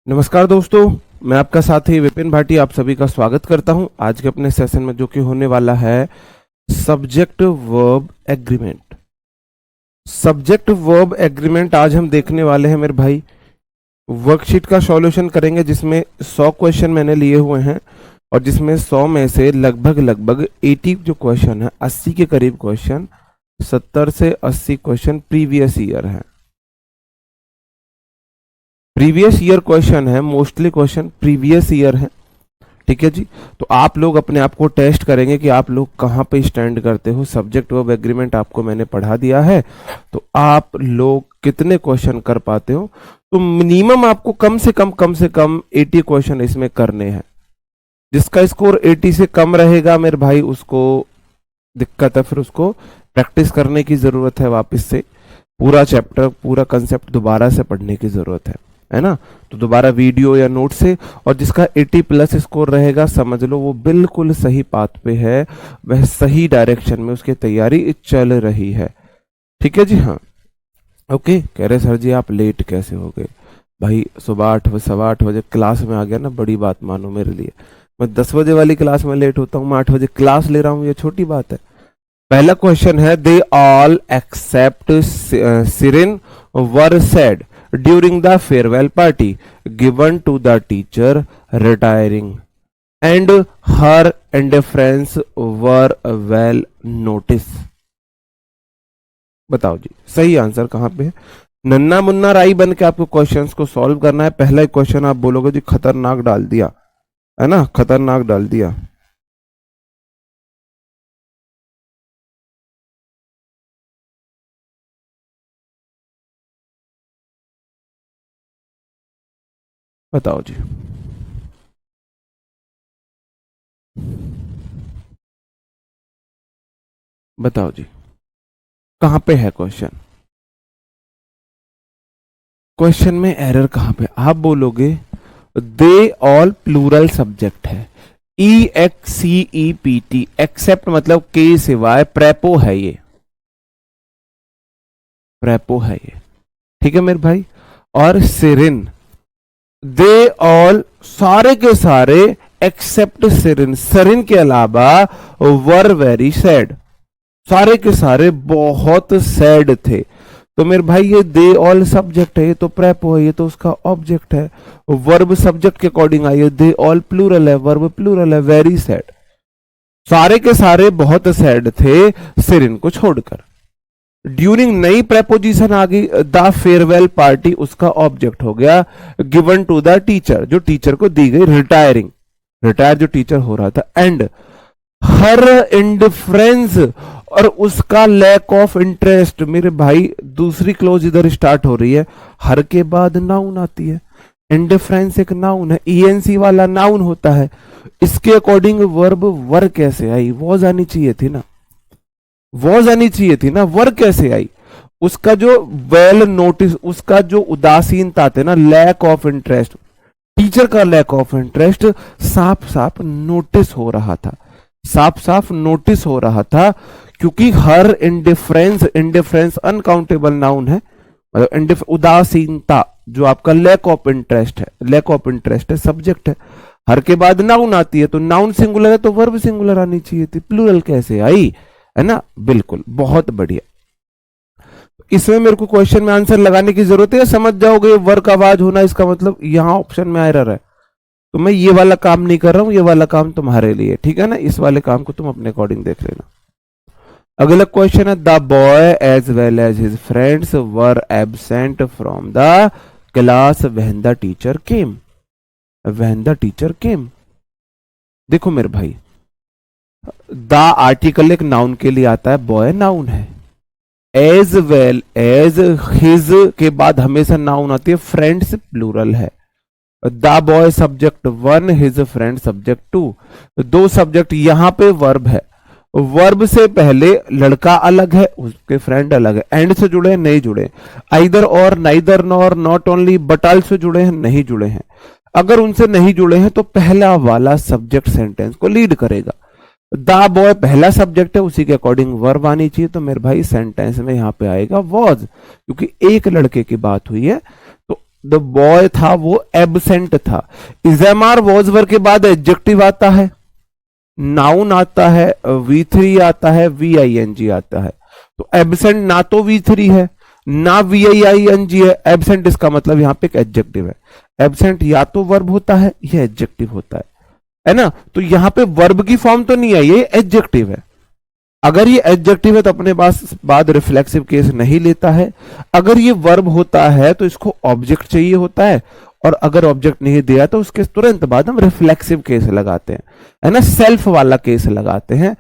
नमस्कार दोस्तों, मैं आपका साथी विपिन भाटी आप सभी का स्वागत करता हूं आज के अपने सेशन में, जो कि होने वाला है subject verb agreement. Subject verb agreement आज हम देखने वाले हैं मेरे भाई। वर्कशीट का सॉल्यूशन करेंगे जिसमें 100 क्वेश्चन मैंने लिए हुए हैं और जिसमें 100 में से लगभग 80 जो क्वेश्चन है, 80 के करीब क्वेश्चन, 70 से 80 क्वेश्चन प्रीवियस ईयर है। प्रीवियस ईयर क्वेश्चन है, मोस्टली क्वेश्चन प्रीवियस ईयर है। ठीक है जी। तो आप लोग अपने आप को टेस्ट करेंगे कि आप लोग कहाँ पे स्टैंड करते हो। सब्जेक्ट वर्ब एग्रीमेंट आपको मैंने पढ़ा दिया है, तो आप लोग कितने क्वेश्चन कर पाते हो। तो मिनिमम आपको कम से कम 80 क्वेश्चन इसमें करने हैं। जिसका स्कोर 80 से कम रहेगा मेरे भाई, उसको दिक्कत है, फिर उसको प्रैक्टिस करने की जरूरत है। वापस से पूरा चैप्टर, पूरा कंसेप्ट दोबारा से पढ़ने की जरूरत है ना। तो दोबारा वीडियो या नोट से, और जिसका 80 प्लस स्कोर रहेगा, समझ लो वो बिल्कुल सही पाथ पे है, वह सही डायरेक्शन में उसकी तैयारी चल रही है। ठीक है जी। हाँ, ओके। कह रहे सर जी आप लेट कैसे हो गए भाई? सुबह 8 बजे, 8:15 क्लास में आ गया ना, बड़ी बात मानो मेरे लिए। मैं 10 बजे वाली क्लास में लेट होता हूँ, मैं 8 बजे क्लास ले रहा हूँ, ये छोटी बात है। पहला क्वेश्चन है, they all except Sirin were said during the farewell party given to the teacher retiring and her indifference were well notice. बताओ जी सही आंसर कहां पे है। नन्ना मुन्ना राई बन के आपको क्वेश्चंस को सॉल्व करना है। पहला ही क्वेश्चन आप बोलोगे जी खतरनाक डाल दिया, है ना, खतरनाक डाल दिया। बताओ जी। बताओ जी कहां पे है क्वेश्चन। क्वेश्चन में एरर कहां पे? आप बोलोगे दे ऑल प्लूरल सब्जेक्ट है, EXCEPT, एक्सेप्ट मतलब के सिवाय, प्रेपो है ये, प्रेपो है ये। ठीक है मेरे भाई। और सिरिन, दे ऑल सारे के सारे एक्सेप्ट सिरिन, सिरिन के अलावा वर वेरी सैड, सारे के सारे बहुत सैड थे। तो मेरे भाई ये दे ऑल सब्जेक्ट है, ये तो प्रेपो है, ये तो उसका ऑब्जेक्ट है। वर्ब सब्जेक्ट के अकॉर्डिंग आई है, दे ऑल प्लूरल है, वर्ब प्लूरल है, वेरी सैड, सारे के सारे बहुत सैड थे सिरिन को छोड़कर। ड्यूरिंग नई प्रेपोजिशन आ गई, द फेयरवेल पार्टी उसका ऑब्जेक्ट हो गया। गिवन टू द टीचर, जो टीचर को दी गई, रिटायरिंग, रिटायर जो टीचर हो रहा था, एंड हर इंडिफरेंस और उसका लैक ऑफ इंटरेस्ट। मेरे भाई दूसरी क्लोज इधर स्टार्ट हो रही है, हर के बाद नाउन आती है, इंडिफरेंस एक नाउन है, ENC वाला नाउन होता है। इसके अकॉर्डिंग वर्ब वर कैसे आई? वॉज आनी चाहिए थी ना, वॉज आनी चाहिए थी ना, वर कैसे आई? उसका जो वेल नोटिस, उसका जो उदासीनता थे ना, लैक ऑफ इंटरेस्ट, टीचर का लैक ऑफ इंटरेस्ट साफ साफ नोटिस हो रहा था, साफ साफ नोटिस हो रहा था। क्योंकि हर इंडिफरेंस, इंडिफरेंस अनकाउंटेबल नाउन है, मतलब उदासीनता जो आपका लैक ऑफ इंटरेस्ट है, लैक ऑफ इंटरेस्ट है, सब्जेक्ट है। हर के बाद नाउन आती है, तो नाउन सिंगुलर है तो वर्ब सिंगुलर आनी चाहिए थी, प्लूरल कैसे आई? है ना, बिल्कुल, बहुत बढ़िया। इसमें मेरे को क्वेश्चन में आंसर लगाने की जरूरत है, समझ जाओगे वर्ब का आवाज होना, इसका मतलब यहां ऑप्शन में एरर है। तो मैं ये वाला काम नहीं कर रहा हूं, ये वाला काम तुम्हारे लिए, ठीक है ना। इस वाले काम को तुम अपने अकॉर्डिंग देख लेना। अगला क्वेश्चन है, the boy as well as his friends were absent from the class when the teacher came, when the teacher came. देखो मेरे भाई, द आर्टिकल एक नाउन के लिए आता है, बॉय नाउन है, एज वेल एज हिज के बाद हमेशा नाउन आती है, फ्रेंड्स प्लूरल है। The boy subject 1, his friend subject 2, दो सब्जेक्ट, यहां पे वर्ब है, वर्ब से पहले लड़का अलग है, उसके फ्रेंड अलग है, एंड से जुड़े हैं, नहीं जुड़े, आइदर और, neither nor, not only, but all से जुड़े हैं, नहीं जुड़े हैं। अगर उनसे नहीं जुड़े हैं तो पहला वाला सब्जेक्ट सेंटेंस को लीड करेगा। द बॉय पहला सब्जेक्ट है, उसी के अकॉर्डिंग वर्ब आनी चाहिए, तो मेरे भाई सेंटेंस में यहां पे आएगा वॉज, क्योंकि एक लड़के की बात हुई है। तो द बॉय था वो एब्सेंट था। इजएमआर वॉज वर्ब के बाद एडजेक्टिव आता है, नाउन आता है, V3 आता है, VING आता है। तो एब्सेंट ना तो V3 है ना VING है, एब्सेंट इसका मतलब यहां पे एक एडजेक्टिव है। एब्सेंट या तो वर्ब होता है या एडजेक्टिव होता है ना। तो यहां पे वर्ब की फॉर्म तो नहीं है, ये एडजेक्टिव है। अगर ये एडजेक्टिव है तो अपने पास बाद रिफ्लेक्सिव केस नहीं लेता है। अगर ये वर्ब होता है तो इसको ऑब्जेक्ट चाहिए होता है, और अगर ऑब्जेक्ट नहीं दिया तो उसके तुरंत बाद हम रिफ्लेक्सिव केस लगाते हैं, है ना, सेल्फ वाला केस लगाते हैं।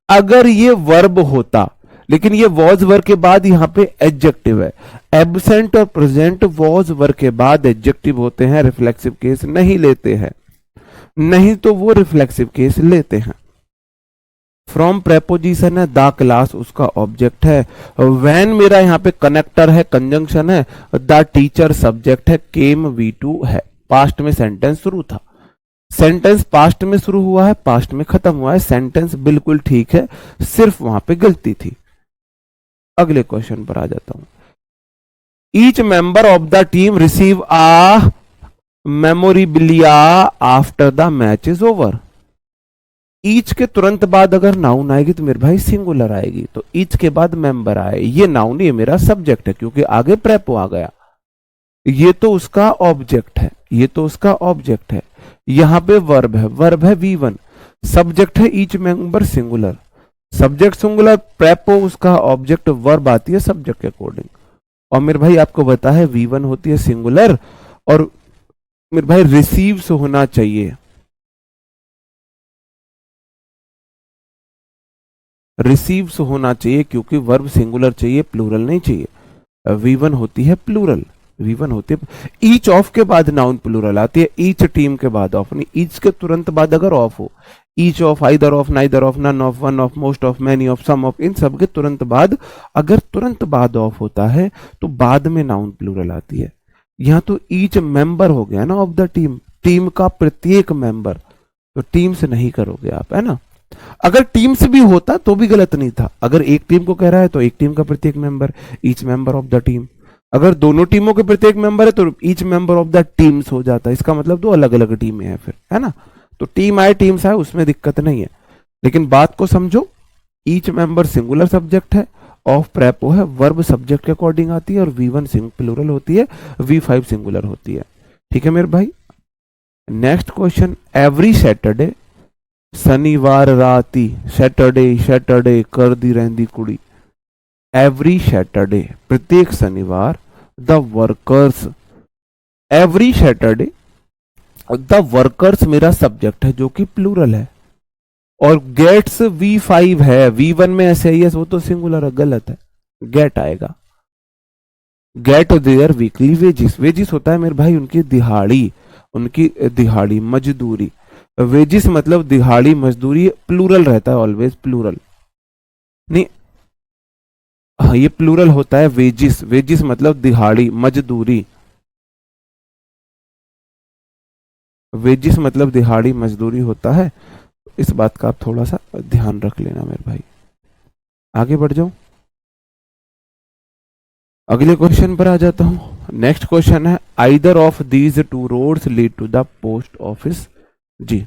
अगर ये वर्ब होता, लेकिन ये वॉज वर्ब के बाद यहां पे एडजेक्टिव है, एब्सेंट और प्रेजेंट वॉज वर्ब के बाद एडजेक्टिव होते हैं, रिफ्लेक्सिव केस नहीं लेते हैं, नहीं तो वो रिफ्लेक्सिव केस लेते हैं। फ्रॉम प्रेपोजिशन है, द क्लास उसका ऑब्जेक्ट है। व्हेन मेरा यहाँ पे कनेक्टर है, कंजंक्शन है, द टीचर सब्जेक्ट है, केम V2 है। पास्ट में सेंटेंस शुरू था, सेंटेंस पास्ट में शुरू हुआ है, पास्ट में खत्म हुआ है, सेंटेंस बिल्कुल ठीक है, सिर्फ वहां पे गलती थी। अगले क्वेश्चन पर आ जाता हूं। Each member of the team receive a memorabilia after the match is over. Each के तुरंत बाद अगर नाउन आएगी तो मेरे भाई सिंगुलर आएगी, तो ईच के बाद मेंबर आए, ये नाउन, ये मेरा सब्जेक्ट है, क्योंकि आगे प्रेपो आ गया। ये तो उसका ऑब्जेक्ट है, ये तो उसका ऑब्जेक्ट है। यहां पे वर्ब है, वर्ब है V1, सब्जेक्ट है each member singular, subject singular, prepo उसका ऑब्जेक्ट, वर्ब आती है सब्जेक्ट के अकॉर्डिंग। और मेरे भाई आपको पता है V1 होती है सिंगुलर, और मेरे भाई रिसीव्स होना चाहिए, रिसीव्स होना चाहिए, क्योंकि वर्ब सिंगुलर चाहिए, प्लूरल नहीं चाहिए। V1 होती है प्लूरल, V1 होती है। ईच ऑफ के बाद नाउन प्लूरल आती है, ईच टीम के बाद ऑफ नहीं, ईच के तुरंत बाद अगर ऑफ हो, each of, either of, neither of, none of, one of, most of, many of, some of, इन सब के तुरंत बाद अगर तुरंत बाद ऑफ होता है तो बाद में नाउन प्लूरल आती है। यहां तो ईच मेंबर हो गया ना ऑफ द टीम, टीम का प्रत्येक मेंबर, तो टीम से नहीं करोगे आप, है ना। अगर टीम से भी होता तो भी गलत नहीं था, अगर एक टीम को कह रहा है तो एक टीम का प्रत्येक member, each member of the team. अगर दोनों टीमों के प्रत्येक मेंबर है तो each member of the teams हो जाता है, इसका मतलब दो अलग अलग टीमें हैं फिर, है ना। तो टीम आए टीम्स आए उसमें दिक्कत नहीं है, लेकिन बात को समझो। ईच मेंबर सिंगुलर सब्जेक्ट है, ऑफ प्रेपो है, वर्ब सब्जेक्ट के अकॉर्डिंग आती है, और V1 प्लूरल होती है, V5 सिंगुलर होती है। ठीक है मेरे भाई। नेक्स्ट क्वेश्चन, एवरी सैटरडे, शनिवार राती, सैटरडे सैटरडे कर दी रहंदी कुड़ी, एवरी सैटरडे प्रत्येक शनिवार, the workers, every Saturday, the workers मेरा सब्जेक्ट है जो कि प्लूरल है, और गेट्स V5 है, V1 में SIS वो तो सिंगुलर है, गलत है, गेट आएगा। Get their weekly wages, wages होता है मेरे भाई उनकी दिहाड़ी, उनकी दिहाड़ी मजदूरी, वेजिस मतलब दिहाड़ी मजदूरी, प्लूरल रहता है ऑलवेज, प्लूरल नहीं, हाँ ये प्लूरल होता है वेजिस, वेजिस मतलब दिहाड़ी मजदूरी, वेजिस मतलब दिहाड़ी मजदूरी होता है। इस बात का आप थोड़ा सा ध्यान रख लेना मेरे भाई। आगे बढ़ जाओ, अगले क्वेश्चन पर आ जाता हूं। नेक्स्ट क्वेश्चन है, either of these two roads lead to the post office. जी,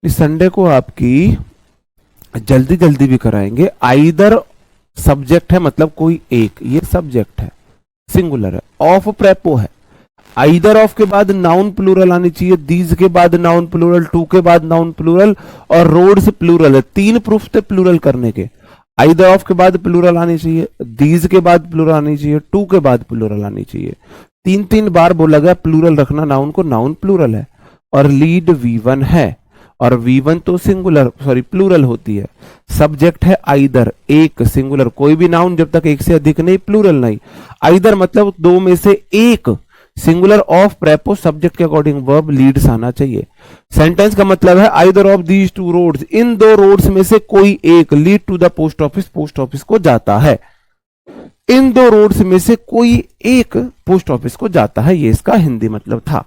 संडे को आपकी जल्दी जल्दी भी कराएंगे। आइदर सब्जेक्ट है मतलब कोई एक, ये सब्जेक्ट है, सिंगुलर है, ऑफ प्रेपो है, आइदर ऑफ के बाद नाउन प्लूरल आनी चाहिए, दीज के बाद नाउन प्लूरल, टू के बाद नाउन प्लूरल, और रोड्स प्लूरल है। तीन प्रूफ थे प्लूरल करने के, आइदर ऑफ के बाद प्लूरल आनी चाहिए, दीज के बाद प्लूरल आनी चाहिए, टू के बाद प्लूरल आनी चाहिए। तीन तीन बार बोला गया प्लूरल रखना नाउन को, नाउन प्लूरल है, और लीड V1 है, और V1 तो सिंगुलर सॉरी प्लूरल होती है। सब्जेक्ट है आइदर, एक सिंगुलर, कोई भी नाउन जब तक एक से अधिक नहीं, प्लूरल नहीं। आइदर मतलब दो में से एक, सिंगुलर, ऑफ प्रेपो, सब्जेक्ट के अकॉर्डिंग वर्ब, लीड्स आना चाहिए। सेंटेंस का मतलब है either of these two roads, इन दो रोड्स में से कोई एक, lead to the post office, post office को जाता है। इन दो रोड्स में से कोई एक पोस्ट ऑफिस को जाता है, ये इसका हिंदी मतलब था।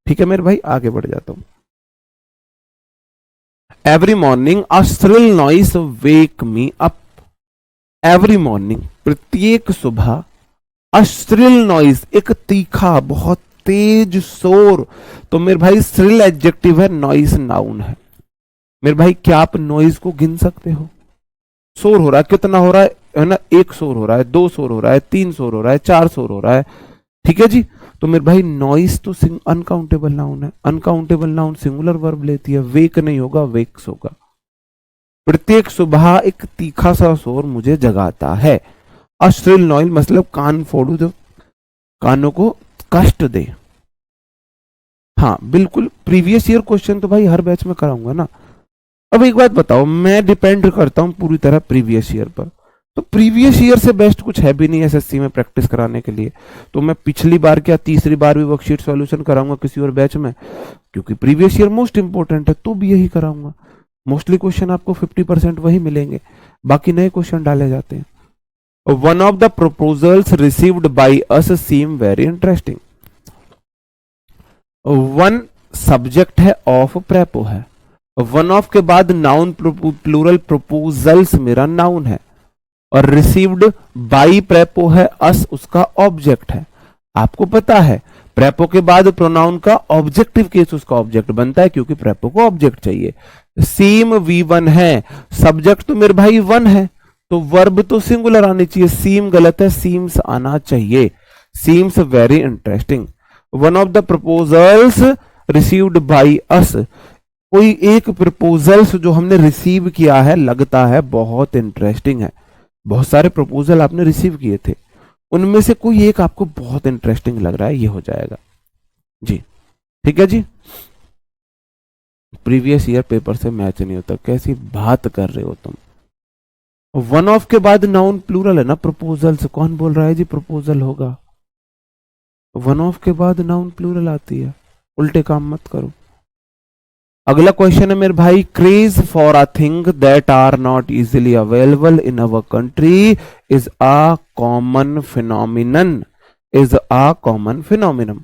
ठीक है मेरे भाई, आगे बढ़ जाता हूं। एवरी मॉर्निंग अ श्रिल नॉइस वेक मी अप। एवरी मॉर्निंग, प्रत्येक सुबह, अ श्रिल नॉइस, एक तीखा बहुत तेज शोर। तो मेरे भाई श्रिल एडजेक्टिव है, नॉइस नाउन है। मेरे भाई क्या आप नॉइज को गिन सकते हो? शोर हो रहा है, कितना हो रहा है ना? एक शोर हो रहा है, दो शोर हो रहा है, तीन शोर हो रहा है, चार शोर हो रहा है। ठीक है जी। तो मेरे भाई नॉइस तो अनकाउंटेबल नाउन है। अनकाउंटेबल नाउन सिंगुलर वर्ब लेती है, वेक नहीं होगा, वेक्स होगा। प्रत्येक सुबह एक तीखा सा शोर मुझे जगाता है। अश्रिल नॉइज मतलब कान फोड़ू, जो कानों को कष्ट दे। हाँ बिल्कुल, प्रीवियस ईयर क्वेश्चन तो भाई हर बैच में कराऊंगा ना। अब एक बात बताओ, मैं डिपेंड करता हूं पूरी तरह प्रीवियस ईयर पर, तो प्रीवियस ईयर से बेस्ट कुछ है भी नहीं एसएससी में प्रैक्टिस कराने के लिए। तो मैं पिछली बार क्या तीसरी बार भी वर्कशीट सॉल्यूशन कराऊंगा किसी और बैच में, क्योंकि प्रीवियस ईयर मोस्ट इंपोर्टेंट है, तो भी यही कराऊंगा। मोस्टली क्वेश्चन आपको 50% वही मिलेंगे, बाकी नए क्वेश्चन डाले जाते हैं। One of the proposals received by us seem very interesting. One subject है, ऑफ प्रेपो है। वन ऑफ के बाद नाउन प्लूरल, प्रपोजल्स मेरा नाउन है, और रिसीव्ड बाई प्रेपो है, अस उसका ऑब्जेक्ट है। आपको पता है प्रेपो के बाद प्रोनाउन का ऑब्जेक्टिव केस उसका ऑब्जेक्ट बनता है, क्योंकि प्रेपो को ऑब्जेक्ट चाहिए। सीम V1 है, सब्जेक्ट तो मेरे भाई वन है, तो वर्ब तो सिंगुलर आनी चाहिए। सीम गलत है, सीम्स आना चाहिए। Seems very interesting. One of the proposals received by us, कोई एक प्रपोजल्स जो हमने रिसीव किया है लगता है बहुत इंटरेस्टिंग है। बहुत सारे प्रपोजल आपने रिसीव किए थे, उनमें से कोई एक आपको बहुत इंटरेस्टिंग लग रहा है, ये हो जाएगा जी। ठीक है जी। प्रीवियस ईयर पेपर से मैच नहीं होता, कैसी बात कर रहे हो तुम? वन ऑफ के बाद नाउन प्लूरल है ना, प्रपोजल से कौन बोल रहा है जी प्रपोजल होगा? वन ऑफ के बाद नाउन प्लूरल आती है, उल्टे काम मत करो। अगला क्वेश्चन है मेरे भाई, craze for a thing that are not easily available in our country is a common phenomenon. Is a common phenomenon.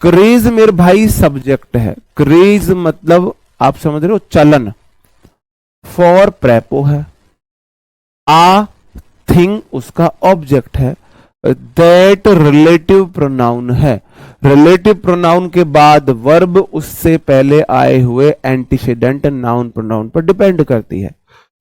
Craze मेरे भाई सब्जेक्ट है, क्रेज मतलब आप समझ रहे हो चलन। फॉर प्रेपो है, आ थिंग उसका ऑब्जेक्ट है, दैट रिलेटिव प्रोनाउन है। रिलेटिव प्रोनाउन के बाद वर्ब उससे पहले आए हुए एंटीसीडेंट नाउन प्रोनाउन पर डिपेंड करती है।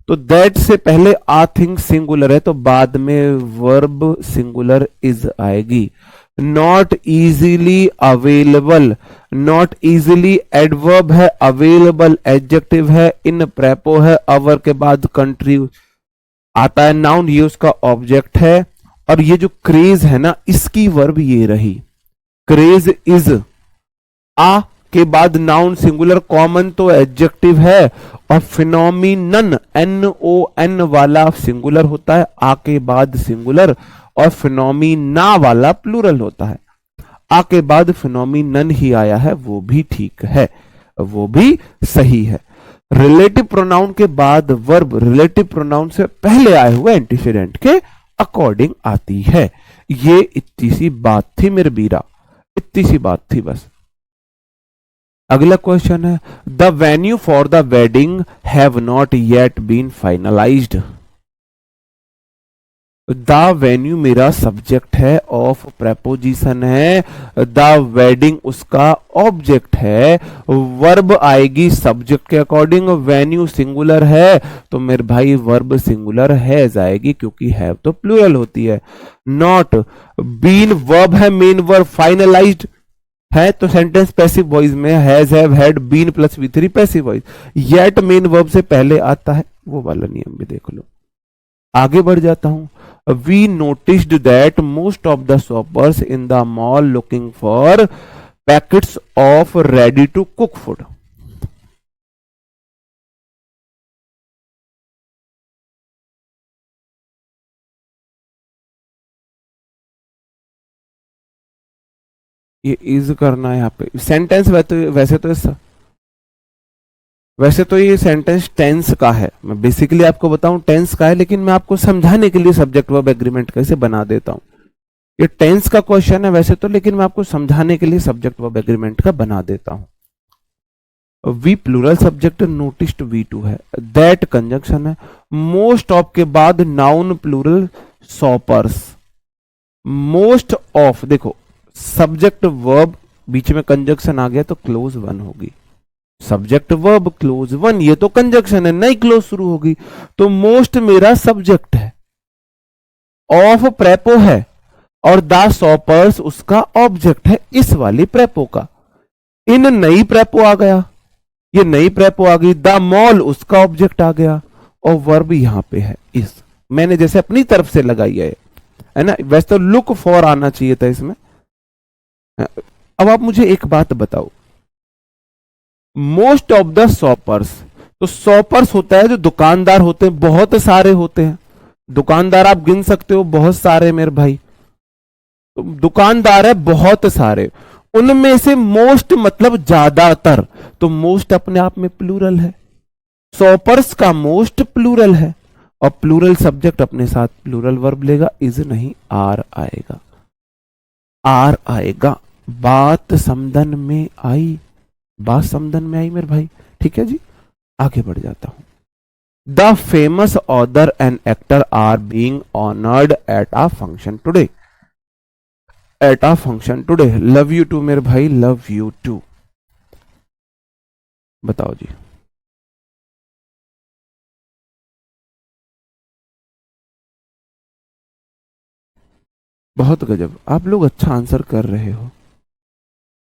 तो दैट से पहले आ थिंग सिंगुलर है, तो बाद में वर्ब सिंगुलर इज आएगी। Not easily available, not easily adverb है, अवेलेबल एडजेक्टिव है, इन प्रेपो है, अवर के बाद कंट्री आता है नाउन, ये उसका ऑब्जेक्ट है। और ये जो क्रेज है ना, इसकी वर्ब ये रही, क्रेज इज। आ के बाद नाउन सिंगुलर, कॉमन तो एडजेक्टिव है, और फिनोमिनन NON वाला सिंगुलर होता है, आ के बाद सिंगुलर, और फिनोमिना वाला प्लूरल होता है। आ के बाद फिनोमिनन ही आया है, वो भी ठीक है, वो भी सही है। रिलेटिव प्रोनाउन के बाद वर्ब रिलेटिव प्रोनाउन से पहले आए हुए एंटीसीडेंट के अकॉर्डिंग आती है। ये इतनी सी बात थी मेरे बीरा, इतनी सी बात थी बस। अगला क्वेश्चन है, the venue for the wedding have not yet been finalised. The venue मेरा सब्जेक्ट है, ऑफ प्रेपोजिशन है, द वेडिंग उसका ऑब्जेक्ट है, वर्ब आएगी सब्जेक्ट के अकॉर्डिंग, वेन्यू सिंगुलर है, तो मेरे भाई वर्ब सिंगुलर है जाएगी, क्योंकि हैव तो प्लूरल होती है। नॉट बीन वर्ब है, मेन वर्ब, फाइनलाइज्ड है तो सेंटेंस पैसिव वॉइस में has, have, had, been plus V3 passive voice. Yet main verb से पहले आता है, वो वाला नियम भी देख लो। आगे बढ़ जाता हूं। We noticed that most of the shoppers in the mall looking for packets of ready to cook food. ये इज करना है यहाँ पे सेंटेंस, वैसे तो ये सेंटेंस टेंस का है। मैं बेसिकली आपको बताऊं टेंस का है, लेकिन मैं आपको समझाने के लिए सब्जेक्ट वर्ब एग्रीमेंट कैसे बना देता हूं। ये टेंस का क्वेश्चन है वैसे तो, लेकिन मैं आपको समझाने के लिए सब्जेक्ट वर्ब एग्रीमेंट का बना देता हूं। We plural subject, noticed V2 है, दैट कंजंक्शन है, मोस्ट ऑफ के बाद नाउन प्लूरल सॉपर्स, मोस्ट ऑफ, देखो सब्जेक्ट वर्ब बीच में कंजंक्शन आ गया तो क्लोज वन होगी, सब्जेक्ट वर्ब क्लोज वन, ये तो कंजंक्शन है, नई क्लोज शुरू होगी, तो मोस्ट मेरा सब्जेक्ट है, ऑफ प्रेपो है, और द सॉपर्स उसका ऑब्जेक्ट है, इस वाली प्रेपो का। इन नई प्रेपो आ गया, ये नई प्रेपो आ गई, द मॉल उसका ऑब्जेक्ट आ गया, और वर्ब यहां पे है इस, मैंने जैसे अपनी तरफ से लगाई है ना, वैसे तो लुक फॉर आना चाहिए था इसमें। अब आप मुझे एक बात बताओ, मोस्ट ऑफ द शॉपर्स, तो शॉपर्स होता है जो दुकानदार होते हैं, बहुत सारे होते हैं, दुकानदार आप गिन सकते हो बहुत सारे मेरे भाई, तो दुकानदार है बहुत सारे, उनमें से मोस्ट मतलब ज्यादातर, तो मोस्ट अपने आप में प्लूरल है, शॉपर्स का मोस्ट प्लूरल है, और प्लूरल सब्जेक्ट अपने साथ प्लूरल वर्ब लेगा, इज नहीं आर आएगा, आर आएगा। बात समझन में आई, बात समझन में आई मेरे भाई, ठीक है जी, आगे बढ़ जाता हूं। The famous author and actor are being honoured at a function today, at a function today, love you too मेरे भाई, लव यू टू, बताओ जी। बहुत गजब, आप लोग अच्छा आंसर कर रहे हो।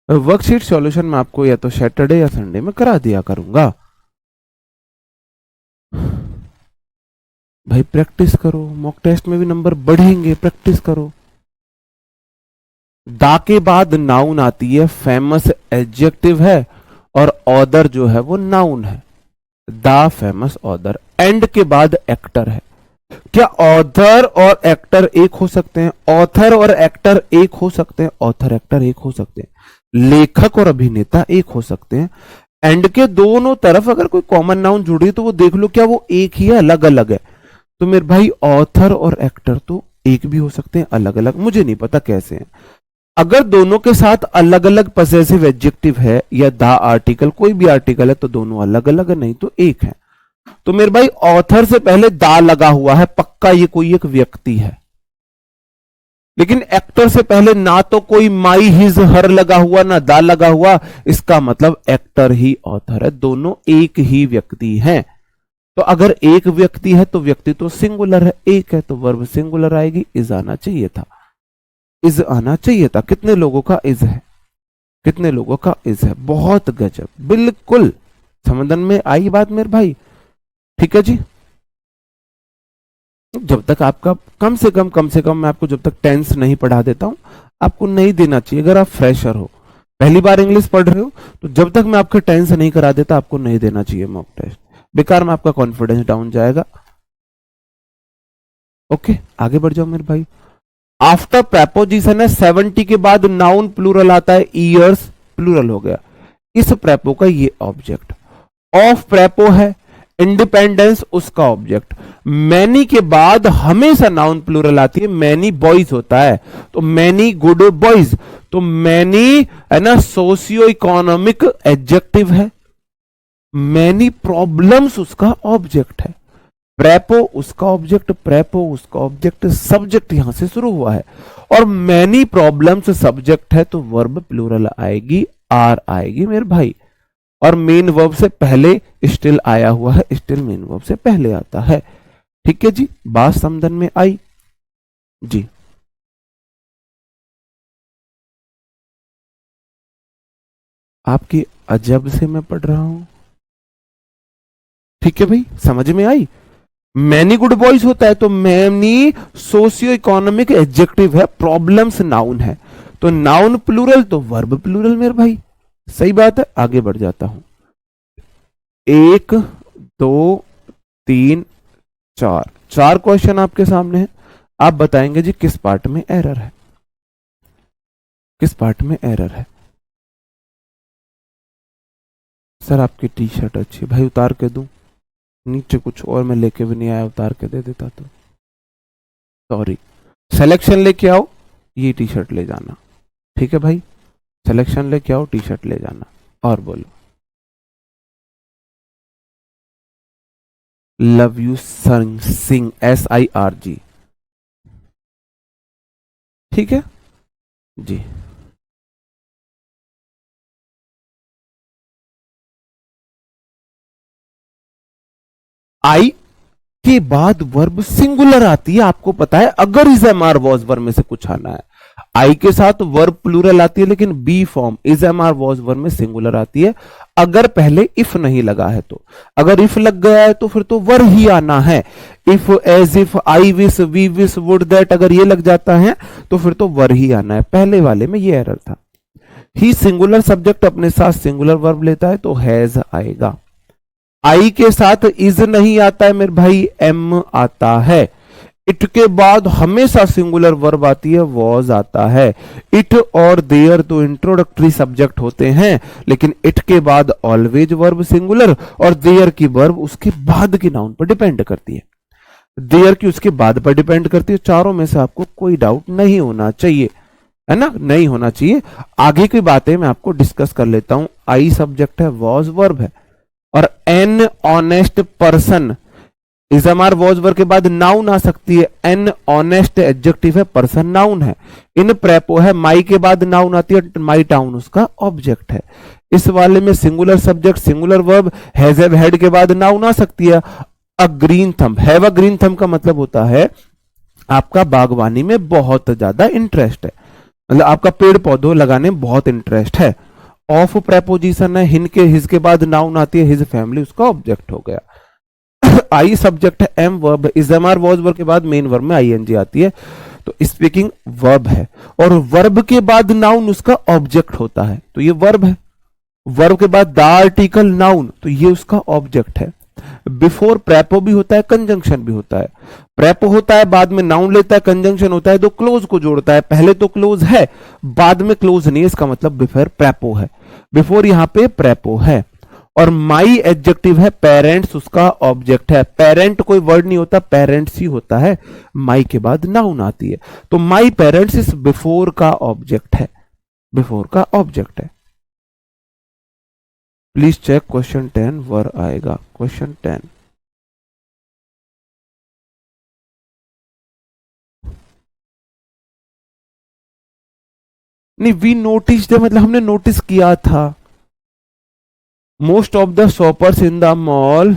वर्कशीट सॉल्यूशन में आपको या तो सैटरडे या संडे में करा दिया करूंगा, भाई प्रैक्टिस करो, मॉक टेस्ट में भी नंबर बढ़ेंगे, प्रैक्टिस करो। दा के बाद नाउन आती है, फेमस एडजेक्टिव है, और ऑदर जो है वो नाउन है, द फेमस ऑदर, एंड के बाद एक्टर है। क्या ऑथर और एक्टर एक हो सकते हैं? ऑथर और एक्टर एक हो सकते हैं, ऑथर एक्टर एक हो सकते हैं, लेखक और अभिनेता एक हो सकते हैं। एंड के दोनों तरफ अगर कोई कॉमन नाउन जुड़ी तो वो देख लो क्या वो एक ही है, अलग अलग है? तो मेरे भाई ऑथर और एक्टर तो एक भी हो सकते हैं, अलग अलग मुझे नहीं पता कैसे हैं। अगर दोनों के साथ अलग अलग पॉसेसिव एडजेक्टिव है या द आर्टिकल, कोई भी आर्टिकल है, तो दोनों अलग अलग है, नहीं तो एक है। तो मेरे भाई ऑथर से पहले दा लगा हुआ है, पक्का ये कोई एक व्यक्ति है। लेकिन एक्टर से पहले ना तो कोई माई हिज हर लगा हुआ ना दा लगा हुआ, इसका मतलब एक्टर ही ऑथर है, दोनों एक ही व्यक्ति हैं। तो अगर एक व्यक्ति है तो व्यक्ति तो सिंगुलर है, एक है तो वर्ब सिंगुलर आएगी, इज आना चाहिए था, इज आना चाहिए था। कितने लोगों का इज है? कितने लोगों का इज है? बहुत गजब, बिल्कुल समझन में आई बात मेरे भाई, ठीक है जी। जब तक आपका कम से कम मैं आपको जब तक टेंस नहीं पढ़ा देता हूं, आपको नहीं देना चाहिए। अगर आप फ्रेशर हो, पहली बार इंग्लिश पढ़ रहे हो, तो जब तक मैं आपके टेंस नहीं करा देता आपको नहीं देना चाहिए मॉक टेस्ट, बेकार में आपका कॉन्फिडेंस डाउन जाएगा। ओके, आगे बढ़ जाओ मेरे भाई। आफ्टर प्रेपोजिशन है 70 के बाद नाउन प्लूरल आता है, ईयर्स प्लूरल हो गया, इस प्रेपो का ये ऑब्जेक्ट। ऑफ प्रेपो है, इंडिपेंडेंस उसका ऑब्जेक्ट। मैनी के बाद हमेशा नाउन प्लूरल आती है, मैनी बॉयज होता है, तो मैनी गुड बॉयज, तो मैनी है ना सोशियो इकोनॉमिक एडजेक्टिव है। मैनी प्रॉब्लम्स उसका ऑब्जेक्ट है, प्रेपो उसका ऑब्जेक्ट, प्रेपो उसका ऑब्जेक्ट, सब्जेक्ट यहां से शुरू हुआ है, और मैनी प्रॉब्लम्स सब्जेक्ट है, तो वर्ब प्लूरल आएगी, आर आएगी मेरे भाई। और मेन वर्ब से पहले स्टिल आया हुआ है, स्टिल मेन वर्ब से पहले आता है, ठीक है जी। बात समझन में आई जी। आपकी अजब से मैं पढ़ रहा हूं, ठीक है भाई, समझ में आई। मैनी गुड बॉयज होता है, तो मैनी सोशियो इकोनॉमिक एडजेक्टिव है, प्रॉब्लम्स नाउन है, तो नाउन प्लूरल तो वर्ब प्लूरल मेरे भाई, सही बात है। आगे बढ़ जाता हूं, 1 2 3 4 4 क्वेश्चन आपके सामने है, आप बताएंगे जी किस पार्ट में एरर है, किस पार्ट में एरर है। सर आपकी टी शर्ट अच्छी, भाई उतार के दूं? नीचे कुछ और मैं लेके भी नहीं आया, उतार के दे देता तो सॉरी। सिलेक्शन लेके आओ, ये टी शर्ट ले जाना, ठीक है भाई, सिलेक्शन लेके आओ, टी शर्ट ले जाना। और बोलो। Love you sing, sing SIRG। ठीक है जी। आई के बाद वर्ब सिंगुलर आती है, आपको पता है, अगर is am are was verb में से कुछ आना है। आई के साथ वर्ब प्लूरल आती है, लेकिन be form is am are was verb में सिंगुलर आती है, अगर पहले इफ नहीं लगा है तो। अगर इफ लग गया है तो फिर तो वर ही आना है। If, as if, I wish, we wish, would that, अगर ये लग जाता है तो फिर तो वर ही आना है। पहले वाले में ये एरर था। ही सिंगुलर सब्जेक्ट अपने साथ सिंगुलर वर्ब लेता है तो हैज आएगा। आई के साथ इज नहीं आता है मेरे भाई, एम आता है। इट के बाद हमेशा सिंगुलर वर्ब आती है, वॉज आता है। इट और देयर तो इंट्रोडक्टरी सब्जेक्ट होते हैं, लेकिन इट के बाद ऑलवेज वर्ब सिंगुलर, और देयर की वर्ब उसके बाद की नाउन पर डिपेंड करती है। देयर की उसके बाद पर डिपेंड करती है। चारों में से आपको कोई डाउट नहीं होना चाहिए, है ना, नहीं होना चाहिए। आगे की बातें मैं आपको डिस्कस कर लेता हूं। आई सब्जेक्ट है, वॉज वर्ब है, और an honest person, is am are was verb के बाद नाउन आ सकती है। एन ऑनेस्ट एडजेक्टिव है, पर्सन नाउन है। इन प्रेपो है, माई के बाद नाउन आती है, माई टाउन उसका ऑब्जेक्ट है। इस वाले में singular subject singular verb, has have had के बाद नाउन आ सकती है। A green thumb, have a green thumb का मतलब होता है आपका बागवानी में बहुत ज्यादा इंटरेस्ट है, मतलब आपका पेड़ पौधों लगाने में बहुत इंटरेस्ट है। ऑफ प्रेपोजिशन है, हिन के हिज के बाद नाउन आती है, हिज फैमिली उसका ऑब्जेक्ट हो गया। आई सब्जेक्ट है, am verb, is am are was verb के बाद मेन वर्ब में आईएनजी आती है, तो स्पीकिंग वर्ब है, और वर्ब के बाद नाउन उसका ऑब्जेक्ट होता है, तो ये वर्ब है। वर्ब के बाद द आर्टिकल नाउन, तो ये उसका ऑब्जेक्ट है। बिफोर प्रेपो भी होता है, कंजंक्शन भी होता है। प्रेपो होता है, बाद में नाउन लेता है, कंजंक्शन होता है तो क्लोज को जोड़ता है। पहले तो क्लोज है, बाद में क्लोज नहीं है, इसका मतलब बिफोर प्रेपो है। बिफोर यहां पे प्रेपो है। और माई एडजेक्टिव है, पेरेंट्स उसका ऑब्जेक्ट है। पेरेंट कोई वर्ड नहीं होता, पेरेंट्स ही होता है। माई के बाद नाउन आती है, तो माई पेरेंट्स इस बिफोर का ऑब्जेक्ट है, बिफोर का ऑब्जेक्ट है। प्लीज चेक क्वेश्चन 10 वर आएगा, क्वेश्चन 10। नहीं, वी नोटिस, मतलब हमने नोटिस किया था। Most of the shoppers in the mall,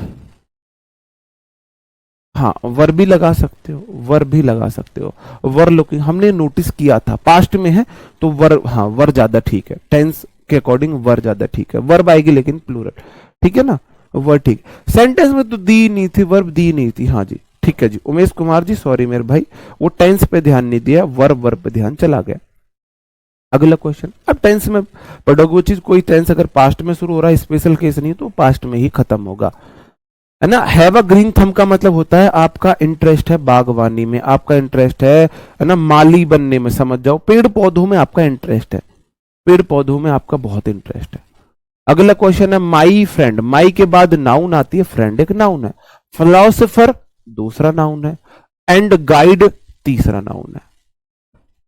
हाँ वर भी लगा सकते हो, वर भी लगा सकते हो। वर लुकिंग हमने नोटिस किया था, पास्ट में है तो वर, हाँ वर ज्यादा ठीक है, टेंस के अकॉर्डिंग वर ज्यादा ठीक है। वर्ब आएगी लेकिन प्लूरल, ठीक है ना, वर ठीक। सेंटेंस में तो दी नहीं थी, वर्ब दी नहीं थी, हाँ जी ठीक है जी। उमेश कुमार जी सॉरी मेरे भाई, वो टेंस पे ध्यान नहीं दिया, वर्ब पे ध्यान चला गया। अगला क्वेश्चन, अब टेंस में पढ़ोगे वो चीज, कोई टेंस अगर पास्ट में शुरू हो रहा है, स्पेशल केस नहीं तो पास्ट में ही खत्म होगा, है ना। हैव अ ग्रीन थंब का मतलब होता है आपका इंटरेस्ट है बागवानी में, आपका इंटरेस्ट है ना, माली बनने में, समझ जाओ। पेड़ पौधों में आपका इंटरेस्ट है, पेड़ पौधों में आपका बहुत इंटरेस्ट है। अगला क्वेश्चन है माई फ्रेंड, माई के बाद नाउन आती है, फ्रेंड एक नाउन है। फिलोसोफर दूसरा नाउन है, एंड गाइड तीसरा नाउन है।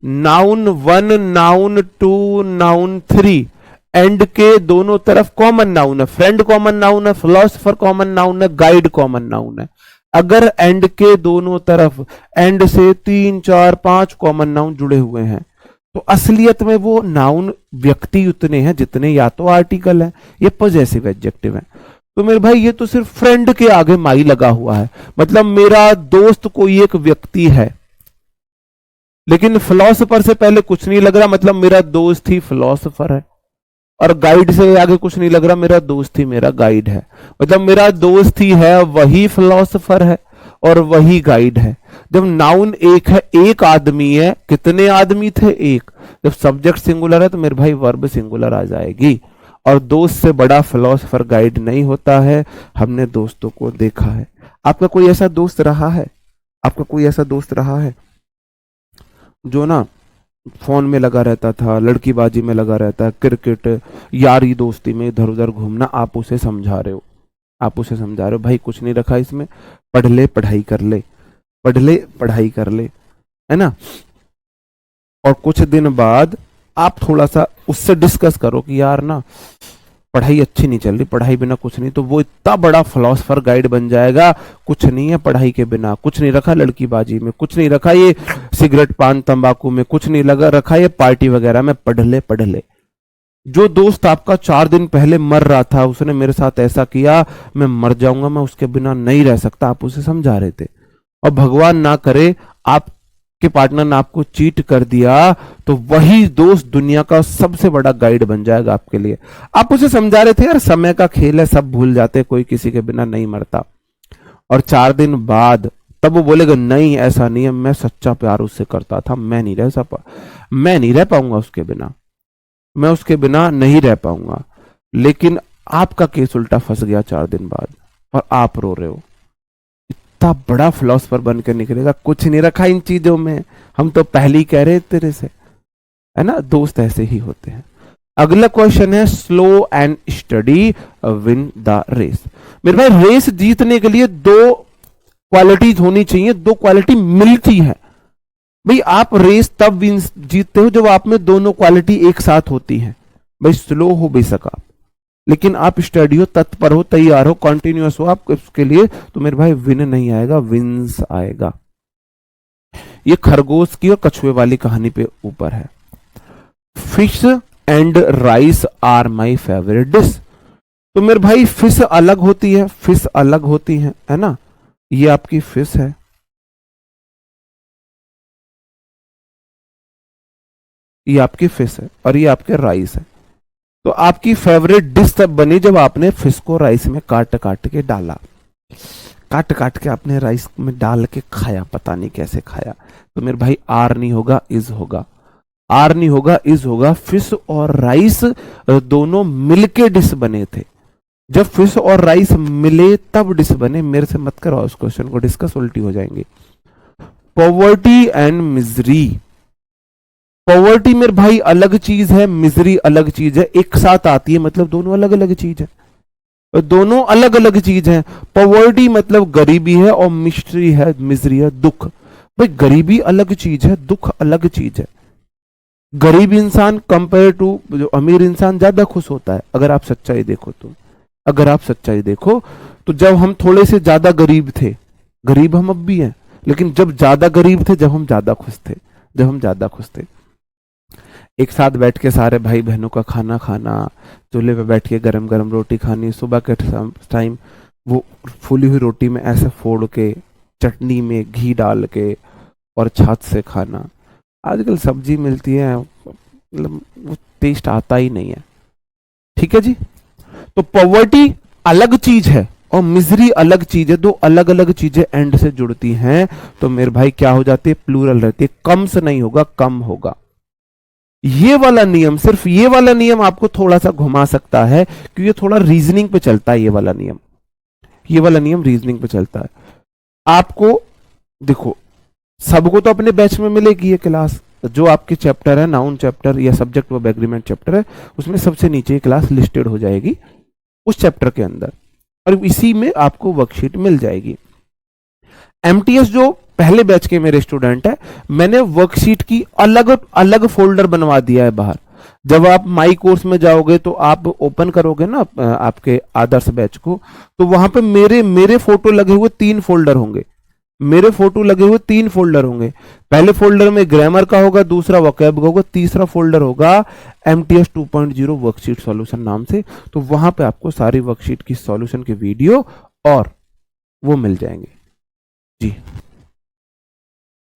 नाउन 1, नाउन 2, नाउन 3, एंड के दोनों तरफ कॉमन नाउन है। फ्रेंड कॉमन नाउन है, फिलोसोफर कॉमन नाउन है, गाइड कॉमन नाउन है। अगर एंड के दोनों तरफ, एंड से 3, 4, 5 कॉमन नाउन जुड़े हुए हैं, तो असलियत में वो नाउन व्यक्ति उतने हैं जितने या तो आर्टिकल है, ये पॉजेसिव एडजेक्टिव है। तो मेरे भाई ये तो सिर्फ फ्रेंड के आगे माई लगा हुआ है, मतलब मेरा दोस्त कोई एक व्यक्ति है, लेकिन फिलोसोफर से पहले कुछ नहीं लग रहा, मतलब मेरा दोस्त ही फिलोसोफर है। और गाइड से आगे कुछ नहीं लग रहा, मेरा दोस्त ही मेरा गाइड है, मतलब मेरा दोस्त ही है वही फिलोसोफर है और वही गाइड है। जब नाउन एक है, एक आदमी है, कितने आदमी थे, एक। जब सब्जेक्ट सिंगुलर है तो मेरे भाई वर्ब सिंगुलर आ जाएगी। और दोस्त से बड़ा फिलोसोफर गाइड नहीं होता है, हमने दोस्तों को देखा है। आपका कोई ऐसा दोस्त रहा है, आपका कोई ऐसा दोस्त रहा है जो ना फोन में लगा रहता था, लड़कीबाजी में लगा रहता है, क्रिकेट, यारी दोस्ती में इधर उधर घूमना, आप उसे समझा रहे हो, आप उसे समझा रहे हो भाई कुछ नहीं रखा इसमें, पढ़ ले पढ़ाई कर ले, पढ़ ले पढ़ाई कर ले, है ना। और कुछ दिन बाद आप थोड़ा सा उससे डिस्कस करो कि यार ना पढ़ाई अच्छी नहीं चल रही, पढ़ाई बिना कुछ नहीं, तो वो इतना बड़ा फिलोसफर गाइड बन जाएगा, कुछ नहीं है पढ़ाई के बिना, कुछ नहीं रखा लड़कीबाजी में, कुछ नहीं रखा ये सिगरेट पान तंबाकू में, कुछ नहीं लगा रखा ये पार्टी वगैरह में, पढ़ ले पढ़ ले। जो दोस्त आपका 4 दिन पहले मर रहा था, उसने मेरे साथ ऐसा किया, मैं मर जाऊंगा, मैं उसके बिना नहीं रह सकता, आप उसे समझा रहे थे, और भगवान ना करे आपके पार्टनर ने आपको चीट कर दिया, तो वही दोस्त दुनिया का सबसे बड़ा गाइड बन जाएगा आपके लिए। आप उसे समझा रहे थे यार समय का खेल है, सब भूल जाते, कोई किसी के बिना नहीं मरता, और 4 दिन बाद तब वो बोलेगा नहीं ऐसा नहीं है, मैं सच्चा प्यार उससे करता था, मैं नहीं रह पाऊंगा उसके बिना, मैं उसके बिना नहीं रह पाऊंगा। लेकिन आपका केस उल्टा फंस गया 4 दिन बाद, और आप रो रहे हो। इतना बड़ा फिलोसफर बन के निकलेगा, कुछ नहीं रखा इन चीजों में, हम तो पहले ही कह रहे तेरे से, है ना। दोस्त ऐसे ही होते हैं। अगला क्वेश्चन है, slow and study win the race. मेरे भाई रेस जीतने के लिए 2 क्वालिटीज होनी चाहिए, 2 क्वालिटी मिलती है। भाई आप रेस तब विन जीतते हो जब आप में दोनों क्वालिटी एक साथ होती हैं। भाई स्लो हो बेशक आप, लेकिन आप स्टडी हो, तत्पर हो, तैयार हो, कॉन्टिन्यूअस हो आप उसके लिए, तो मेरे भाई विन नहीं आएगा, विंस आएगा। ये खरगोश की और कछुए वाली कहानी पे ऊपर है। Fish and rice are my favourite dish. तो मेरे भाई फिश अलग होती है, फिश अलग होती है ना। ये आपकी फिश है, ये आपकी फिश है, और ये आपके राइस है। तो आपकी फेवरेट डिश तब बनी जब आपने फिश को राइस में काट काट के डाला, काट काट के आपने राइस में डाल के खाया, पता नहीं कैसे खाया। तो मेरे भाई आर नहीं होगा, इज होगा, आर नहीं होगा, इज होगा। फिश और राइस दोनों मिलके डिश बने थे। जब फिश और राइस मिले तब डिश बने। मेरे से मत करो उस क्वेश्चन को, डिस्कस उल्टी हो जाएंगे। Poverty and misery. पॉवर्टी मेरे भाई अलग चीज है, मिजरी अलग चीज है, एक साथ आती है, मतलब दोनों अलग अलग चीज है, दोनों अलग अलग चीज है। पॉवर्टी मतलब गरीबी है, और मिस्ट्री है, मिजरी है, दुख। भाई गरीबी अलग चीज है, दुख अलग चीज है। गरीब इंसान कंपेयर टू जो अमीर इंसान ज्यादा खुश होता है, अगर आप सच्चाई देखो तो। अगर आप सच्चाई देखो तो जब हम थोड़े से ज्यादा गरीब थे, गरीब हम अब भी हैं, लेकिन जब ज्यादा गरीब थे, जब हम ज्यादा खुश थे, जब हम ज्यादा खुश थे। एक साथ बैठ के सारे भाई बहनों का खाना खाना, चूल्हे पे बैठ के गरम गरम रोटी खानी, सुबह के टाइम वो फूली हुई रोटी में ऐसे फोड़ के, चटनी में घी डाल के, और छाछ से खाना। आजकल सब्जी मिलती है, मतलब वो टेस्ट आता ही नहीं है। ठीक है जी। तो पॉवर्टी अलग चीज है और मिजरी अलग चीज है, दो अलग अलग चीजें एंड से जुड़ती हैं, तो मेरे भाई क्या हो जाती है, प्लूरल रहती है, कम से नहीं होगा, कम होगा। ये वाला नियम, सिर्फ ये वाला नियम आपको थोड़ा सा घुमा सकता है, क्योंकि ये थोड़ा रीजनिंग पे चलता है। ये वाला नियम, ये वाला नियम रीजनिंग पे चलता है। आपको देखो, सबको तो अपने बैच में मिलेगी ये क्लास, जो आपके चैप्टर है, नाउन चैप्टर या सब्जेक्ट वर्ब एग्रीमेंट चैप्टर है, उसमें सबसे नीचे ये क्लास लिस्टेड हो जाएगी उस चैप्टर के अंदर, और इसी में आपको वर्कशीट मिल जाएगी। एमटीएस जो पहले बैच के मेरे स्टूडेंट है, मैंने वर्कशीट की अलग अलग फोल्डर बनवा दिया है बाहर। जब आप माई कोर्स में जाओगे तो आप ओपन करोगे ना आपके आदर्श बैच को, तो वहां पे मेरे फोटो लगे हुए 3 फोल्डर होंगे, मेरे फोटो लगे हुए 3 फोल्डर होंगे। पहले फोल्डर में ग्रामर का होगा, दूसरा वोकैब का होगा, तीसरा फोल्डर होगा एमटीएस 2.0 वर्कशीट सॉल्यूशन नाम से। तो वहां पे आपको सारी वर्कशीट की सॉल्यूशन के वीडियो और वो मिल जाएंगे जी।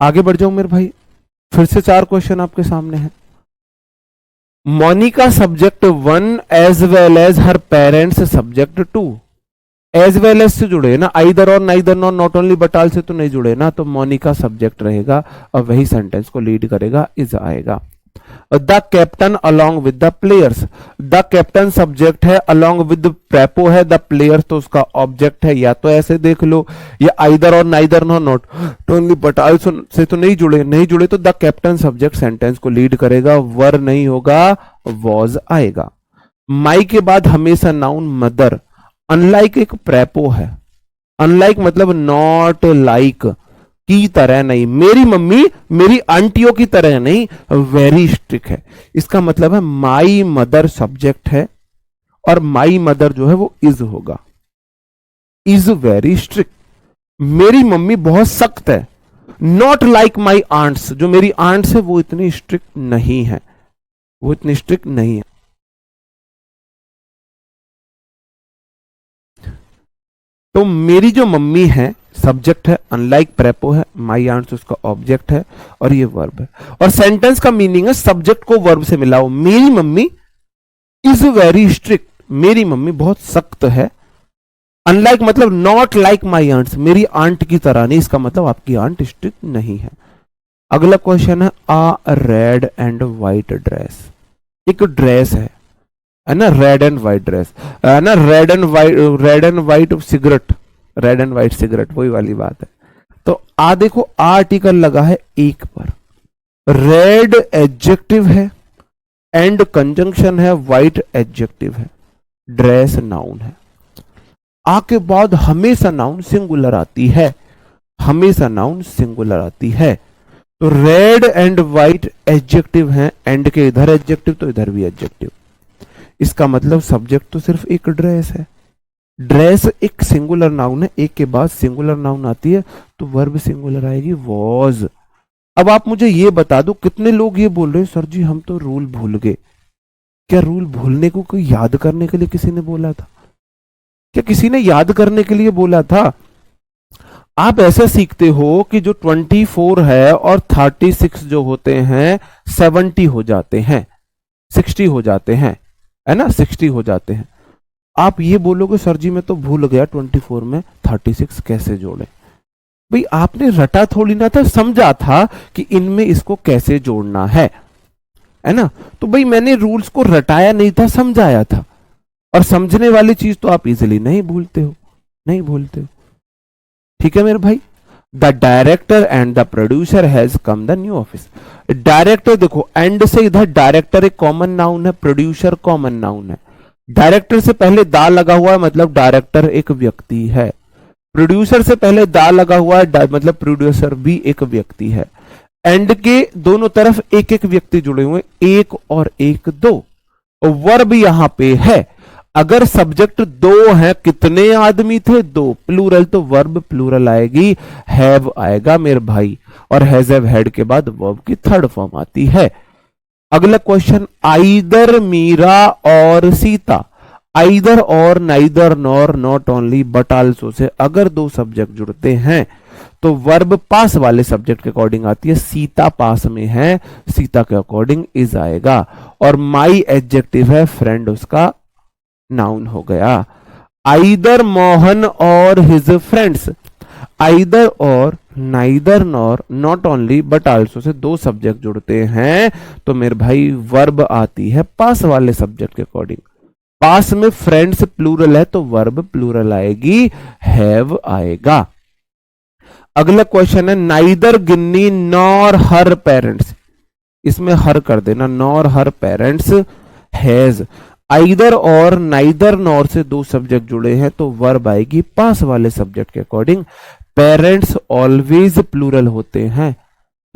आगे बढ़ जाऊं मेरे भाई, फिर से 4 क्वेश्चन आपके सामने हैं। Monica subject 1 as well as her parents subject 2। As well as से जुड़े ना, आइदर और neither not not only but all से तो नहीं जुड़े ना, तो मोनिका सब्जेक्ट रहेगा और वही सेंटेंस को लीड करेगा, इज आएगा। The captain along with the players, the captain subject है, अलोंग विद प्रेपो है, द प्लेयर्स तो उसका ऑब्जेक्ट है। या तो ऐसे देख लो, या आइदर और neither not not only but all से तो नहीं जुड़े, नहीं जुड़े तो द कैप्टन सब्जेक्ट सेंटेंस को लीड करेगा, वर नहीं होगा, वॉज आएगा। माई के बाद हमेशा नाउन मदर, अनलाइक एक प्रेपो है, अनलाइक मतलब नॉट लाइक, की तरह नहीं, मेरी मम्मी मेरी आंटियों की तरह नहीं, वेरी स्ट्रिक्ट है। इसका मतलब है माई मदर सब्जेक्ट है और माई मदर जो है वो इज होगा। इज वेरी स्ट्रिक्ट, मेरी मम्मी बहुत सख्त है। नॉट लाइक माई आंट्स, जो मेरी आंट्स है वो इतनी स्ट्रिक्ट नहीं है, वो इतनी स्ट्रिक्ट नहीं है। तो मेरी जो मम्मी है सब्जेक्ट है, अनलाइक प्रेपो है, माई आंट्स उसका ऑब्जेक्ट है, और ये वर्ब है। और सेंटेंस का मीनिंग है सब्जेक्ट को वर्ब से मिलाओ। मेरी मम्मी इज वेरी स्ट्रिक्ट, मेरी मम्मी बहुत सख्त है। अनलाइक मतलब नॉट लाइक माई आंट्स, मेरी आंट की तरह नहीं, इसका मतलब आपकी आंट स्ट्रिक्ट नहीं है। अगला क्वेश्चन है आ रेड एंड व्हाइट ड्रेस। एक ड्रेस है ना, रेड एंड व्हाइट ड्रेस है ना, red and white cigarette, red and white cigarette, वही वाली बात है। तो आ देखो, आर्टिकल लगा है एक पर, रेड एडजेक्टिव है, एंड कंजंक्शन है, व्हाइट एडजेक्टिव है, ड्रेस नाउन है। आ के बाद हमेशा नाउन सिंगुलर आती है, हमेशा नाउन सिंगुलर आती है। तो रेड एंड व्हाइट एडजेक्टिव है, एंड के इधर एडजेक्टिव तो इधर भी एडजेक्टिव, इसका मतलब सब्जेक्ट तो सिर्फ एक ड्रेस है। ड्रेस एक सिंगुलर नाउन है, एक के बाद सिंगुलर नाउन आती है तो वर्ब सिंगुलर आएगी वॉज। अब आप मुझे ये बता दो, कितने लोग ये बोल रहे हैं सर जी हम तो रूल भूल गए। क्या रूल भूलने को कोई याद करने के लिए किसी ने बोला था? क्या किसी ने याद करने के लिए बोला था? आप ऐसे सीखते हो कि जो 24 है और 36 जो होते हैं 70 हो जाते हैं, 60 हो जाते हैं, है ना, 60 हो जाते हैं। आप ये बोलोगे सर जी मैं तो भूल गया 24 में 36 कैसे जोड़े। भाई आपने रटा थोड़ी ना था, समझा था कि इनमें इसको कैसे जोड़ना है ना। तो भाई मैंने रूल्स को रटाया नहीं था, समझाया था। और समझने वाली चीज तो आप इजीली नहीं भूलते हो, नहीं भूलते हो। ठीक है मेरे भाई। The director and the producer has come the new office. Director देखो, एंड से इधर डायरेक्टर एक कॉमन नाउन है, प्रोड्यूसर कॉमन नाउन है। डायरेक्टर से पहले दा लगा हुआ है मतलब डायरेक्टर एक व्यक्ति है। प्रोड्यूसर से पहले दा लगा हुआ है मतलब प्रोड्यूसर भी एक व्यक्ति है। एंड के दोनों तरफ एक एक व्यक्ति जुड़े हुए, एक और एक दो। वर्ब यहां पे है। अगर सब्जेक्ट दो है, कितने आदमी थे? दो। प्लूरल तो वर्ब प्लूरल आएगी, हैव आएगा मेरे भाई। और हैज हैव हैड के बाद वर्ब की थर्ड फॉर्म आती है। अगला क्वेश्चन, आइदर मीरा और सीता। आइदर और, neither, nor, not only, but also से अगर दो सब्जेक्ट जुड़ते हैं तो वर्ब पास वाले सब्जेक्ट के अकॉर्डिंग आती है। सीता पास में है, सीता के अकॉर्डिंग इज आएगा। और माई एडजेक्टिव है, फ्रेंड उसका नाउन हो गया। आइदर मोहन और हिज फ्रेंड्स। आइदर और, neither nor, not only, but also से दो सब्जेक्ट जुड़ते हैं तो मेरे भाई वर्ब आती है पास वाले सब्जेक्ट के अकॉर्डिंग। पास में फ्रेंड्स प्लूरल है तो वर्ब प्लूरल आएगी, हैव आएगा। अगला क्वेश्चन है, नाइदर गिन्नी नॉर हर पेरेंट्स। इसमें हर कर देना, nor her parents has. Either और, नाइदर नॉर से दो सब्जेक्ट जुड़े हैं तो वर्ब आएगी पास वाले सब्जेक्ट के अकॉर्डिंग। पेरेंट्स ऑलवेज प्लूरल होते हैं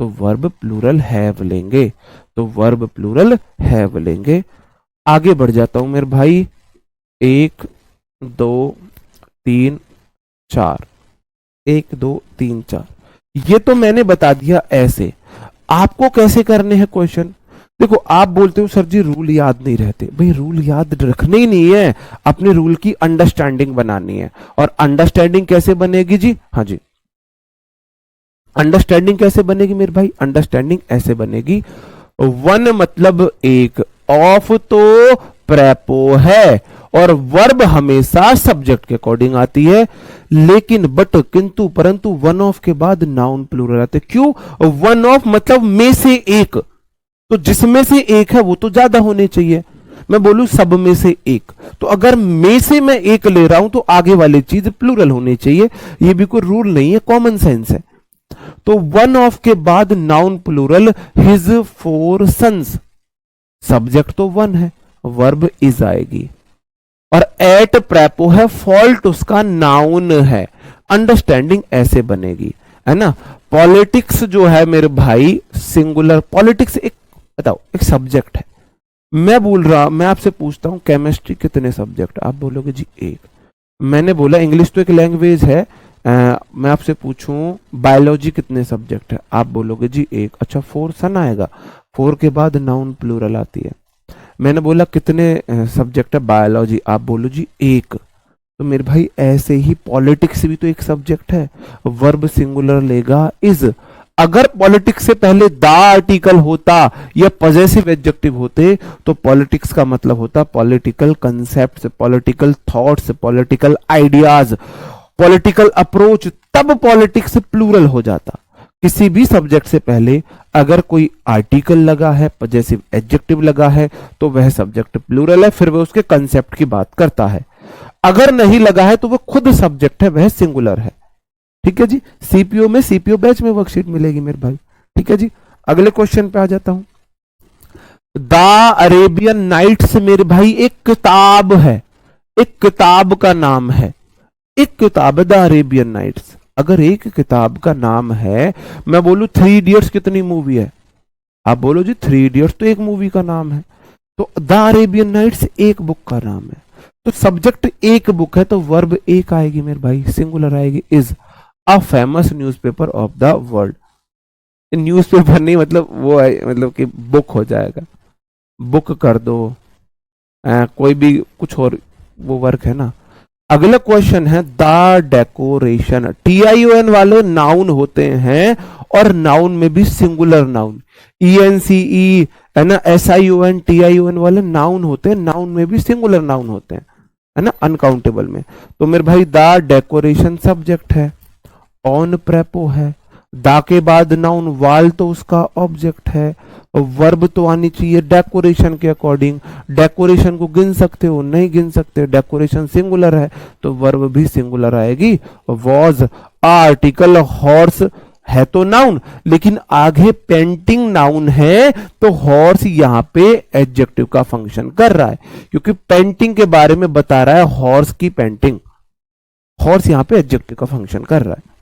तो वर्ब प्लूरल हैव लेंगे, तो वर्ब प्लूरल हैव लेंगे। आगे बढ़ जाता हूं मेरे भाई। 1 2 3 4, 1 2 3 4, ये तो मैंने बता दिया ऐसे। आपको कैसे करने हैं क्वेश्चन? देखो आप बोलते हो सर जी रूल याद नहीं रहते। भाई रूल याद रखने ही नहीं है, अपने रूल की अंडरस्टैंडिंग बनानी है। और अंडरस्टैंडिंग कैसे बनेगी जी? हाँ जी, अंडरस्टैंडिंग कैसे बनेगी मेरे भाई? अंडरस्टैंडिंग ऐसे बनेगी, वन मतलब एक, ऑफ तो प्रेपो है, और वर्ब हमेशा सब्जेक्ट के अकॉर्डिंग आती है। लेकिन बट, किंतु, परंतु वन ऑफ के बाद नाउन प्लूरल आते। क्यों? वन ऑफ मतलब में से एक, तो जिसमें से एक है वो तो ज्यादा होने चाहिए। मैं बोलूं सब में से एक, तो अगर में से मैं एक ले रहा हूं तो आगे वाली चीज प्लूरल होनी चाहिए। ये भी कोई रूल नहीं है, कॉमन सेंस है। तो वन ऑफ के बाद noun plural, his 4 sons. Subject तो वन है, वर्ब इज आएगी। और एट प्रेपो है, फॉल्ट उसका नाउन है। अंडरस्टैंडिंग ऐसे बनेगी, है ना। पॉलिटिक्स जो है मेरे भाई सिंगुलर, पॉलिटिक्स एक बताओ एक सब्जेक्ट है, मैं आपसे पूछता हूं केमिस्ट्री कितने सब्जेक्ट, आप बोलोगे जी एक। मैंने बोला इंग्लिश तो एक लैंग्वेज है, मैं आपसे पूछूं बायोलॉजी कितने सब्जेक्ट है, आप बोलोगे जी एक। अच्छा, फोर सन आएगा, फोर के बाद नाउन प्लूरल आती है। मैंने बोला कितने सब्जेक्ट है बायोलॉजी, आप बोलो जी एक। तो मेरे भाई ऐसे ही पॉलिटिक्स भी तो एक सब्जेक्ट है, वर्ब सिंगुलर लेगा इज। अगर पॉलिटिक्स से पहले द आर्टिकल होता या पॉजेसिव एडजेक्टिव होते तो पॉलिटिक्स का मतलब होता political concepts, political thoughts, political ideas, political approach, तब पॉलिटिक्स प्लूरल हो जाता। किसी भी सब्जेक्ट से पहले अगर कोई आर्टिकल लगा है, पॉजेसिव एडजेक्टिव लगा है, तो वह सब्जेक्ट प्लूरल है, फिर वह उसके कंसेप्ट की बात करता है। अगर नहीं लगा है तो वह खुद सब्जेक्ट है, वह सिंगुलर है। ठीक है जी, सीपीओ में, सीपीओ बैच में वर्कशीट मिलेगी मेरे भाई। ठीक है जी, अगले क्वेश्चन पे आ जाता हूं। द अरेबियन नाइट्स मेरे भाई एक किताब है, एक किताब का नाम है, एक किताब है द अरेबियन नाइट्स। अगर एक किताब का नाम है, मैं बोलूं थ्री इडियट्स कितनी मूवी है, आप बोलो जी थ्री इडियट्स तो एक मूवी का नाम है। तो द अरेबियन नाइट्स एक बुक का नाम है, तो सब्जेक्ट एक बुक है तो वर्ब एक आएगी मेरे भाई, सिंगुलर आएगी is a famous newspaper of the world. Newspaper नहीं, मतलब वो है, मतलब कि बुक हो जाएगा, बुक कर दो, कोई भी कुछ और वो वर्क है ना। अगला क्वेश्चन है द डेकोरेशन। TION वाले नाउन होते हैं और नाउन में भी सिंगुलर नाउन, ENCE है ना, SION TION वाले नाउन होते हैं, नाउन में भी सिंगुलर नाउन होते हैं, है ना, अनकाउंटेबल में। तो मेरे भाई द डेकोरेशन सब्जेक्ट है, ऑन प्रेपो है, दा के बाद नाउन वाल तो उसका ऑब्जेक्ट है, वर्ब तो आनी चाहिए डेकोरेशन के अकॉर्डिंग। डेकोरेशन को गिन सकते हो, नहीं गिन सकते, डेकोरेशन सिंगुलर है तो वर्ब भी सिंगुलर आएगी। वॉज आर्टिकल, हॉर्स है तो नाउन, लेकिन आगे पेंटिंग नाउन है तो हॉर्स यहां पे एडजेक्टिव का फंक्शन कर रहा है, क्योंकि पेंटिंग के बारे में बता रहा है हॉर्स की पेंटिंग, हॉर्स यहां पे एडजेक्टिव का फंक्शन कर रहा है।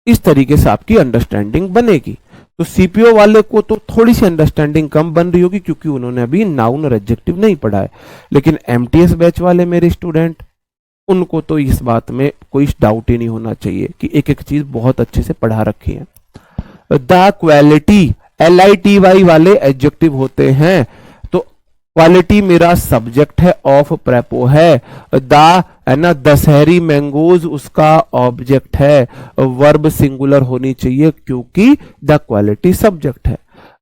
इस तरीके से आपकी अंडरस्टैंडिंग बनेगी। तो सीपीओ वाले को तो थोड़ी सी अंडरस्टैंडिंग कम बन रही होगी क्योंकि उन्होंने अभी नाउन और एडजेक्टिव नहीं पढ़ा है, लेकिन एमटीएस बैच वाले मेरे स्टूडेंट, उनको तो इस बात में कोई डाउट ही नहीं होना चाहिए कि एक एक चीज बहुत अच्छे से पढ़ा रखी है। द क्वालिटी, LITY वाले एडजेक्टिव होते हैं, तो क्वालिटी मेरा सब्जेक्ट है, ऑफ प्रेपो है। द है ना, दशहरी मैंगोज उसका ऑब्जेक्ट है, वर्ब सिंगुलर होनी चाहिए क्योंकि द क्वालिटी सब्जेक्ट है।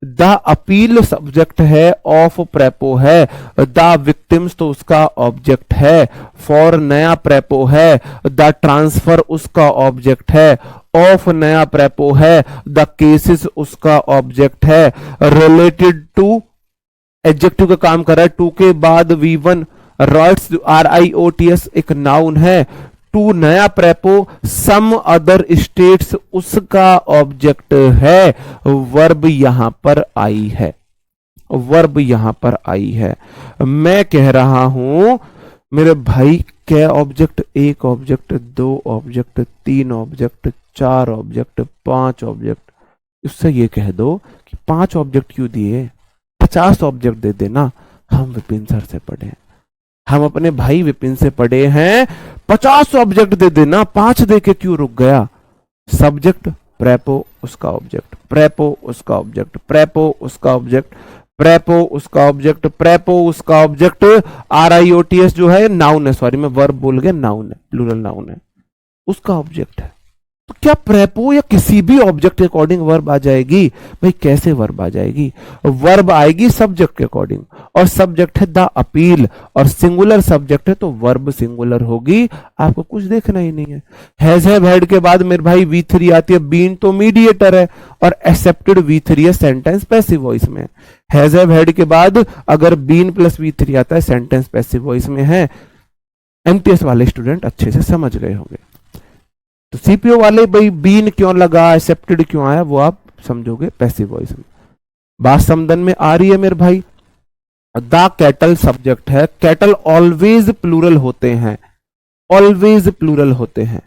द अपील सब्जेक्ट है, ऑफ प्रेपो है। द विक्टिम्स तो उसका ऑब्जेक्ट है, फॉर नया प्रेपो है। द ट्रांसफर उसका ऑब्जेक्ट है, ऑफ नया प्रेपो है। द केसेस उसका ऑब्जेक्ट है। रिलेटेड टू एडजेक्टिव का काम कर रहा है, टू के बाद V1, राइट्स RIOTS एक नाउन है। टू नया प्रेपो, सम अदर स्टेट्स उसका ऑब्जेक्ट है, वर्ब यहां पर आई है, वर्ब यहां पर आई है। मैं कह रहा हूं मेरे भाई, क्या ऑब्जेक्ट, एक ऑब्जेक्ट, दो ऑब्जेक्ट, तीन ऑब्जेक्ट, चार ऑब्जेक्ट, पांच ऑब्जेक्ट, उससे ये कह दो कि पांच ऑब्जेक्ट क्यों दिए, 50 ऑब्जेक्ट दे देना। हम विपिन सर से पढ़े हैं, हम अपने भाई विपिन से पढ़े हैं, 50 ऑब्जेक्ट दे देना, 5 दे के क्यों रुक गया। सब्जेक्ट प्रेपो उसका ऑब्जेक्ट, प्रेपो उसका ऑब्जेक्ट, प्रेपो उसका ऑब्जेक्ट, प्रेपो उसका ऑब्जेक्ट, प्रेपो उसका ऑब्जेक्ट। RIOTS जो है नाउन है, सॉरी मैं वर्ब बोल गया, नाउन है, प्लूरल नाउन है, उसका ऑब्जेक्ट है। तो क्या प्रेपो या किसी भी ऑब्जेक्ट के अकॉर्डिंग वर्ब आ जाएगी? भाई कैसे वर्ब आ जाएगी? वर्ब आएगी सब्जेक्ट के अकॉर्डिंग, और सब्जेक्ट है द अपील, और सिंगुलर सब्जेक्ट है तो वर्ब सिंगुलर होगी। आपको कुछ देखना ही नहीं है। हैज हैव हैड के बाद मेरे भाई V3 आती है, बीन तो मीडिएटर है, और एक्सेप्टेड V3 है, सेंटेंस पैसिव वॉइस में। हैज हैव हैड के बाद अगर बीन प्लस V3 आता है, सेंटेंस पैसिव वॉइस में है। एमटीएस वाले स्टूडेंट अच्छे से समझ गए होंगे। तो सीपीओ वाले भाई बीन क्यों लगा, एक्सेप्टेड क्यों आया, वो आप समझोगे पैसिव वॉइस में। बात समझन में आ रही है मेरे भाई। द कैटल सब्जेक्ट है, कैटल ऑलवेज प्लूरल होते हैं, ऑलवेज प्लूरल होते हैं।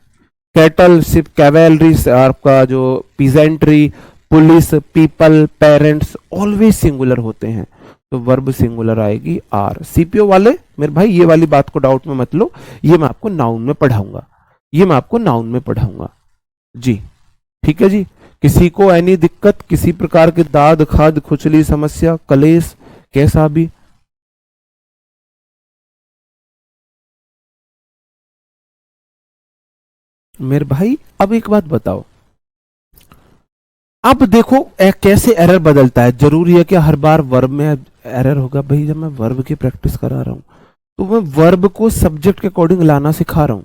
कैटल सिर्फ कैवेलरी, आपका जो peasantry, police, people, parents always singular होते हैं। तो वर्ब सिंगुलर आएगी आर। सीपीओ वाले मेरे भाई ये वाली बात को डाउट में मत लो, ये मैं आपको नाउन में पढ़ाऊंगा, ये मैं आपको नाउन में पढ़ाऊंगा जी। ठीक है जी। किसी को एनी दिक्कत, किसी प्रकार के दाद खाद खुजली समस्या कलेश कैसा भी? मेरे भाई अब एक बात बताओ, अब देखो कैसे एरर बदलता है। जरूरी है कि हर बार वर्ब में एरर होगा? भाई जब मैं वर्ब की प्रैक्टिस करा रहा हूं तो मैं वर्ब को सब्जेक्ट के अकॉर्डिंग लाना सिखा रहा हूं।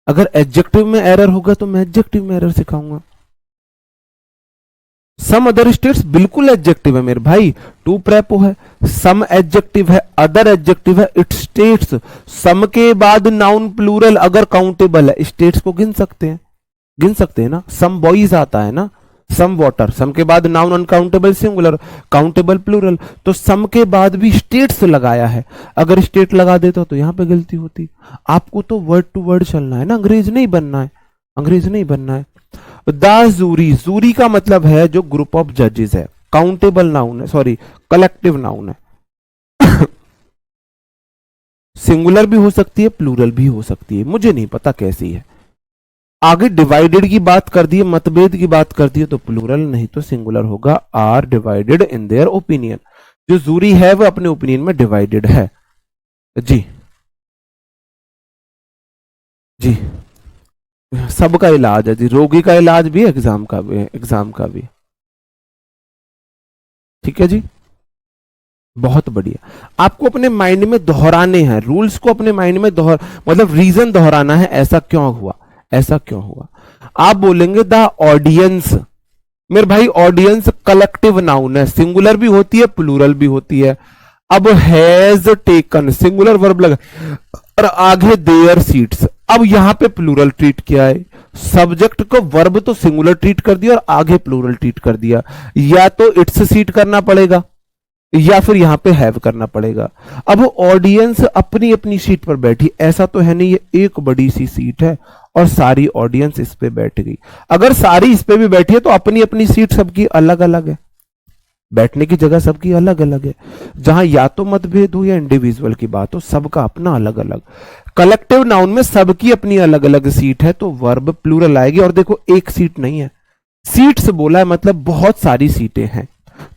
अगर एडजेक्टिव में एरर होगा तो मैं एडजेक्टिव में एरर सिखाऊंगा। सम अदर स्टेट्स बिल्कुल एडजेक्टिव है मेरे भाई, टू प्रेपो है, सम एडजेक्टिव है, अदर एडजेक्टिव है, इट स्टेट्स। सम के बाद नाउन प्लूरल अगर काउंटेबल है, स्टेट्स को गिन सकते हैं, गिन सकते हैं ना। सम बॉयज आता है ना, सम वाटर, सम के बाद noun uncountable singular, countable plural, तो सम के बाद भी स्टेट्स लगाया है। अगर स्टेट लगा देता तो यहां पे गलती होती। आपको तो वर्ड टू वर्ड चलना है ना, अंग्रेज नहीं बनना है, अंग्रेज नहीं बनना है। द जूरी, जूरी का मतलब है जो ग्रुप ऑफ जजेस है, काउंटेबल नाउन है, सॉरी कलेक्टिव नाउन है। सिंगुलर भी हो सकती है, प्लूरल भी हो सकती है, मुझे नहीं पता कैसी है। आगे डिवाइडेड की बात कर दी है, मतभेद की बात कर दी है, तो प्लूरल नहीं तो सिंगुलर होगा। Are divided in their opinion, जो जूरी है वो अपने ओपिनियन में डिवाइडेड है जी। जी सबका इलाज है जी, रोगी का इलाज भी, एग्जाम का भी, एग्जाम का भी। ठीक है जी, बहुत बढ़िया। आपको अपने माइंड में दोहराने हैं रूल्स को, अपने माइंड में मतलब रीजन दोहराना है, ऐसा क्यों हुआ, ऐसा क्यों हुआ। आप बोलेंगे द ऑडियंस, मेरे भाई ऑडियंस कलेक्टिव नाउन है, सिंगुलर भी होती है प्लूरल भी होती है। अब हैज टेकन सिंगुलर वर्ब लगा और आगे देयर सीट्स, अब यहां पे प्लूरल ट्रीट किया है। सब्जेक्ट को वर्ब तो सिंगुलर ट्रीट कर दिया और आगे प्लूरल ट्रीट कर दिया। या तो इट्स सीट करना पड़ेगा या फिर यहां पे हैव करना पड़ेगा। अब ऑडियंस अपनी अपनी सीट पर बैठी, ऐसा तो है नहीं ये एक बड़ी सी सीट है और सारी ऑडियंस इस पे बैठ गई। अगर सारी इस पे भी बैठी है तो अपनी अपनी सीट सबकी अलग अलग है, बैठने की जगह सबकी अलग अलग है। जहां या तो मतभेद हो या इंडिविजुअल की बात हो, सबका अपना अलग अलग। कलेक्टिव नाउन में सबकी अपनी अलग अलग सीट है तो वर्ब प्लूरल आएगी। और देखो एक सीट नहीं है, सीट्स बोला है मतलब बहुत सारी सीटें हैं,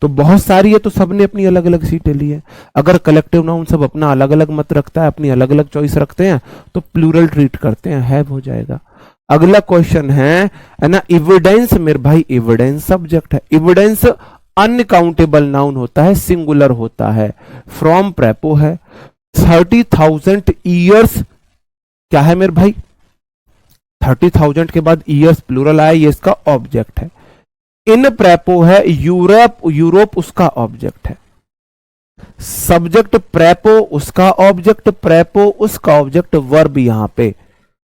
तो बहुत सारी है तो सबने अपनी अलग अलग सीटें ली है। अगर कलेक्टिव नाउन सब अपना अलग अलग मत रखता है, अपनी अलग अलग चॉइस रखते हैं, तो प्लूरल ट्रीट करते हैं, हैव हो जाएगा। अगला क्वेश्चन है ना, एविडेंस। मेरे भाई एविडेंस सब्जेक्ट है, एविडेंस अनकाउंटेबल नाउन होता है, सिंगुलर होता है, फ्रॉम प्रेपो है। 30,000 ईयर्स क्या है मेरे भाई, 30,000 के बाद ईयर्स प्लूरल आया, ये इसका ऑब्जेक्ट है। इन प्रेपो है, यूरोप, यूरोप उसका ऑब्जेक्ट है। सब्जेक्ट प्रेपो उसका ऑब्जेक्ट, प्रेपो उसका ऑब्जेक्ट, वर्ब यहां पे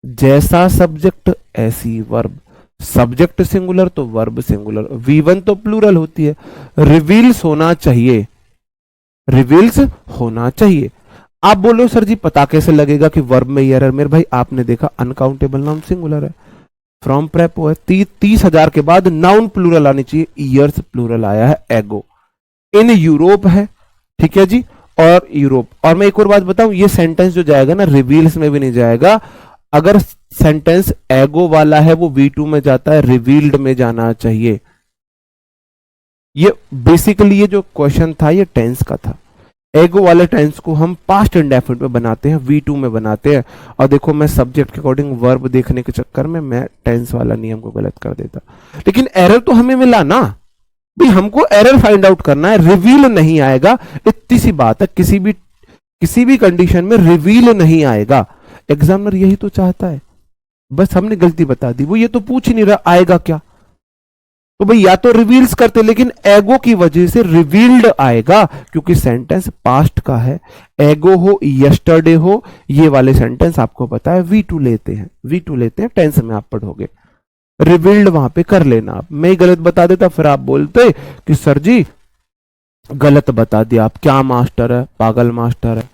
जैसा सब्जेक्ट ऐसी वर्ब। सब्जेक्ट सिंगुलर तो वर्ब सिंगुलर, V1 तो प्लूरल होती है। रिवील्स होना चाहिए, रिवील्स होना चाहिए। आप बोलो सर जी पता कैसे लगेगा कि वर्ब में एरर? मेरे भाई आपने देखा अनकाउंटेबल नाउन सिंगुलर है, फ्रॉम प्रेपो है, 30,000 के बाद नाउन प्लूरल आनी चाहिए, ईयर्स प्लूरल आया है, एगो। इन यूरोप है, ठीक है जी, और यूरोप। और मैं एक और बात बताऊं, ये सेंटेंस जो जाएगा ना रिवील्स में भी नहीं जाएगा। अगर सेंटेंस एगो वाला है वो V2 में जाता है, रिवील्ड में जाना चाहिए। ये बेसिकली ये जो क्वेश्चन था ये टेंस का था। एगो वाले टेंस को हम पास्ट इंडेफिनिट में बनाते हैं, V2 में बनाते हैं। और देखो मैं सब्जेक्ट के अकॉर्डिंग वर्ब देखने के चक्कर में मैं टेंस वाला नियम को गलत कर देता। लेकिन एरर तो हमें मिला ना भाई, हमको एरर फाइंड आउट करना है, रिवील नहीं आएगा, इतनी सी बात है। किसी भी कंडीशन में रिवील नहीं आएगा, एग्जामिनर यही तो चाहता है, बस हमने गलती बता दी। वो ये तो पूछ ही नहीं रहा आएगा क्या, तो भाई या तो रिवील्स करते, लेकिन एगो की वजह से रिवील्ड आएगा क्योंकि सेंटेंस पास्ट का है। एगो हो, यस्टरडे हो, ये वाले सेंटेंस आपको पता है V2 लेते हैं, V2 लेते हैं, टेंस में आप पढ़ोगे। रिवील्ड वहां पे कर लेना आप, मैं ही गलत बता देता फिर आप बोलते कि सर जी गलत बता दिया, आप क्या मास्टर है, पागल मास्टर है।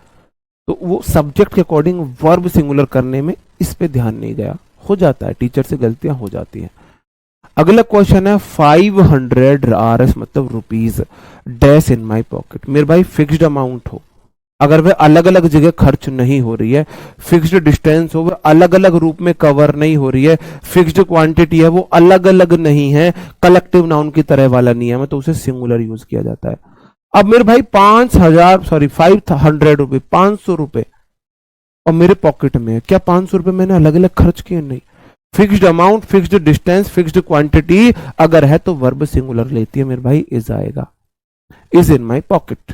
तो वो सब्जेक्ट के अकॉर्डिंग वर्ब सिंगुलर करने में इस पे ध्यान नहीं गया, हो जाता है, टीचर से गलतियां हो जाती हैं। अगला क्वेश्चन है 500 RS मतलब rupees dash in my pocket. मेरे भाई फिक्स्ड अमाउंट हो, अगर वह अलग अलग जगह खर्च नहीं हो रही है, फिक्स्ड डिस्टेंस हो, वह अलग अलग रूप में कवर नहीं हो रही है, फिक्स्ड क्वांटिटी है वो अलग अलग नहीं है, कलेक्टिव नाउन की तरह वाला नियम है, तो उसे सिंगुलर यूज किया जाता है। अब मेरे भाई 500 रुपए, 500 रुपए और मेरे पॉकेट में है, क्या 500 रुपए मैंने अलग अलग खर्च किए? नहीं। Fixed amount, fixed distance, fixed quantity अगर है तो वर्ब सिंगुलर लेती है मेरे भाई, इज आएगा। Is in my pocket,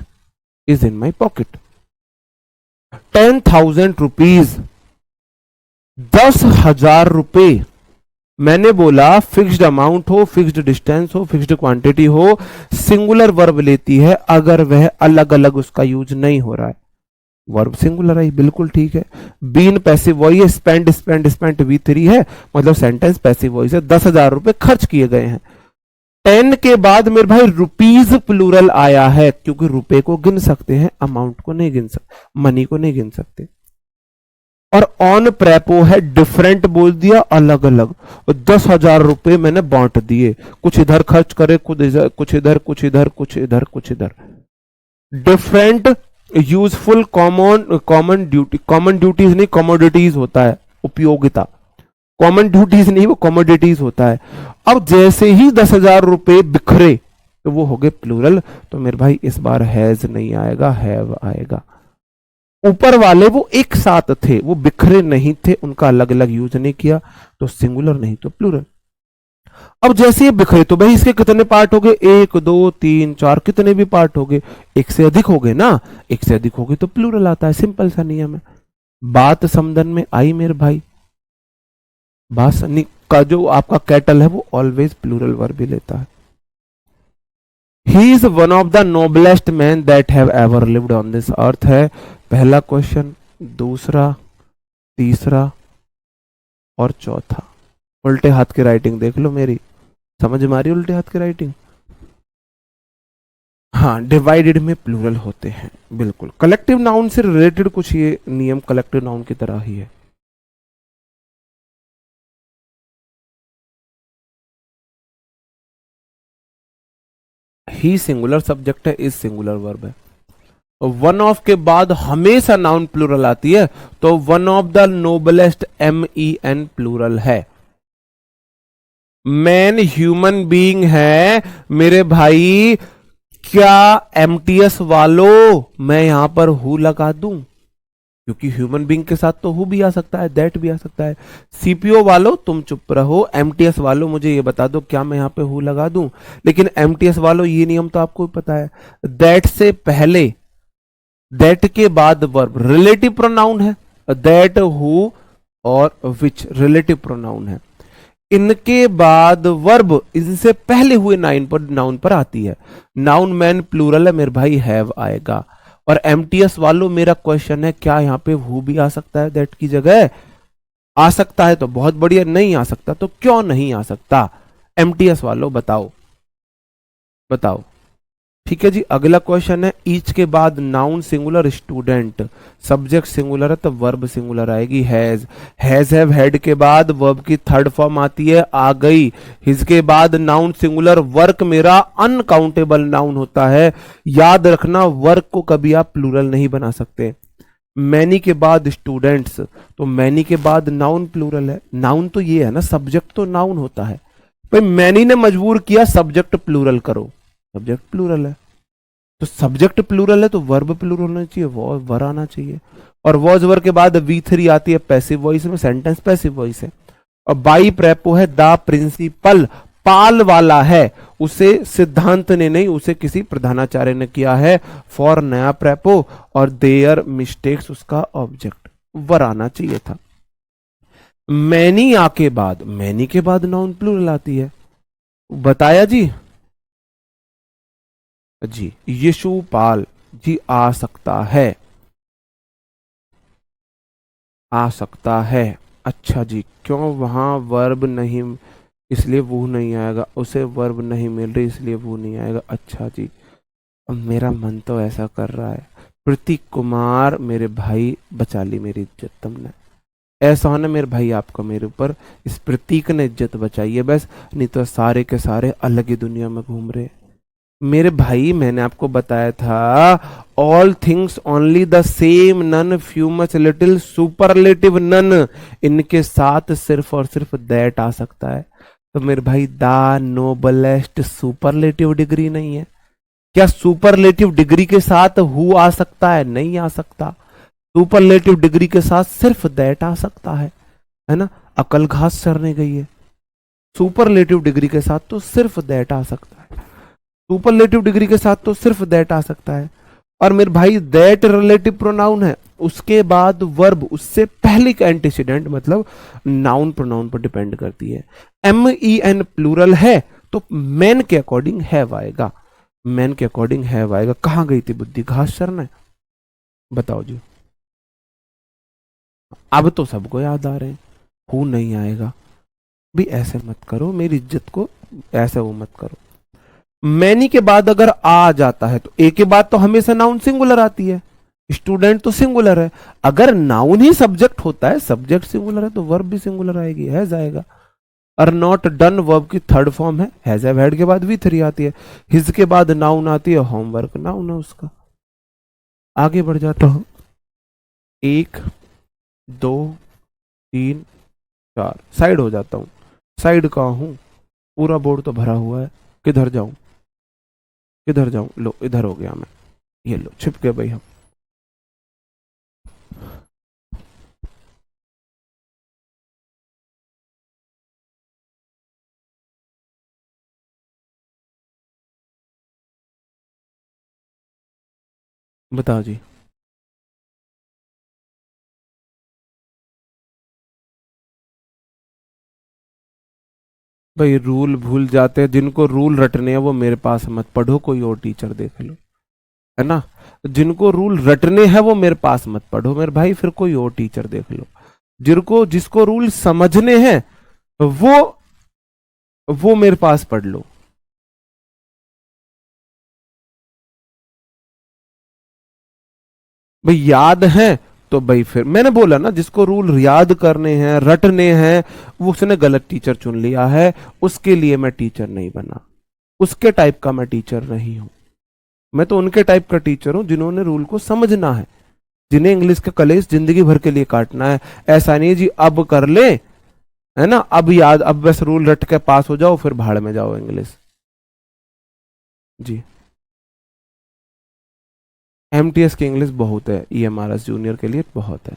is in my pocket. 10,000 rupees, 10,000 रुपए। मैंने बोला फिक्स्ड अमाउंट हो, फिक्स्ड डिस्टेंस हो, फिक्स्ड क्वांटिटी हो, सिंगुलर वर्ब लेती है अगर वह अलग अलग उसका यूज नहीं हो रहा है। वर्ब सिंगुलर है, बिल्कुल ठीक है। Been passive voice, spend spend spent V3 है, मतलब सेंटेंस पैसिव वॉइस है। 10,000 रुपए खर्च किए गए हैं। 10 के बाद मेरे भाई रुपीज प्लूरल आया है, क्योंकि रुपए को गिन सकते हैं, अमाउंट को नहीं गिन सकते, मनी को नहीं गिन सकते। और ऑन प्रेपो है, डिफरेंट बोल दिया, अलग अलग। 10,000 रुपए मैंने बांट दिए, कुछ इधर खर्च करे, कुछ इधर, कुछ इधर, कुछ इधर, कुछ इधर, कुछ इधर। डिफरेंट यूजफुल कॉमन ड्यूटीज नहीं, कमोडिटीज होता है, उपयोगिता। कॉमन ड्यूटीज नहीं, वो कमोडिटीज होता है। अब जैसे ही 10,000 रुपए बिखरे तो वो हो गए प्लूरल, तो मेरे भाई इस बार हैज नहीं आएगा, हैव आएगा। ऊपर वाले वो एक साथ थे, वो बिखरे नहीं थे, उनका अलग अलग यूज नहीं किया, तो सिंगुलर नहीं तो प्लूरल। अब जैसे ये बिखरे तो भाई इसके कितने पार्ट हो गए? 1 2 3 4, कितने भी पार्ट हो गए, एक से अधिक हो गए ना, एक से अधिक हो गए तो प्लूरल आता है, सिंपल सा नियम है। बात समझन में आई मेरे भाई? बात का जो आपका कैटल है वो ऑलवेज प्लूरल वर्ब ही लेता है। He is one of the noblest man that have ever lived on this earth है पहला क्वेश्चन, दूसरा, तीसरा और चौथा। उल्टे हाथ की राइटिंग देख लो मेरी, समझ में आ रही है उल्टे हाथ की राइटिंग? हाँ, डिवाइडेड में प्लूरल होते हैं, बिल्कुल। कलेक्टिव नाउन से रिलेटेड कुछ ये नियम कलेक्टिव नाउन की तरह ही है। ही सिंगुलर सब्जेक्ट है, इज सिंगुलर वर्ब है। वन ऑफ के बाद हमेशा नाउन प्लूरल आती है, तो one of the noblest MEN plural है। मैन ह्यूमन बीइंग है मेरे भाई, क्या MTS वालों मैं यहां पर हु लगा दूं? क्योंकि ह्यूमन बीइंग के साथ तो हु भी आ सकता है, दैट भी आ सकता है। CPO वालों तुम चुप रहो, MTS वालों मुझे ये बता दो क्या मैं यहां पे हु लगा दूं? लेकिन MTS वालों ये नियम तो आपको पता है, दैट से पहले, दैट के बाद वर्ब रिलेटिव प्रोनाउन है, दैट, हु और विच रिलेटिव प्रोनाउन है। इनके बाद वर्ब इनसे पहले हुए नाउन पर आती है। नाउन मैन प्लूरल है मेरे भाई, हैव आएगा। और MTS वालों मेरा क्वेश्चन है, क्या यहां पे हु भी आ सकता है दैट की जगह? आ सकता है तो बहुत बढ़िया, नहीं आ सकता तो क्यों नहीं आ सकता? MTS वालों बताओ, बताओ। ठीक है जी, अगला क्वेश्चन है, ईच के बाद noun singular, student, subject singular है तो वर्ब सिंगुलर आएगी, हैज। हैव हैड के बाद वर्ब की थर्ड फॉर्म आती है, आ गई। हिज के बाद नाउन सिंगुलर, वर्क मेरा अनकाउंटेबल नाउन होता है, याद रखना वर्क को कभी आप प्लूरल नहीं बना सकते। मैनी के बाद स्टूडेंट्स, तो मैनी के बाद नाउन प्लूरल है। नाउन तो ये है ना, सब्जेक्ट तो नाउन होता है भाई, मैनी ने मजबूर किया सब्जेक्ट प्लूरल करो, सब्जेक्ट प्लूरल है तो सब्जेक्ट प्लूरल है तो वर्ब प्लूरल होना चाहिए, वर आना चाहिए। और वॉज वर के बाद V3 आती है पैसिव वॉइस में, सेंटेंस पैसिव वॉइस है। और बाई प्रेपो है, द प्रिंसिपल पाल वाला है, उसे सिद्धांत ने नहीं, उसे किसी प्रधानाचार्य ने किया है। फॉर नया प्रेपो और देयर मिस्टेक्स उसका ऑब्जेक्ट, वर आना चाहिए था। मैनी आके बाद, मैनी के बाद नाउन प्लूरल आती है, बताया जी। जी यशुपाल जी, आ सकता है, आ सकता है। अच्छा जी, क्यों वहां वर्ब नहीं, इसलिए वो नहीं आएगा, उसे वर्ब नहीं मिल रही इसलिए वो नहीं आएगा। अच्छा जी, अब मेरा मन तो ऐसा कर रहा है। प्रतीक कुमार मेरे भाई, बचा ली मेरी इज्जत तुमने। ऐसा होना मेरे भाई आपका मेरे ऊपर, इस प्रतीक ने इज्जत बचाई है बस, नहीं तो सारे के सारे अलग ही दुनिया में घूम रहे। मेरे भाई मैंने आपको बताया था, all things only the same none few much little superlative none, इनके साथ सिर्फ और सिर्फ दैट आ सकता है। तो मेरे भाई द नोबलेस्ट सुपरलेटिव डिग्री नहीं है क्या? सुपरलेटिव डिग्री के साथ हु आ सकता है? नहीं आ सकता। सुपरलेटिव डिग्री के साथ सिर्फ दैट आ सकता है ना? अकल घास चरने गई है। सुपरलेटिव डिग्री के साथ तो सिर्फ दैट आ सकता है, सुपरलेटिव डिग्री के साथ तो सिर्फ दैट आ सकता है। और मेरे भाई दैट रिलेटिव प्रोनाउन है, उसके बाद वर्ब, उससे पहले का एंटीसीडेंट मतलब नाउन प्रोनाउन पर डिपेंड करती है। एम ई एन प्लूरल है तो मैन के अकॉर्डिंग हैव आएगा, मैन के अकॉर्डिंग हैव आएगा। कहां गई थी बुद्धि, घास चरना है? बताओ जी। अब तो सबको याद आ रहे हैं, हु नहीं आएगा भी। ऐसे मत करो, मेरी इज्जत को ऐसे वो मत करो। मैनी के बाद अगर आ जाता है तो ए के बाद तो हमेशा नाउन सिंगुलर आती है, स्टूडेंट तो सिंगुलर है। अगर नाउन ही सब्जेक्ट होता है, सब्जेक्ट सिंगुलर है, तो वर्ब भी सिंगुलर आएगी, हैज आएगा। और नॉट डन वर्ब की थर्ड फॉर्म है हैज हैव हैड के बाद वी थ्री आती है, हिज के बाद नाउन आती है, होमवर्क नाउन है उसका। आगे बढ़ जाता हूं, एक, दो, तीन, चार, साइड हो जाता हूं। साइड कहाँ हूं? पूरा बोर्ड तो भरा हुआ है, किधर जाऊं? किधर जाऊं? लो इधर हो गया मैं, ये लो छिप गए भाई हम। बताओ जी। भाई रूल भूल जाते हैं, जिनको रूल रटने हैं वो मेरे पास मत पढ़ो, कोई और टीचर देख लो, है ना? जिनको रूल रटने हैं वो मेरे पास मत पढ़ो मेरे भाई, फिर कोई और टीचर देख लो। जिनको जिसको रूल समझने हैं वो वो मेरे पास पढ़ लो। भाई याद है तो भाई फिर मैंने बोला ना, जिसको रूल याद करने हैं रटने हैं वो उसने गलत टीचर चुन लिया है, उसके लिए मैं टीचर नहीं बना, उसके टाइप का मैं टीचर नहीं हूं। मैं तो उनके टाइप का टीचर हूं जिन्होंने रूल को समझना है, जिन्हें इंग्लिश का कलेश जिंदगी भर के लिए काटना है। ऐसा नहीं है जी अब कर ले, है ना, अब याद, अब बस रूल रट के पास हो जाओ फिर भाड़ में जाओ इंग्लिश। जी। एमटीएस की इंग्लिश बहुत है, ईएमआरएस जूनियर के लिए बहुत है।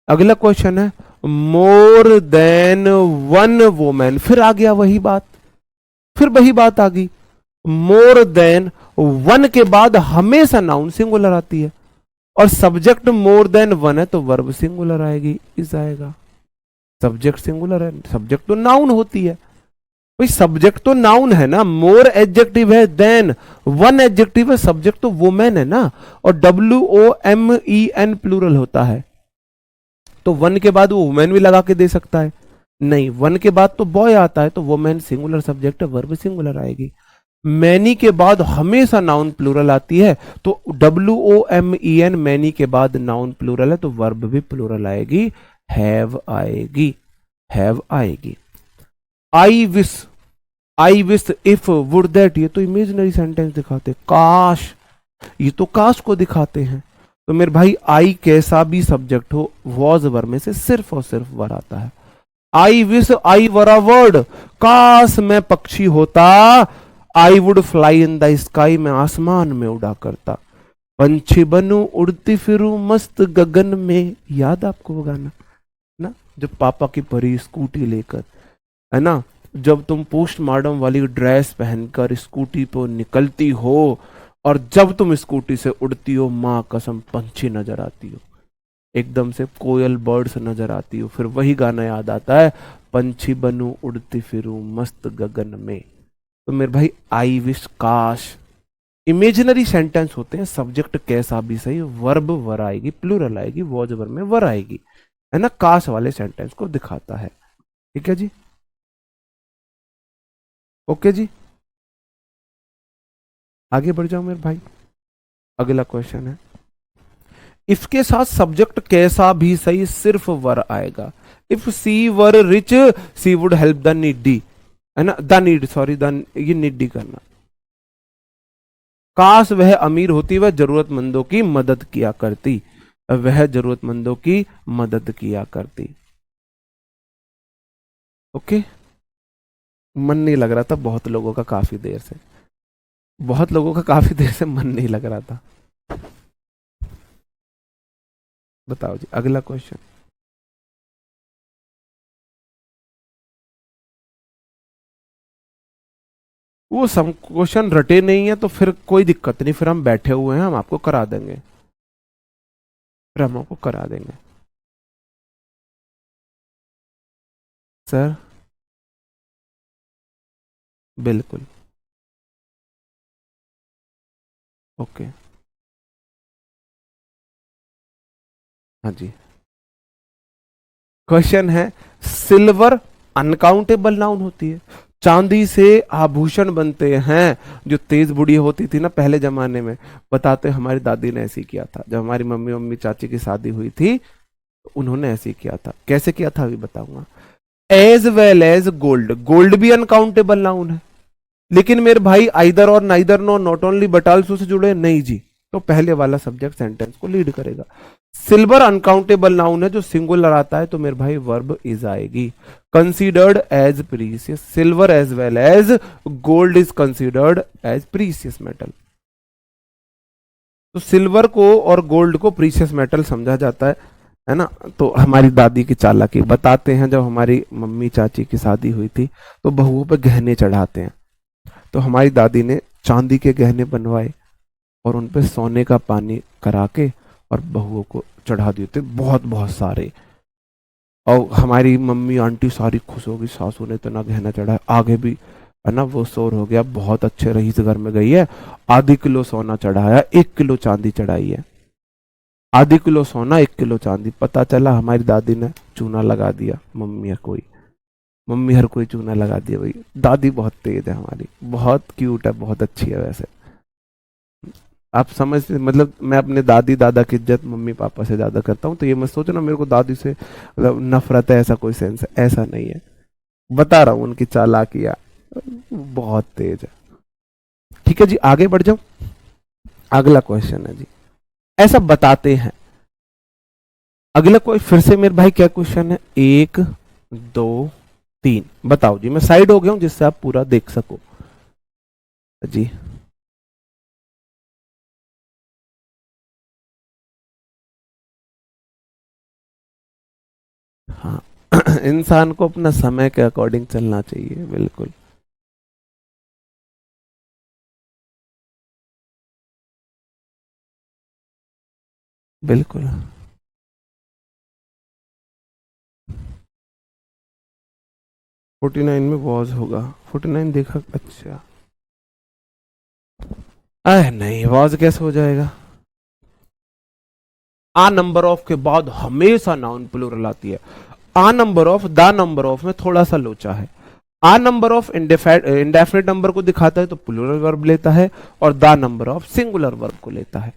अगला क्वेश्चन है, मोर देन वन वोमेन, फिर आ गया वही बात, फिर वही बात आ गई। मोर देन वन के बाद हमेशा नाउन सिंगुलर आती है, और सब्जेक्ट मोर देन वन है तो वर्ब सिंगुलर आएगी, इस आएगा। सब्जेक्ट सिंगुलर है, सब्जेक्ट तो नाउन होती है भाई, सब्जेक्ट तो नाउन है ना, मोर एडजेक्टिव है, देन वन एडजेक्टिव है, सब्जेक्ट तो वोमेन है ना, और WOMEN प्लूरल होता है, तो वन के बाद वो वुमेन भी लगा के दे सकता है। नहीं, वन के बाद तो बॉय आता है तो वुमेन सिंगुलर सब्जेक्ट है, वर्ब सिंगुलर आएगी। मैनी के बाद हमेशा नाउन प्लूरल आती है, तो WOMEN मैनी के बाद नाउन प्लूरल है तो वर्ब भी प्लूरल आएगी, हैव आएगी, हैव आएगी। I wish, I wish if would that, ये तो इमेजिनरी सेंटेंस दिखाते, काश, ये तो काश को दिखाते हैं। तो मेरे भाई आई कैसा भी सब्जेक्ट हो, वॉज वर में से सिर्फ और सिर्फ वर आता है। I wish I were a word, काश मैं पक्षी होता, I would fly in the sky, मैं आसमान में उड़ा करता, पंछी बनूं उड़ती फिरूं मस्त गगन में, याद आपको वो गाना ना, जब पापा की परी स्कूटी लेकर, है ना, जब तुम पोस्टमार्टम वाली ड्रेस पहनकर स्कूटी पर निकलती हो, और जब तुम स्कूटी से उड़ती हो, माँ कसम पंछी नजर आती हो, एकदम से कोयल बर्ड्स नजर आती हो, फिर वही गाना याद आता है, पंछी बनूं उड़ती फिरूं मस्त गगन में। तो मेरे भाई आई विश, काश, इमेजिनरी सेंटेंस होते हैं, सब्जेक्ट कैसा भी सही, वर्ब वर आएगी, प्लूरल आएगी, वॉज वर में वर आएगी, है ना, काश वाले सेंटेंस को दिखाता है। ठीक है जी, ओके जी, आगे बढ़ जाओ मेरे भाई। अगला क्वेश्चन है, इसके साथ सब्जेक्ट कैसा भी सही, सिर्फ वर आएगा। If she were rich she would help the needy, है ना, द नीड, सॉरी द, ये नीडी करना। काश वह अमीर होती, वह जरूरतमंदों की मदद किया करती, वह जरूरतमंदों की मदद किया करती। ओके, मन नहीं लग रहा था बहुत लोगों का, काफी देर से, बहुत लोगों का काफी देर से मन नहीं लग रहा था। बताओ जी, अगला क्वेश्चन। वो सब क्वेश्चन रटे नहीं है तो फिर कोई दिक्कत नहीं, फिर हम बैठे हुए हैं, हम आपको करा देंगे, फिर हम आपको करा देंगे सर। बिल्कुल। ओके। हाँ जी। क्वेश्चन है, सिल्वर अनकाउंटेबल नाउन होती है, चांदी से आभूषण बनते हैं। जो तेज बुढ़ी होती थी ना पहले जमाने में, बताते हमारी दादी ने ऐसे ही किया था, जब हमारी मम्मी मम्मी चाची की शादी हुई थी तो उन्होंने ऐसे ही किया था। कैसे किया था अभी बताऊंगा। As well as gold, gold भी अनकाउंटेबल नाउन है, लेकिन मेरे भाई आइदर और neither nor not only but also से जुड़े नहीं जी, तो पहले वाला सब्जेक्ट सेंटेंस को लीड करेगा। सिल्वर अनकाउंटेबल नाउन है, जो सिंगुलर आता है तो मेरे भाई वर्ब इज आएगी। Considered as precious, silver as well as gold is considered as precious metal. तो सिल्वर को और गोल्ड को प्रीसियस मेटल समझा जाता है ना। तो हमारी दादी की चालाकी बताते हैं, जब हमारी मम्मी चाची की शादी हुई थी तो बहुओं पे गहने चढ़ाते हैं, तो हमारी दादी ने चांदी के गहने बनवाए और उन पे सोने का पानी करा के और बहुओं को चढ़ा दिए थे, बहुत बहुत सारे। और हमारी मम्मी आंटी सारी खुश हो गई, सासू ने इतना गहना चढ़ाया, आगे भी है ना वो शोर हो गया, बहुत अच्छे रईस घर में गई है, आधी किलो सोना चढ़ाया, 1 किलो चांदी चढ़ाई है। आधी किलो सोना 1 किलो चांदी, पता चला हमारी दादी ने चूना लगा दिया, मम्मी हर कोई चूना लगा दिया भाई। दादी बहुत तेज है हमारी, बहुत क्यूट है, बहुत अच्छी है वैसे। आप समझ, मतलब मैं अपने दादी दादा की इज्जत मम्मी पापा से ज्यादा करता हूँ, तो ये मत सोचना मेरे को दादी से मतलब नफरत है, ऐसा कोई सेंस है, ऐसा नहीं है। बता रहा हूँ उनकी चालाकियां, बहुत तेज है। ठीक है जी, आगे बढ़ जाओ। अगला क्वेश्चन है जी, ऐसा बताते हैं। अगला कोई फिर से मेरे भाई क्या क्वेश्चन है, 1 2 3 बताओ जी। मैं साइड हो गया हूं जिससे आप पूरा देख सको जी। हाँ इंसान को अपना समय के अकॉर्डिंग चलना चाहिए, बिल्कुल। बिल्कुल। 49 में वॉज होगा, 49 देखा, अच्छा। अह नहीं, वॉज कैसे हो जाएगा। आ नंबर ऑफ के बाद हमेशा नाउन प्लूरल आती है। A number of, the number of में थोड़ा सा लोचा है। A number of indefinite number को दिखाता है तो प्लूरल वर्ब लेता है, और the number of singular verb को लेता है।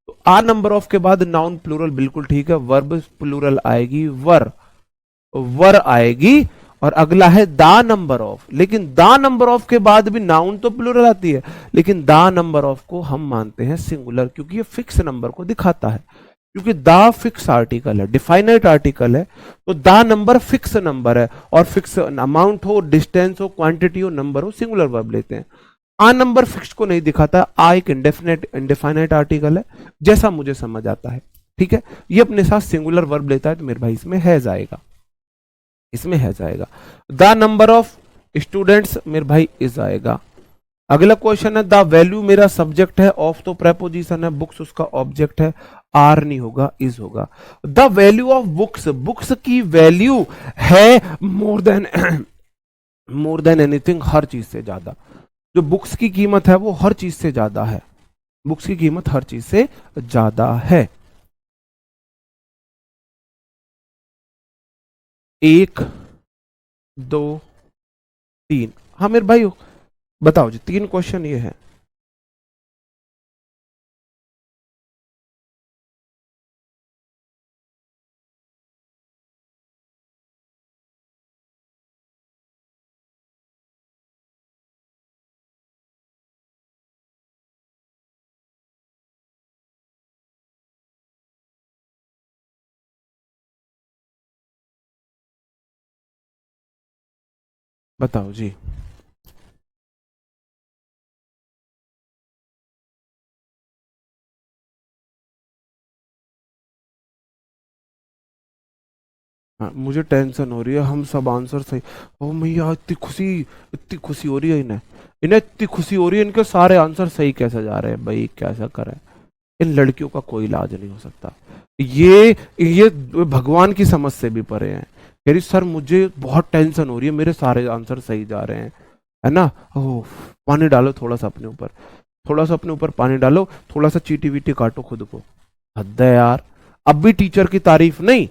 तो आ नंबर ऑफ के बाद नाउन प्लूरल बिल्कुल ठीक है, वर्ब प्लूरल आएगी वर, वर आएगी। और अगला है दा नंबर ऑफ, लेकिन दा नंबर ऑफ के बाद भी नाउन तो प्लूरल आती है, लेकिन दा नंबर ऑफ को हम मानते हैं सिंगुलर, क्योंकि ये फिक्स नंबर को दिखाता है। क्योंकि दा फिक्स आर्टिकल है, डिफाइनाइट आर्टिकल है, तो दा नंबर फिक्स नंबर है, और फिक्स अमाउंट हो, डिस्टेंस हो, क्वांटिटी हो, नंबर हो, सिंगुलर वर्ब लेते हैं। आ नंबर फिक्स को नहीं दिखाता, आ एक इंडेफिनेट इंडिफाइनाइट आर्टिकल है, जैसा मुझे समझ आता है। ठीक है, ये अपने साथ सिंगुलर वर्ब लेता है, तो मेरे भाई इसमें है जाएगा, इसमें है जाएगा। द नंबर ऑफ स्टूडेंट्स मेरे भाई इज आएगा। अगला क्वेश्चन है, द वैल्यू मेरा सब्जेक्ट है, ऑफ तो प्रेपोजिशन है, बुक्स उसका ऑब्जेक्ट है, आर नहीं होगा, इज होगा। The value of books, books की वैल्यू है more than more than anything, हर चीज से ज्यादा। जो बुक्स की कीमत है वो हर चीज से ज्यादा है, बुक्स की कीमत हर चीज से ज्यादा है। 1 2 3, हाँ मेरे भाई बताओ जी, 3 क्वेश्चन ये है। बताओ जी। हाँ, मुझे टेंशन हो रही है, हम सब आंसर सही। ओ मैया, इतनी खुशी हो रही है इन्हें, इन्हें इतनी खुशी हो रही है, इनके सारे आंसर सही कैसे जा रहे हैं भाई, कैसा करें। इन लड़कियों का कोई इलाज नहीं हो सकता। ये भगवान की समझ से भी परे हैं। कह रही सर मुझे बहुत टेंशन हो रही है, मेरे सारे आंसर सही जा रहे हैं, है ना। ओह, पानी डालो थोड़ा सा अपने ऊपर, थोड़ा सा अपने ऊपर पानी डालो, थोड़ा सा चीटी वीटी काटो खुद को। हद है यार। अब भी टीचर की तारीफ नहीं,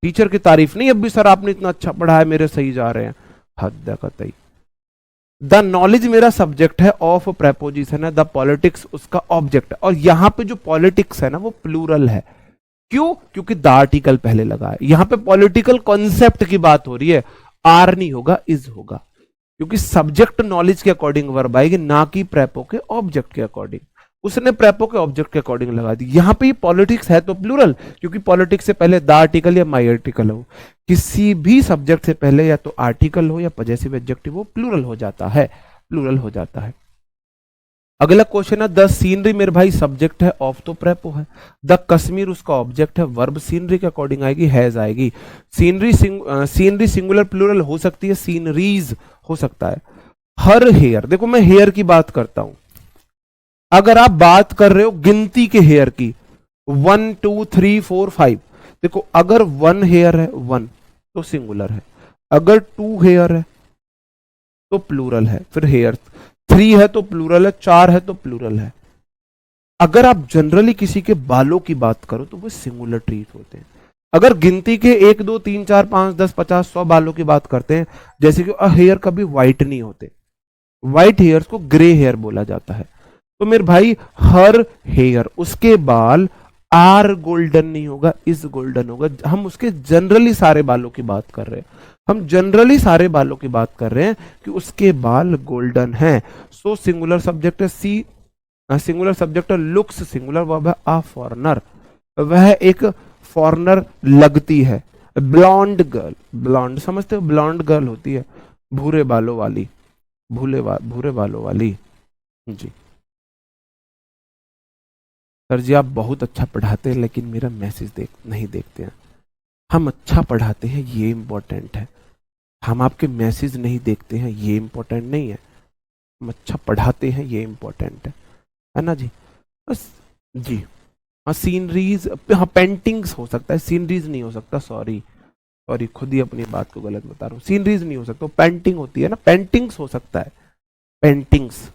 टीचर की तारीफ नहीं, अब भी सर आपने इतना अच्छा पढ़ा है, मेरे सही जा रहे हैं। हद है कतई। द नॉलेज मेरा सब्जेक्ट है, ऑफ प्रेपोजिशन है, द पॉलिटिक्स उसका ऑब्जेक्ट है। और यहां पे जो पॉलिटिक्स है ना वो प्लूरल है। क्यों? क्योंकि द आर्टिकल पहले लगा है। यहां पे पॉलिटिकल कॉन्सेप्ट की बात हो रही है, आर नहीं होगा, इज होगा। क्योंकि सब्जेक्ट नॉलेज के अकॉर्डिंग वर्ब आएगी, ना कि प्रेपो के ऑब्जेक्ट के अकॉर्डिंग। उसने प्रेपो के ऑब्जेक्ट के अकॉर्डिंग लगा दी। यहां पे पॉलिटिक्स है तो प्लूरल, क्योंकि पॉलिटिक्स से पहले द आर्टिकल या माई आर्टिकल हो, किसी भी सब्जेक्ट से पहले या तो आर्टिकल हो या पजेसिव एडजेक्टिव हो, प्लूरल हो जाता है, प्लूरल हो जाता है। अगला क्वेश्चन है, द सीनरी मेरे भाई सब्जेक्ट है, ऑफ तो प्रेपो है। द कश्मीर उसका ऑब्जेक्ट है, वर्ब सीनरी के अकॉर्डिंग आएगी, हैज आएगी। सीनरी सिंगुलर प्लूरल हो सकती है, सीनरीज हो सकता है। हर हेयर, देखो मैं हेयर की बात करता हूं, अगर आप बात कर रहे हो गिनती के हेयर की, 1 2 3 4 5, देखो अगर 1 हेयर है, 1 तो सिंगुलर है, अगर 2 हेयर है तो प्लूरल है, फिर हेयर 3 है तो प्लूरल है, 4 है तो प्लूरल है। अगर आप जनरली किसी के बालों की बात करो तो वो सिंगुलर ट्रीट होते हैं। अगर गिनती के 1 2 3 4 5 10 50 100 बालों की बात करते हैं, जैसे कि हेयर कभी व्हाइट नहीं होते, व्हाइट हेयर्स को ग्रे हेयर बोला जाता है। तो मेरे भाई हर हेयर, उसके बाल आर गोल्डन नहीं होगा, इज गोल्डन होगा। हम उसके जनरली सारे बालों की बात कर रहे हैं, हम जनरली सारे बालों की बात कर रहे हैं कि उसके बाल गोल्डन हैं। सो सिंगुलर सब्जेक्ट है सी, सिंगुलर सब्जेक्ट है लुक्स, सिंगुलर वर्ब है आ फॉरनर, वह एक फॉरनर लगती है। ब्लॉन्ड गर्ल, ब्लॉन्ड समझते हो, ब्लॉन्ड गर्ल होती है भूरे बालों वाली, भूरे बालों वाली जी। सर जी आप बहुत अच्छा पढ़ाते हैं, लेकिन मेरा मैसेज नहीं देखते हैं। हम अच्छा पढ़ाते हैं ये इंपॉर्टेंट है, हम आपके मैसेज नहीं देखते हैं ये इंपॉर्टेंट नहीं है। हम अच्छा पढ़ाते हैं ये इंपॉर्टेंट है ना जी। बस जी। हाँ सीनरीज, हाँ पेंटिंग्स हो सकता है, सीनरीज नहीं हो सकता, सॉरी सॉरी, खुद ही अपनी बात को गलत बता रहा हूँ। सीनरीज नहीं हो सकता, पेंटिंग होती है ना, पेंटिंग्स हो सकता है, पेंटिंग्स,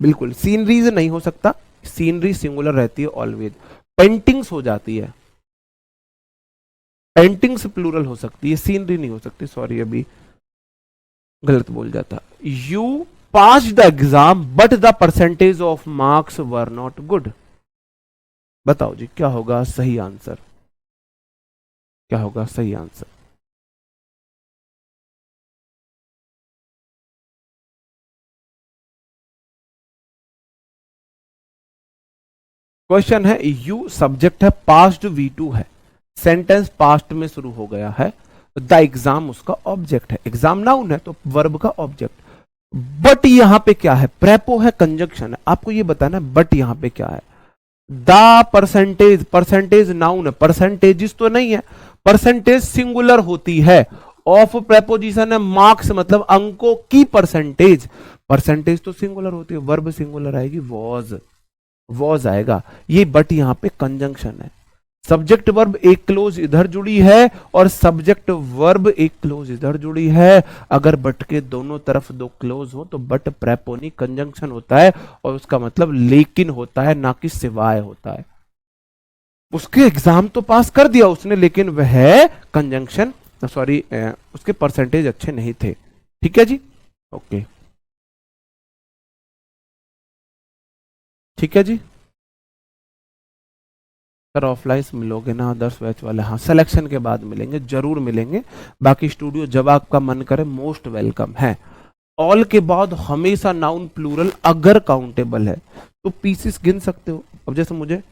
बिल्कुल सीनरीज नहीं हो सकता। सीनरी सिंगुलर रहती है ऑलवेज, पेंटिंग्स हो जाती है, पेंटिंग्स प्लूरल हो सकती है, सीनरी नहीं हो सकती, सॉरी अभी गलत बोल जाता। You pass the exam but the percentage of marks were not good. बताओ जी क्या होगा सही आंसर, क्या होगा सही आंसर। क्वेश्चन है, यू सब्जेक्ट है, पास्ट V2 है, सेंटेंस पास्ट में शुरू हो गया है, द एग्जाम उसका ऑब्जेक्ट है, एग्जाम नाउन है तो वर्ब का ऑब्जेक्ट। बट यहां पे क्या है, प्रेपो है, कंजक्शन है, आपको ये बताना है बट यहां पे क्या है। द परसेंटेज, परसेंटेज नाउन है, परसेंटेजेस तो नहीं है, परसेंटेज सिंगुलर होती है, ऑफ प्रेपोजिशन है, मार्क्स मतलब अंकों की परसेंटेज, परसेंटेज तो सिंगुलर होती है, वर्ब सिंगुलर आएगी, वॉज आएगा। ये बट यहां पे कंजंक्शन है, सब्जेक्ट वर्ब एक क्लोज इधर जुड़ी है और सब्जेक्ट वर्ब एक क्लोज इधर जुड़ी है। अगर बट के दोनों तरफ दो क्लोज हो तो बट प्रेपोनी कंजंक्शन होता है, और उसका मतलब लेकिन होता है, ना कि सिवाय होता है। उसके एग्जाम तो पास कर दिया उसने, लेकिन वह कंजंक्शन, सॉरी उसके परसेंटेज अच्छे नहीं थे। ठीक है जी, ओके, ठीक है जी। सर ऑफलाइन मिलोगे ना अदर्स बैच वाले? हाँ सिलेक्शन के बाद मिलेंगे, जरूर मिलेंगे। बाकी स्टूडियो जब आपका मन करे मोस्ट वेलकम है। ऑल के बाद हमेशा नाउन प्लूरल अगर काउंटेबल है तो पीसेस गिन सकते हो। अब जैसे मुझे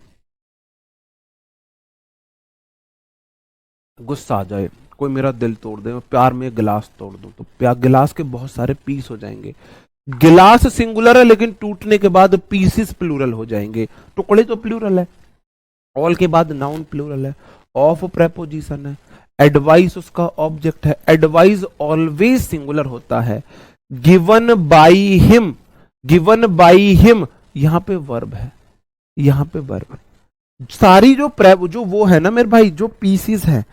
गुस्सा आ जाए, कोई मेरा दिल तोड़ दे, मैं प्यार में गिलास तोड़ दूं, तो प्यार गिलास के बहुत सारे पीस हो जाएंगे। गिलास सिंगुलर है लेकिन टूटने के बाद पीसेस प्लूरल हो जाएंगे। टुकड़े तो प्लूरल है, ऑल के बाद नाउन प्लूरल है, ऑफ प्रेपोजिशन है, एडवाइस उसका ऑब्जेक्ट है, एडवाइस ऑलवेज सिंगुलर होता है। Given by him, given by him यहां पे वर्ब है, यहां पे वर्ब। सारी जो वो है ना मेरे भाई, जो पीसीस है,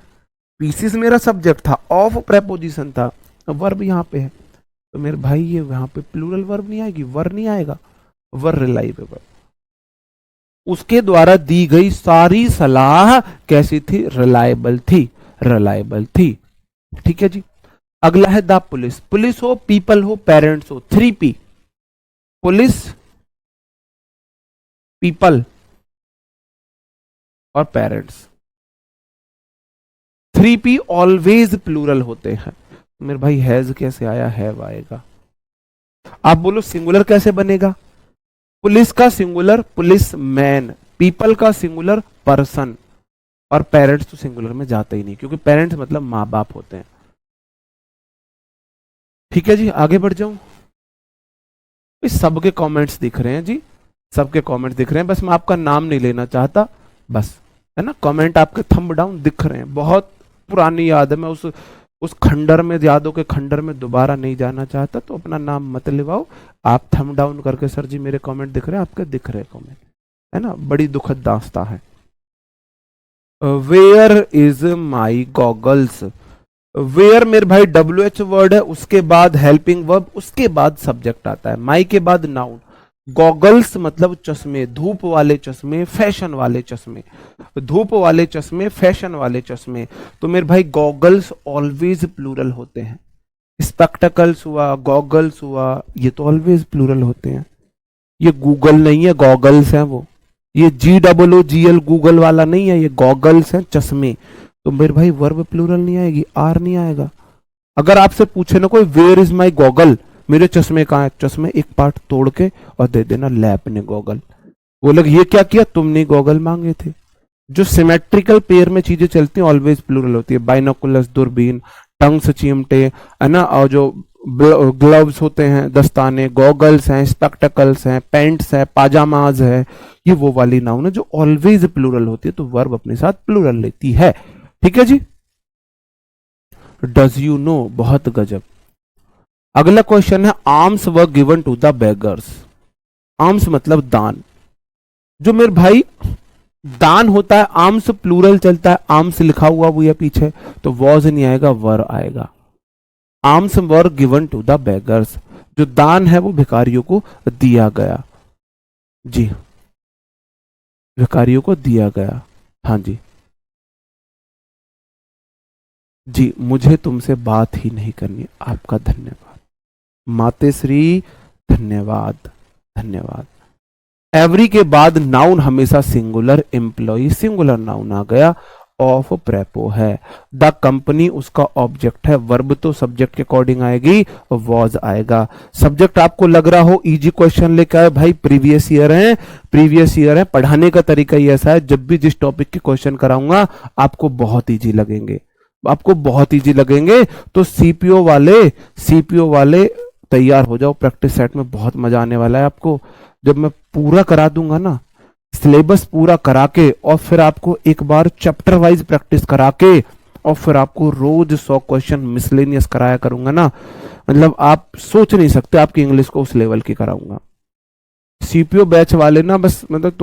पीसीस मेरा सब्जेक्ट था, ऑफ प्रेपोजिशन था, वर्ब यहां पे है, तो मेरे भाई ये यहां पे प्लूरल वर्ब नहीं आएगी, वर नहीं आएगा, वर रिलाइबल। उसके द्वारा दी गई सारी सलाह कैसी थी? रिलायबल थी, रिलायबल थी। ठीक है जी। अगला है द पुलिस। पुलिस हो, पीपल हो, पेरेंट्स हो, 3P, पुलिस, पीपल और पेरेंट्स। 3P ऑलवेज प्लूरल होते हैं। मेरे भाई हैज कैसे आया? हैव आएगा। आप बोलो सिंगुलर कैसे बनेगा? पुलिस का सिंगुलर पुलिस मैन, पीपल का सिंगुलर पर्सन, और पेरेंट्स तो सिंगुलर में जाते ही नहीं, क्योंकि पेरेंट्स मतलब माँ बाप होते हैं। ठीक है जी, आगे बढ़ जाऊं। इस सबके कमेंट्स दिख रहे हैं जी, सबके कमेंट्स दिख रहे हैं, बस मैं आपका नाम नहीं लेना चाहता, बस, है ना। कमेंट आपके थंब डाउन दिख रहे हैं, बहुत पुरानी याद है, मैं उस खंडर में, यादों के खंडर में दोबारा नहीं जाना चाहता, तो अपना नाम मत लिवाओ। आप थंब डाउन करके, सर जी मेरे कमेंट दिख रहे हैं, आपके दिख रहे कमेंट, है ना। बड़ी दुखद दास्तां है। Where is my goggles. Where मेरे भाई WH वर्ड है, उसके बाद हेल्पिंग वर्ब, उसके बाद सब्जेक्ट आता है, माई के बाद नाउन। गॉगल्स मतलब चश्मे, धूप वाले चश्मे, फैशन वाले चश्मे, धूप वाले चश्मे, फैशन वाले चश्मे। तो मेरे भाई गॉगल्स ऑलवेज प्लूरल होते हैं। स्पेक्टेकल्स हुआ, गॉगल्स हुआ, ये तो ऑलवेज प्लूरल होते हैं। ये गूगल नहीं है, गॉगल्स हैं वो। ये GOOGL गूगल वाला नहीं है, ये गॉगल्स हैं, चश्मे। तो मेरे भाई वर्ब प्लूरल नहीं आएगी, आर नहीं आएगा। अगर आपसे पूछे ना कोई वेयर इज माई गॉगल, मेरे चश्मे कहाँ है, चश्मे एक पार्ट तोड़ के और दे देना लैप ने गॉगल। वो लोग ये क्या किया, तुमने गॉगल मांगे थे। जो सिमेट्रिकल पेयर में चीजें चलती हैं ऑलवेज प्लूरल होती है। बाइनोकुलस दूरबीन, टंग्स चिमटे, है ना, और जो ग्लव्स होते हैं, दस्ताने, गॉगल्स हैं, स्पेक्टेकल्स हैं, पैंट्स है, पाजामाज है, ये वो वाली नाउन है जो ऑलवेज प्लूरल होती है, तो वर्ब अपने साथ प्लूरल लेती है। ठीक है जी। डज यू नो, बहुत गजब। अगला क्वेश्चन है, arms were given to the beggars. Arms मतलब दान। जो मेरे भाई दान होता है, आर्म्स प्लूरल चलता है, आर्म्स लिखा हुआ वो है पीछे, तो वॉज नहीं आएगा, वर आएगा। Arms were given to the beggars, जो दान है वो भिखारियों को दिया गया। जी, भिखारियों को दिया गया। हाँ जी जी, मुझे तुमसे बात ही नहीं करनी। आपका धन्यवाद मातेश्री, धन्यवाद धन्यवाद। एवरी के बाद नाउन हमेशा सिंगुलर, एम्प्लॉय सिंगुलर नाउन आ गया, ऑफ प्रेपो है। द कंपनी उसका ऑब्जेक्ट है, वर्ब तो सब्जेक्ट के अकॉर्डिंग आएगी, वॉज आएगा। सब्जेक्ट आपको लग रहा हो इजी क्वेश्चन लेकर आए, भाई प्रीवियस ईयर है, प्रीवियस ईयर है। पढ़ाने का तरीका ही ऐसा है, जब भी जिस टॉपिक के क्वेश्चन कराऊंगा आपको बहुत इजी लगेंगे, आपको बहुत इजी लगेंगे। तो सीपीओ वाले तैयार हो जाओ, प्रैक्टिस सेट में बहुत मजा आने वाला है आपको। जब मैं पूरा करा दूंगा ना, सिलेबस पूरा करा के, और फिर आपको एक बार चैप्टर वाइज प्रैक्टिस करा के, और फिर आपको रोज 100 क्वेश्चन मिसलेनियस कराया करूंगा ना, मतलब आप सोच नहीं सकते आपकी इंग्लिश को उस लेवल की कराऊंगा। सीपीओ बैच वाले ना, बस मतलब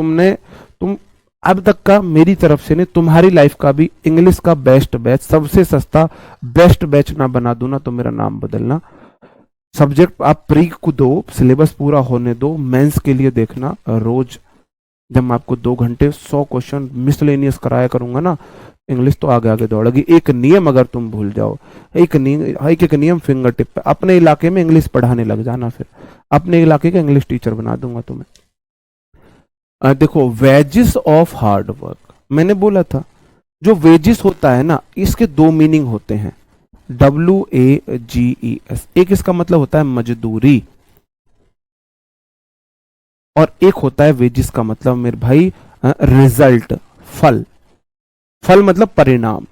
तुम अब तक का मेरी तरफ से नहीं, तुम्हारी लाइफ का भी इंग्लिश का बेस्ट बैच, सबसे सस्ता बेस्ट बैच ना बना दूं ना, तो मेरा नाम बदलना। सब्जेक्ट आप प्री को दो, सिलेबस पूरा होने दो, मेंस के लिए देखना। रोज जब मैं आपको 2 घंटे 100 क्वेश्चन मिसलेनियस कराया करूंगा ना, इंग्लिश तो आगे आगे दौड़ेगी। एक नियम अगर तुम भूल जाओ, एक नियम फिंगर टिप पे, अपने इलाके में इंग्लिश पढ़ाने लग जाना, फिर अपने इलाके का इंग्लिश टीचर बना दूंगा तुम्हें। देखो, वेजेस ऑफ हार्ड वर्क, मैंने बोला था जो वेजेस होता है ना, इसके 2 मीनिंग होते हैं, WAGES। एक इसका मतलब होता है मजदूरी, और एक होता है वेजेस का मतलब मेरे भाई रिजल्ट, फल। फल मतलब परिणाम।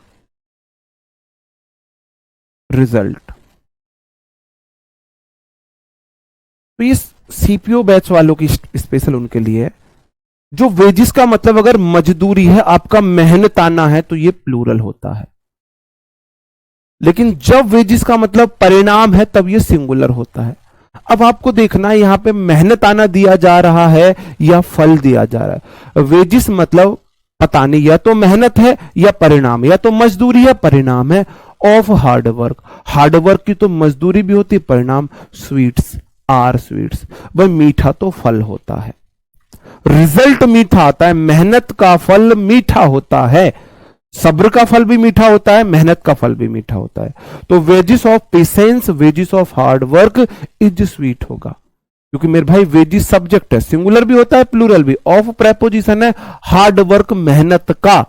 रिजल्ट। तो ये सीपीओ बैच वालों की स्पेशल उनके लिए है। जो वेजिस का मतलब अगर मजदूरी है, आपका मेहनताना है, तो ये प्लूरल होता है। लेकिन जब वेजिस का मतलब परिणाम है, तब ये सिंगुलर होता है। अब आपको देखना है यहां पे मेहनताना दिया जा रहा है या फल दिया जा रहा है। वेजिस मतलब पता नहीं, या तो मेहनत है या परिणाम, या तो मजदूरी है परिणाम है। ऑफ हार्डवर्क, हार्डवर्क की तो मजदूरी भी होती है, परिणाम। स्वीट्स आर स्वीट्स, वह मीठा तो फल होता है। रिजल्ट मीठा आता है, मेहनत का फल मीठा होता है। सब्र का फल भी मीठा होता है, मेहनत का फल भी मीठा होता है। तो wages of patience, wages of hard work is sweet होगा, क्योंकि मेरे भाई वेजिस सब्जेक्ट है, सिंगुलर भी होता है प्लूरल भी। ऑफ प्रेपोजिशन है हार्ड वर्क मेहनत का,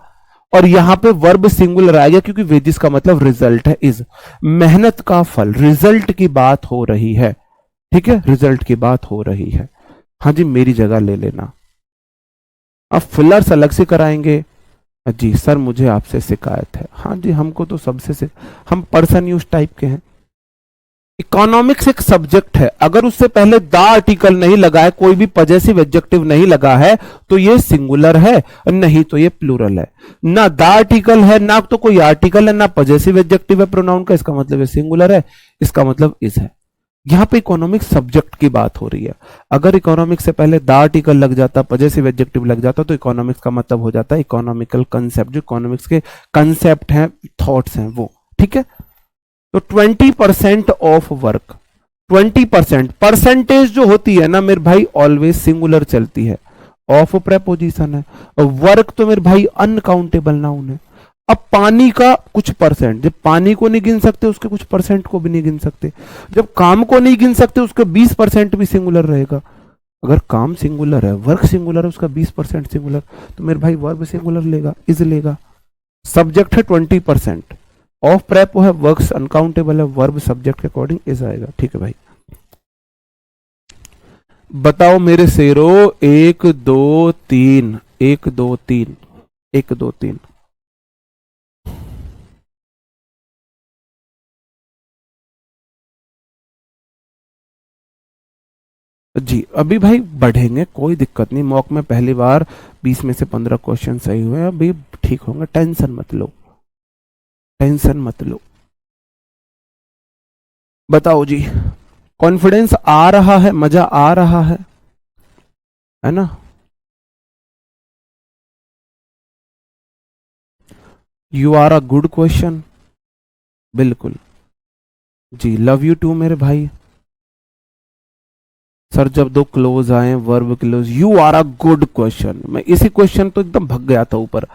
और यहां पे वर्ब सिंगुलर आएगा क्योंकि वेजिस का मतलब रिजल्ट है, इज मेहनत का फल। रिजल्ट की बात हो रही है, ठीक है, रिजल्ट की बात हो रही है। हाँ जी, मेरी जगह ले लेना। अब फिलर्स अलग से कराएंगे। जी सर, मुझे आपसे शिकायत है। हाँ जी, हमको तो सबसे से, हम पर्सन यूज टाइप के हैं। इकोनॉमिक्स एक सब्जेक्ट है, अगर उससे पहले द आर्टिकल नहीं लगा है, कोई भी पजेसिव एडजेक्टिव नहीं लगा है, तो ये सिंगुलर है, नहीं तो ये प्लूरल है। ना द आर्टिकल है, ना तो कोई आर्टिकल है, ना पजेसिव एडजेक्टिव है प्रोनाउन का, इसका मतलब ये सिंगुलर है, इसका मतलब इज है। यहां पे इकोनॉमिक्स सब्जेक्ट की बात हो रही है। अगर इकोनॉमिक्स से पहले द आर्टिकल लग जाता, पजेसिव एडजेक्टिव लग जाता, तो इकोनॉमिक्स का मतलब हो जाता है इकोनॉमिकल कंसेप्ट। जो इकोनॉमिक्स के कंसेप्ट हैं, थॉट्स हैं, वो ठीक है। तो 20% ऑफ वर्क, 20% परसेंटेज जो होती है ना मेरे भाई, ऑलवेज सिंगुलर चलती है। ऑफ प्रेपोजिशन है, वर्क तो मेरे भाई अनकाउंटेबल नाउन है। अब पानी का कुछ परसेंट, जब पानी को नहीं गिन सकते उसके कुछ परसेंट को भी नहीं गिन सकते। जब काम को नहीं गिन सकते उसके 20% भी सिंगुलर रहेगा। अगर काम सिंगुलर है, वर्क सिंगुलर है, उसका 20% सिंगुलर, तो मेरे भाई वर्ब सिंगुलर लेगा, इज लेगा। सब्जेक्ट है 20%, ऑफ प्रेपो है, वर्क्स अनकाउंटेबल है, वर्ब सब्जेक्ट के अकॉर्डिंग इज आएगा। ठीक है भाई, बताओ मेरे शेरो, 1 2 3, 1 2 3, 1 2 3। जी अभी भाई बढ़ेंगे, कोई दिक्कत नहीं। मॉक में पहली बार 20 में से 15 क्वेश्चन सही हुए, अभी ठीक होंगे, टेंशन मत लो, टेंशन मत लो। बताओ जी, कॉन्फिडेंस आ रहा है, मजा आ रहा है ना? You are a good question, बिल्कुल जी। लव यू टू मेरे भाई। सर जब दो क्लोज आए, verb close, you are a good question. मैं इसी क्वेश्चन तो एकदम भग गया था ऊपर।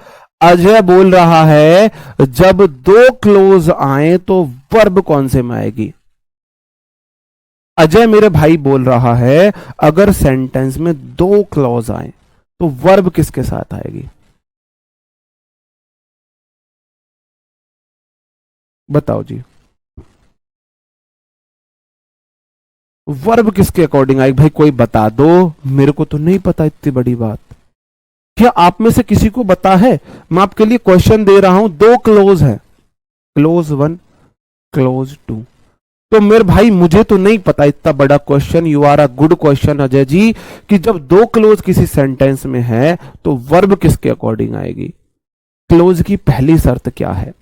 अजय बोल रहा है जब दो क्लोज आए तो वर्ब कौन से में आएगी? अजय मेरे भाई बोल रहा है अगर सेंटेंस में दो क्लॉज आए तो वर्ब किसके साथ आएगी? बताओ जी, वर्ब किसके अकॉर्डिंग आएगी? भाई कोई बता दो, मेरे को तो नहीं पता इतनी बड़ी बात। क्या आप में से किसी को बता है? मैं आपके लिए क्वेश्चन दे रहा हूं, दो क्लोज है, क्लोज 1, क्लोज 2। तो मेरे भाई मुझे तो नहीं पता इतना बड़ा question. You are a good question Ajay ji, कि जब दो क्लोज किसी सेंटेंस में है तो वर्ब किसके अकॉर्डिंग आएगी? क्लोज की पहली शर्त क्या है?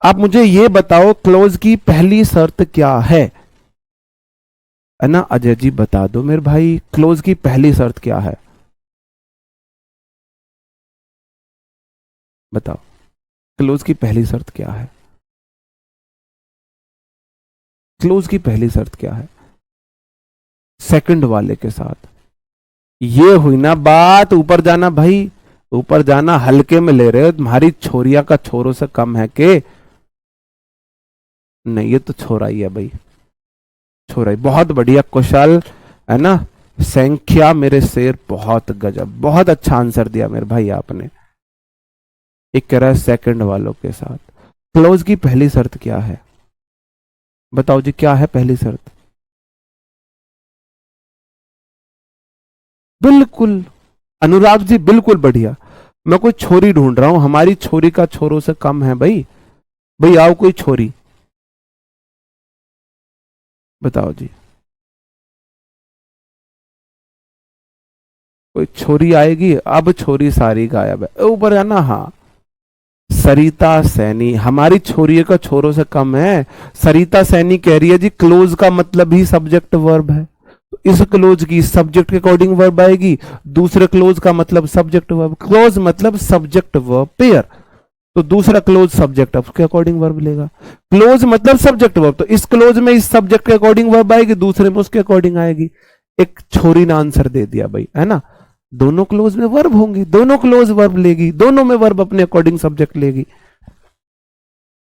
आप मुझे ये बताओ, क्लोज की पहली शर्त क्या है ना? अजय जी बता दो मेरे भाई, क्लोज की पहली शर्त क्या है? बताओ, क्लोज की पहली शर्त क्या है? क्लोज की पहली शर्त क्या है? सेकंड वाले के साथ। ये हुई ना बात, ऊपर जाना भाई, ऊपर जाना। हल्के में ले रहे हो, तुम्हारी छोरिया का छोरों से कम है के? नहीं, ये तो छोरा ही है भाई, छोरा ही। बहुत बढ़िया कुशल, है ना? संख्या मेरे शेर, बहुत गजब, बहुत अच्छा आंसर दिया मेरे भाई आपने। एक कह रहा है सेकंड वालों के साथ। क्लोज की पहली शर्त क्या है? बताओ जी, क्या है पहली शर्त? बिल्कुल अनुराग जी, बिल्कुल बढ़िया। मैं कोई छोरी ढूंढ रहा हूं, हमारी छोरी का छोरों से कम है भाई। भाई आओ कोई छोरी, बताओ जी। कोई छोरी आएगी, अब छोरी सारी गायब है, ऊपर है ना। हाँ, सरिता सैनी हमारी छोरी का छोरों से कम है। सरिता सैनी कह रही है जी क्लोज का मतलब ही सब्जेक्ट वर्ब है, तो इस क्लोज की सब्जेक्ट के अकॉर्डिंग वर्ब आएगी, दूसरे क्लोज का मतलब सब्जेक्ट वर्ब, क्लोज मतलब सब्जेक्ट वर्ब पेयर, तो दूसरा क्लोज सब्जेक्ट उसके अकॉर्डिंग वर्ब लेगा। क्लोज मतलब सब्जेक्ट वर्ब, तो इस क्लोज में इस सब्जेक्ट के अकॉर्डिंग वर्ब आएगी, दूसरे में उसके अकॉर्डिंग आएगी। एक छोरी ने आंसर दे दिया भाई, है ना। दोनों क्लोज में वर्ब होंगे, दोनों क्लोज वर्ब लेगी, दोनों में वर्ब अपने अकॉर्डिंग सब्जेक्ट लेगी।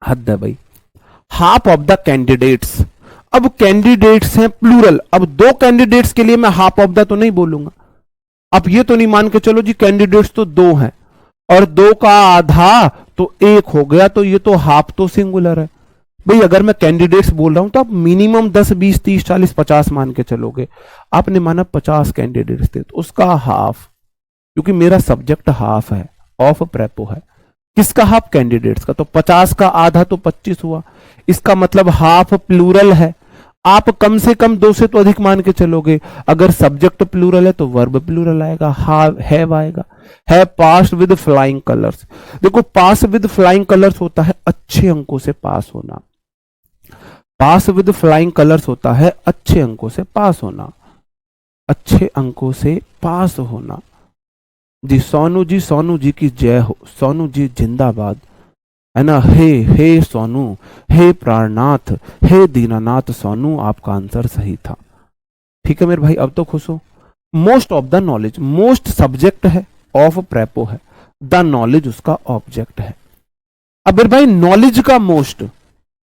हद है भाई। हाफ ऑफ द कैंडिडेट्स, अब कैंडिडेट्स हैं प्लूरल, अब दो कैंडिडेट्स के लिए मैं हाफ ऑफ द तो नहीं बोलूंगा। अब ये तो नहीं मान के चलो जी कैंडिडेट्स तो दो हैं और दो का आधा तो एक हो गया, तो ये तो हाफ तो सिंगुलर है भाई। अगर मैं कैंडिडेट्स बोल रहा हूं तो आप मिनिमम 10 20 30 40 50 मान के चलोगे। आपने माना 50 कैंडिडेट्स थे तो उसका हाफ, क्योंकि मेरा सब्जेक्ट हाफ है, ऑफ प्रेपो है, किसका हाफ, कैंडिडेट्स का, तो 50 का आधा तो 25 हुआ, इसका मतलब हाफ प्लूरल है। आप कम से कम दो से तो अधिक मान के चलोगे। अगर सब्जेक्ट प्लूरल है तो वर्ब प्लूरल आएगा, हैव आएगा। है पास विद फ्लाइंग कलर्स, देखो पास विद फ्लाइंग कलर्स होता है अच्छे अंकों से पास होना, पास विद फ्लाइंग कलर्स होता है अच्छे अंकों से पास होना, अच्छे अंकों से पास होना जी। सोनू जी की जय हो, सोनू जी जिंदाबाद, है ना। हे सोनू, हे प्राणनाथ, हे दीनानाथ सोनू, आपका आंसर सही था। ठीक है मेरे भाई, अब तो खुश हो। Most of the knowledge, most subject है, ऑफ प्रेपो है, द नॉलेज उसका ऑब्जेक्ट है। अब मेरे भाई नॉलेज का most,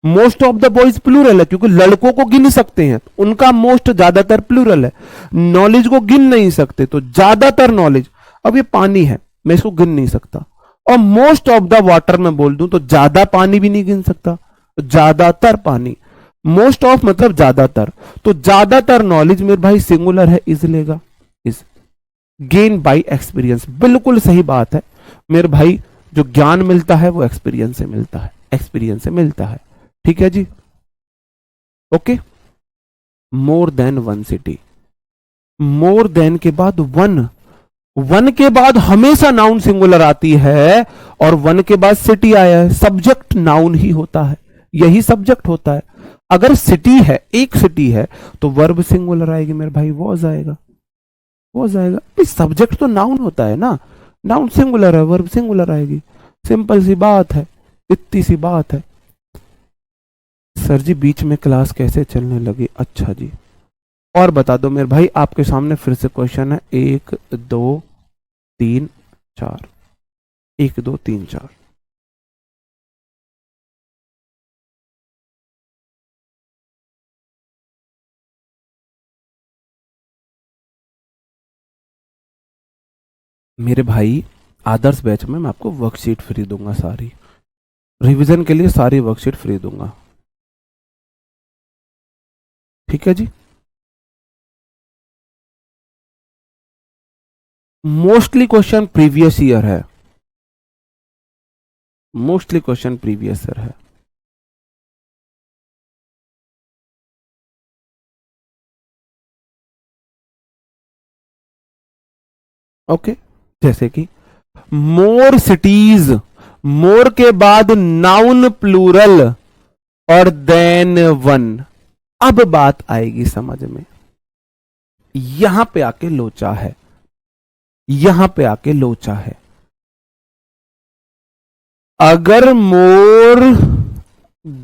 most of the boys plural है, क्योंकि लड़कों को गिन सकते हैं, तो उनका मोस्ट ज्यादातर प्लूरल है। नॉलेज को गिन नहीं सकते, तो ज्यादातर नॉलेज, अब ये पानी है, मैं इसको गिन नहीं सकता। और मोस्ट ऑफ द वाटर में बोल दूं तो ज्यादा पानी भी नहीं गिन सकता, ज्यादातर पानी। मोस्ट ऑफ मतलब ज्यादातर, तो ज्यादातर नॉलेज मेरे भाई सिंगुलर है, इज लेगा, इज। गेन बाय एक्सपीरियंस, बिल्कुल सही बात है मेरे भाई, जो ज्ञान मिलता है वो एक्सपीरियंस से मिलता है, एक्सपीरियंस से मिलता है। ठीक है जी, okay. More than one city, more than के बाद वन, वन के बाद हमेशा नाउन सिंगुलर आती है, और वन के बाद सिटी आया है, सब्जेक्ट नाउन ही होता है, यही सब्जेक्ट होता है। अगर सिटी है, एक सिटी है, तो वर्ब सिंगुलर आएगी मेरे भाई, वॉज आएगा, वॉज आएगा। सब्जेक्ट तो नाउन होता है ना, नाउन सिंगुलर है, वर्ब सिंगुलर आएगी, सिंपल सी बात है, इतनी सी बात है। सर जी बीच में क्लास कैसे चलने लगी, अच्छा जी। और बता दो मेरे भाई, आपके सामने फिर से क्वेश्चन है, 1 2 3 4, 1 2 3 4। मेरे भाई आदर्श बैच में मैं आपको वर्कशीट फ्री दूंगा, सारी रिवीजन के लिए सारी वर्कशीट फ्री दूंगा। ठीक है जी। मोस्टली क्वेश्चन प्रीवियस ईयर है, मोस्टली क्वेश्चन प्रीवियस ईयर है। ओके, जैसे कि मोर सिटीज, मोर के बाद नाउन प्लूरल और देन वन। अब बात आएगी समझ में, यहां पे आके लोचा है, यहां पे आके लोचा है। अगर मोर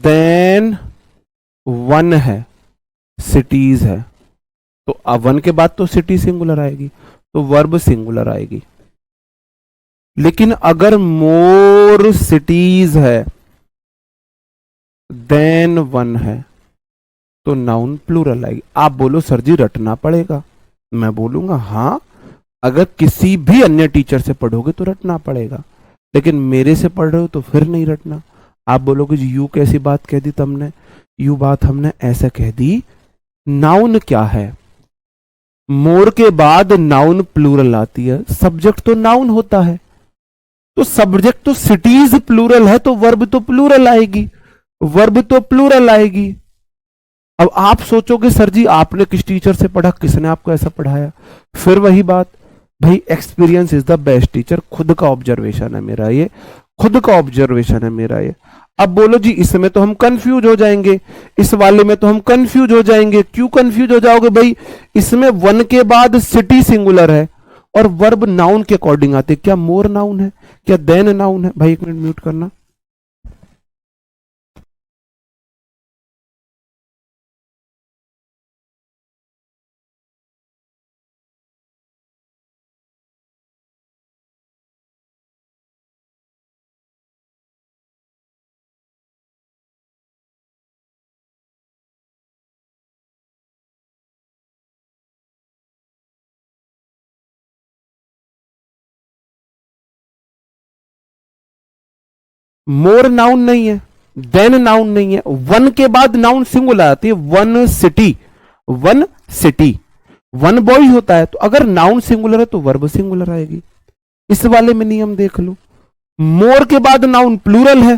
देन वन है, सिटीज है, तो वन के बाद तो सिटी सिंगुलर आएगी, तो वर्ब सिंगुलर आएगी। लेकिन अगर मोर सिटीज है देन वन है, तो नाउन प्लूरल आएगी। आप बोलो सर जी रटना पड़ेगा, मैं बोलूंगा हाँ, अगर किसी भी अन्य टीचर से पढ़ोगे तो रटना पड़ेगा, लेकिन मेरे से पढ़ रहे हो तो फिर नहीं रटना। आप बोलोगे जी यू कैसी बात कह दी तुमने, यू बात हमने ऐसा कह दी। नाउन क्या है, मोर के बाद नाउन प्लूरल आती है, सब्जेक्ट तो नाउन होता है, तो सब्जेक्ट तो सिटीज प्लूरल है, तो वर्ब तो प्लूरल आएगी, वर्ब तो प्लूरल आएगी। अब आप सोचोगे सर जी आपने किस टीचर से पढ़ा, किसने आपको ऐसा पढ़ाया? फिर वही बात भाई, experience is the best teacher, खुद का ऑब्जर्वेशन है मेरा ये, खुद का ऑब्जर्वेशन है मेरा ये। अब बोलो जी इसमें तो हम कंफ्यूज हो जाएंगे, इस वाले में तो हम कंफ्यूज हो जाएंगे। क्यों कंफ्यूज हो जाओगे भाई? इसमें वन के बाद सिटी सिंगुलर है और वर्ब नाउन के अकॉर्डिंग आते। क्या मोर नाउन है, क्या देन नाउन है? भाई एक मिनट म्यूट करना। मोर नाउन नहीं है, देन नाउन नहीं है, वन के बाद नाउन सिंगुलर आती है। One city, one city, one boy होता है, तो अगर नाउन सिंगुलर है तो वर्ब सिंगुलर आएगी। इस वाले में नियम देख लो, मोर के बाद नाउन प्लूरल है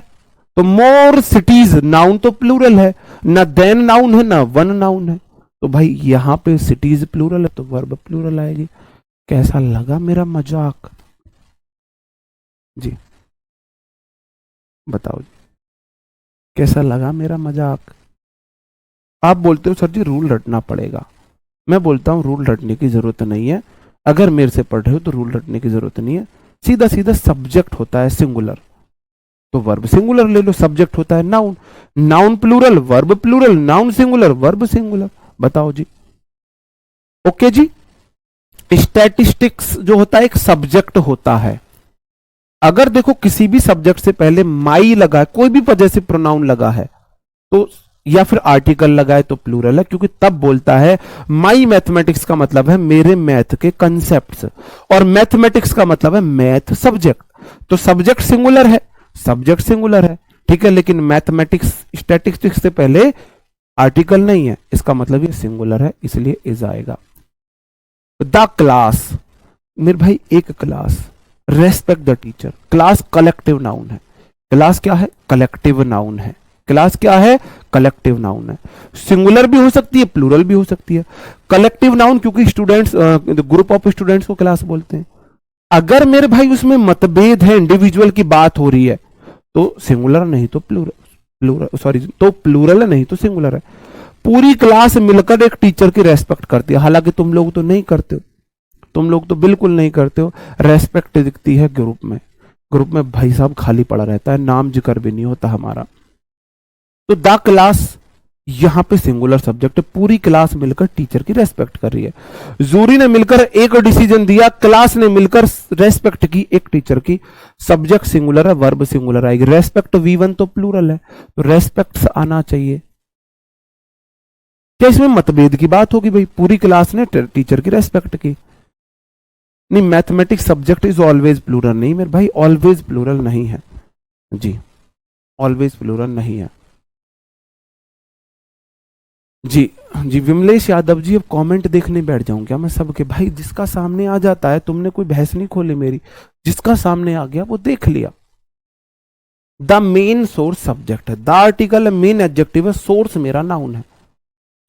तो मोर सिटीज नाउन तो प्लूरल है, ना देन नाउन है ना वन नाउन है, तो भाई यहां पे सिटीज प्लूरल है तो वर्ब प्लूरल आएगी। कैसा लगा मेरा मजाक जी? बताओ जी कैसा लगा मेरा मजाक? आप बोलते हो सर जी रूल रटना पड़ेगा, मैं बोलता हूं रूल रटने की जरूरत नहीं है। अगर मेरे से पढ़ रहे हो तो रूल रटने की जरूरत नहीं है, सीधा सीधा सब्जेक्ट होता है सिंगुलर तो वर्ब सिंगुलर ले लो, सब्जेक्ट होता है noun, noun plural verb plural, noun singular verb singular. बताओ जी, ओके जी। स्टैटिस्टिक्स जो होता है एक सब्जेक्ट होता है। अगर देखो किसी भी सब्जेक्ट से पहले माई लगा है, कोई भी वजह से प्रोनाउन लगा है तो, या फिर आर्टिकल लगा है तो प्लूरल है, क्योंकि तब बोलता है माई मैथमेटिक्स का मतलब है मेरे मैथ के कंसेप्ट्स, और मैथमेटिक्स का मतलब है मैथ सब्जेक्ट, तो सब्जेक्ट सिंगुलर है, सब्जेक्ट सिंगुलर है, ठीक है। लेकिन मैथमेटिक्स स्टैटिस्टिक्स से पहले आर्टिकल नहीं है, इसका मतलब ये सिंगुलर है, इसलिए इज आएगा। द क्लास, मेरे भाई एक class, respect the teacher. Class collective noun है, क्लास क्या है? कलेक्टिव नाउन है। क्लास क्या है? कलेक्टिव नाउन है। सिंगुलर भी हो सकती है, प्लूरल भी हो सकती है। कलेक्टिव नाउन क्योंकि स्टूडेंट्स, ग्रुप ऑफ स्टूडेंट्स को क्लास बोलते हैं। अगर मेरे भाई उसमें मतभेद है, इंडिविजुअल की बात हो रही है, तो सिंगुलर नहीं तो प्लूरल, प्लूरल सॉरी, तो प्लूरल है नहीं तो सिंगुलर है। पूरी क्लास मिलकर एक टीचर की रेस्पेक्ट करती है, हालांकि तुम लोग तो नहीं करते हो, तुम लोग तो बिल्कुल नहीं करते हो। रेस्पेक्ट दिखती है ग्रुप में, ग्रुप में भाई साहब खाली पड़ा रहता है, नाम जिक्र भी नहीं होता हमारा। तो द क्लास यहां पे सिंगुलर सब्जेक्ट, पूरी क्लास मिलकर टीचर की रेस्पेक्ट कर रही है। जूरी ने मिलकर एक डिसीजन दिया, क्लास ने मिलकर रेस्पेक्ट की एक टीचर की। सब्जेक्ट सिंगुलर है, वर्ब सिंगुलर आएगी। रेस्पेक्ट V1 तो प्लूरल है, तो रेस्पेक्ट आना चाहिए। क्या इसमें मतभेद की बात होगी भाई? पूरी क्लास ने टीचर की रेस्पेक्ट की। नहीं, mathematics subject is always plural नहीं मेरे भाई, ऑलवेज प्लूरल नहीं है जी, ऑलवेज प्लूरल नहीं है जी। जी विमलेश यादव जी, अब कमेंट देखने बैठ जाऊं क्या मैं सबके? भाई जिसका सामने आ जाता है, तुमने कोई बहस नहीं खोली मेरी, जिसका सामने आ गया वो देख लिया। द मेन सोर्स सब्जेक्ट है, द आर्टिकल मेन एडजेक्टिव है, सोर्स मेरा नाउन है।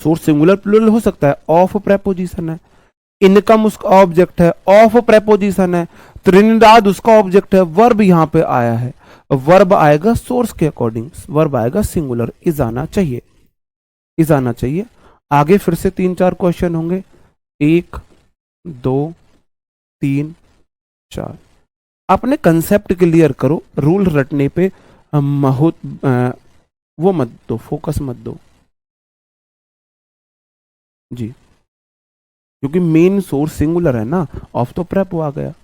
सोर्स सिंगुलर प्लूरल हो सकता है, ऑफ प्रेपोजिशन है। इनकम उसका ऑब्जेक्ट है, ऑफ प्रेपोजिशन है। त्रिनिदाद उसका ऑब्जेक्ट है, वर्ब यहां पे आया है, वर्ब आएगा सोर्स के अकॉर्डिंग, वर्ब आएगा सिंगुलर, इज आना चाहिए, इज आना चाहिए। आगे फिर से 3-4 क्वेश्चन होंगे, 1 2 3 4। अपने कंसेप्ट क्लियर करो, रूल रटने पे वो मत दो, फोकस मत दो जी, क्योंकि मेन सोर्स सिंगुलर है ना, ऑफ तो प्रेप आ गया।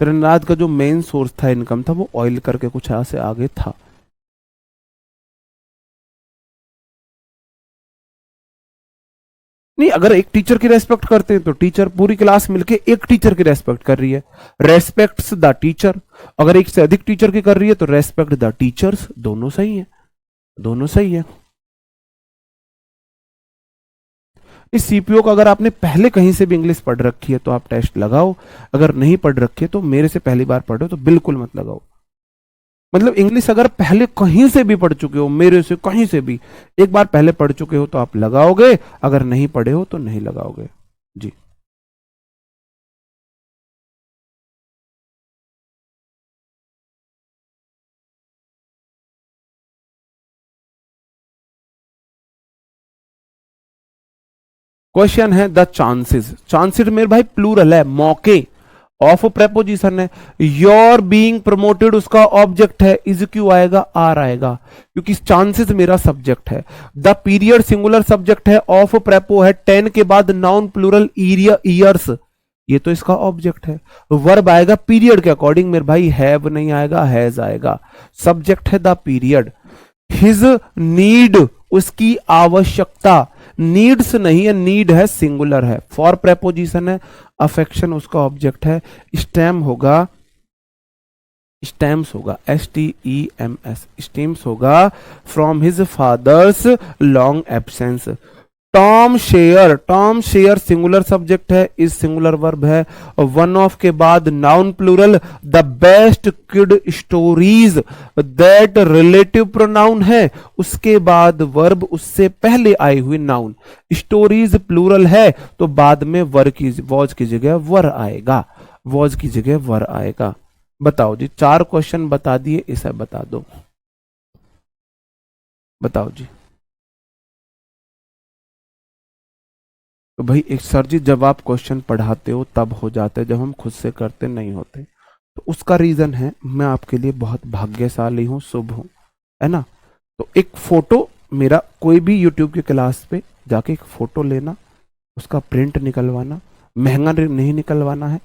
त्रिनाद का जो मेन सोर्स था इनकम था, वो ऑयल करके कुछ ऐसे आगे था। नहीं, अगर एक टीचर की रेस्पेक्ट करते हैं तो टीचर, पूरी क्लास मिलके एक टीचर की रेस्पेक्ट कर रही है, रेस्पेक्ट्स द टीचर। अगर एक से अधिक टीचर की कर रही है तो रेस्पेक्ट द टीचर्स। दोनों सही है, दोनों सही है। इस सीपीओ का अगर आपने पहले कहीं से भी इंग्लिश पढ़ रखी है तो आप टेस्ट लगाओ, अगर नहीं पढ़ रखी है तो मेरे से पहली बार पढ़ो तो बिल्कुल मत लगाओ। मतलब इंग्लिश अगर पहले कहीं से भी पढ़ चुके हो, मेरे से कहीं से भी एक बार पहले पढ़ चुके हो तो आप लगाओगे, अगर नहीं पढ़े हो तो नहीं लगाओगे। जी। क्वेश्चन है द चांसेस, चांसेस मेरे भाई प्लूरल है, मौके ऑफ प्रेपोजिशन है, योर बीइंग प्रमोटेड उसका ऑब्जेक्ट है, इज क्यों आएगा, आर आएगा, क्योंकि चांसेस मेरा सब्जेक्ट है। द पीरियड सिंगुलर सब्जेक्ट है, ऑफ प्रेपो है, 10 के बाद नाउन प्लूरल ईयर्स, ये तो इसका ऑब्जेक्ट है। वर्ब आएगा पीरियड के अकॉर्डिंग मेरे भाई, हैव नहीं आएगा, हैज आएगा। सब्जेक्ट है द पीरियड। हिज नीड उसकी आवश्यकता, नीड्स नहीं है, नीड है, सिंगुलर है। फॉर प्रेपोजिशन है, अफेक्शन उसका ऑब्जेक्ट है। स्टेम होगा, स्टेम्स होगा, STEMS, स्टेम्स होगा from his father's long absence. Tom share, Tom share singular subject है, इस सिंगुलर वर्ब है। वन ऑफ के बाद noun plural, the best kid stories, that relative pronoun है, उसके बाद वर्ब, उससे पहले आई हुई नाउन। स्टोरीज प्लूरल है तो बाद में वर की, वॉज की जगह वर आएगा, वॉज की जगह वर आएगा। बताओ जी, 4 क्वेश्चन बता दिए, इसे बता दो, बताओ जी। तो भाई एक सर जी, जब आप क्वेश्चन पढ़ाते हो तब हो जाते, जब हम खुद से करते नहीं होते। तो उसका रीजन है, मैं आपके लिए बहुत भाग्यशाली हूँ, शुभ हूँ, है ना। तो एक फोटो मेरा, कोई भी यूट्यूब की क्लास पे जाके एक फोटो लेना, उसका प्रिंट निकलवाना, महंगा नहीं निकलवाना है,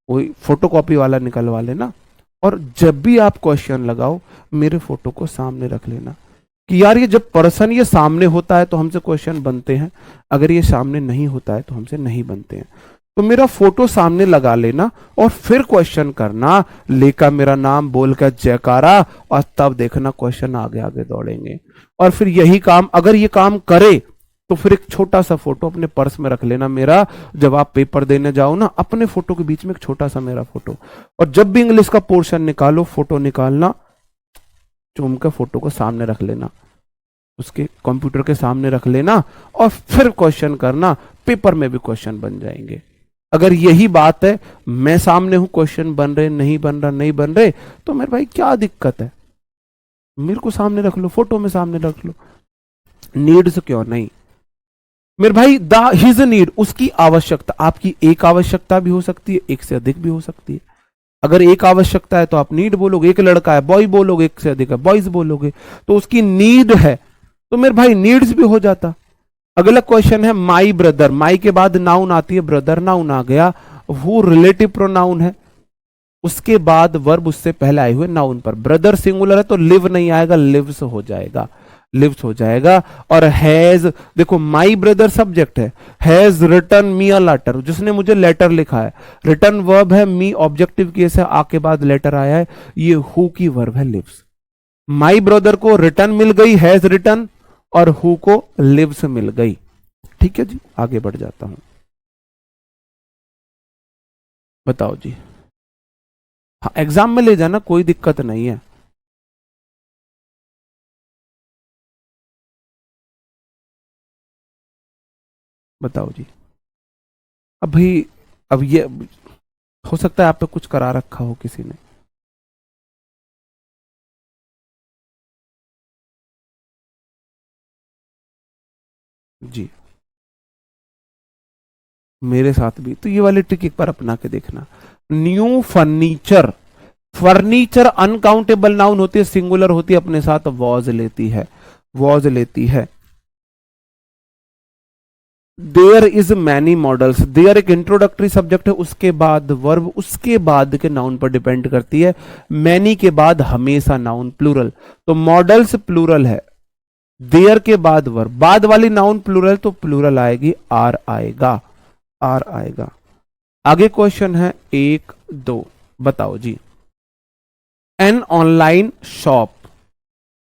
कोई फोटो कॉपी वाला निकलवा लेना, और जब भी आप क्वेश्चन लगाओ मेरे फोटो को सामने रख लेना कि यार ये जब पर्सन ये सामने होता है तो हमसे क्वेश्चन बनते हैं, अगर ये सामने नहीं होता है तो हमसे नहीं बनते हैं। तो मेरा फोटो सामने लगा लेना और फिर क्वेश्चन करना, लेकर मेरा नाम बोलकर जयकारा, और तब देखना क्वेश्चन आगे आगे दौड़ेंगे। और फिर यही काम, अगर ये काम करे तो फिर एक छोटा सा फोटो अपने पर्स में रख लेना मेरा, जब आप पेपर देने जाओ ना, अपने फोटो के बीच में एक छोटा सा मेरा फोटो, और जब भी इंग्लिश का पोर्शन निकालो, फोटो निकालना, चूम के फोटो को सामने रख लेना, उसके कंप्यूटर के सामने रख लेना, और फिर क्वेश्चन करना, पेपर में भी क्वेश्चन बन जाएंगे। अगर यही बात है, मैं सामने हूं, क्वेश्चन बन रहे, नहीं बन रहा, नहीं बन रहे, तो मेरे भाई क्या दिक्कत है, मेरे को सामने रख लो, फोटो में सामने रख लो, नीड्स क्यों नहीं मेरे भाई। द हिज नीड उसकी आवश्यकता, आपकी एक आवश्यकता भी हो सकती है, एक से अधिक भी हो सकती है। अगर एक आवश्यकता है तो आप नीड बोलोगे, एक लड़का है बॉय बोलोगे, एक से अधिक है बॉयज बोलोगे, तो उसकी नीड है, तो मेरे भाई नीड्स भी हो जाता। अगला क्वेश्चन है माई ब्रदर, माई के बाद नाउन आती है, ब्रदर नाउन आ गया, वो रिलेटिव प्रोनाउन है, उसके बाद वर्ब उससे पहले आए हुए नाउन पर, ब्रदर सिंगुलर है तो लिव नहीं आएगा, लिव्स हो जाएगा, लिव्स हो जाएगा। और हैज, देखो माई ब्रदर सब्जेक्ट है, has return me a letter, जिसने मुझे लेटर लिखा है, रिटर्न वर्ब है, मी ऑब्जेक्टिव केस है, आ के बाद लेटर आया है, ये हु की वर्ब है, लिव्स। माई ब्रदर को रिटर्न मिल गई, हैज रिटर्न, और हु को लिव्स मिल गई। ठीक है जी, आगे बढ़ जाता हूं, बताओ जी। हाँ, एग्जाम में ले जाना, कोई दिक्कत नहीं है। बताओ जी। अब भाई, अब ये हो सकता है आप पे कुछ करा रखा हो किसी ने। जी, मेरे साथ भी, तो ये वाली ट्रिक एक बार अपना के देखना। New furniture, furniture uncountable noun होती है, सिंगुलर होती है, अपने साथ वॉज लेती है, वॉज लेती है। There is many models, there एक इंट्रोडक्टरी सब्जेक्ट है, उसके बाद वर्ब, उसके बाद के नाउन पर डिपेंड करती है। मैनी के बाद हमेशा नाउन प्लूरल, तो मॉडल्स प्लूरल है, देयर के बाद वर्ब, बाद वाली नाउन प्लूरल तो प्लूरल आएगी, आर आएगा, आर आएगा। आगे क्वेश्चन है 1-2, बताओ जी। एन ऑनलाइन शॉप,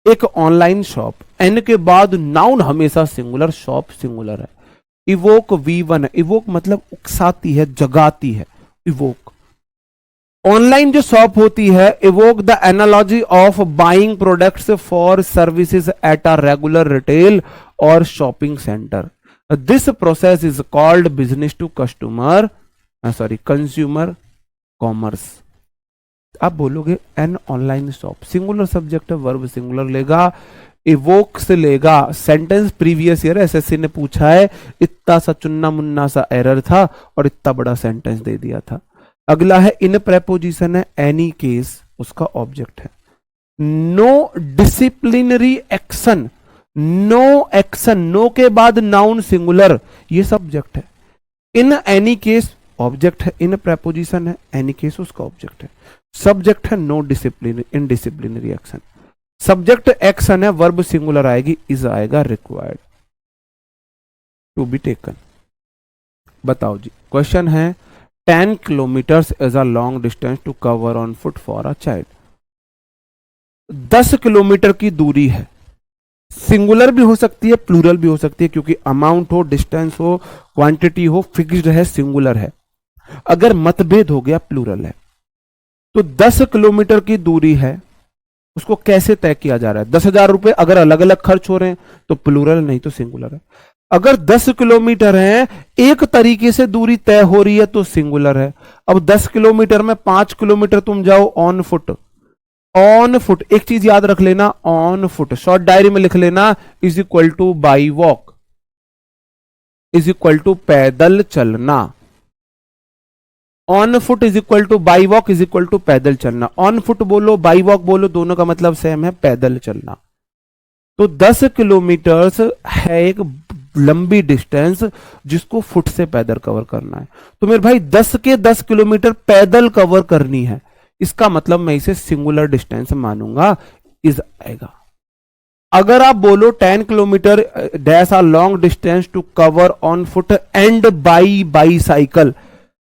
एक ऑनलाइन शॉप, एन के बाद नाउन हमेशा सिंगुलर, शॉप सिंगुलर है। इवोक V1 है, इवोक मतलब उकसाती है, जगाती है, इवोक। ऑनलाइन जो शॉप होती है, evoke the analogy of buying products for services at a regular retail और shopping centre. This process is called business to customer consumer commerce. आप बोलोगे an online shop, singular subject है, verb singular लेगा, evoke से लेगा. Sentence previous year SSC ने पूछा है, इतना सा चुन्ना मुन्ना सा एरर था और इतना बड़ा सेंटेंस दे दिया था. अगला है इन प्रेपोजिशन है, एनी केस उसका ऑब्जेक्ट है. No disciplinary action, no action, no के बाद नाउन सिंगुलर, ये सब्जेक्ट है. इन एनी केस ऑब्जेक्ट है, इन प्रेपोजिशन है, एनी केस उसका ऑब्जेक्ट है. सब्जेक्ट है no discipline in disciplinary action. Subject action है, वर्ब सिंगुलर आएगी, इज आएगा, रिक्वायर्ड टू बी टेकन. बताओ जी, क्वेश्चन है 10 kilometres is a long distance to cover on foot for a child. 10 kilometre की दूरी है, सिंगुलर भी हो सकती है, प्लूरल भी हो सकती है, क्योंकि अमाउंट हो, डिस्टेंस हो, क्वांटिटी हो, फिक्स्ड है, सिंगुलर है. अगर मतभेद हो गया प्लूरल है. तो 10 किलोमीटर की दूरी है, उसको कैसे तय किया जा रहा है? 10,000 रुपए अगर अलग अलग खर्च हो रहे हैं तो प्लूरल, नहीं तो सिंगुलर है. अगर 10 किलोमीटर है, एक तरीके से दूरी तय हो रही है तो सिंगुलर है. अब 10 किलोमीटर में 5 किलोमीटर तुम जाओ ऑन फुट. ऑन फुट एक चीज याद रख लेना, ऑन फुट शॉर्ट डायरी में लिख लेना, is equal to by walk, is equal to पैदल चलना. On foot is equal to by walk is equal to पैदल चलना. ऑन फुट बोलो, बाई वॉक बोलो, दोनों का मतलब सेम है, पैदल चलना. तो 10 किलोमीटर्स है एक लंबी डिस्टेंस जिसको फुट से पैदल कवर करना है. तो मेरे भाई 10 के 10 किलोमीटर पैदल कवर करनी है, इसका मतलब मैं इसे सिंगुलर डिस्टेंस मानूंगा, इज आएगा. अगर आप बोलो 10 kilometre dash a long distance to cover on foot and by bicycle,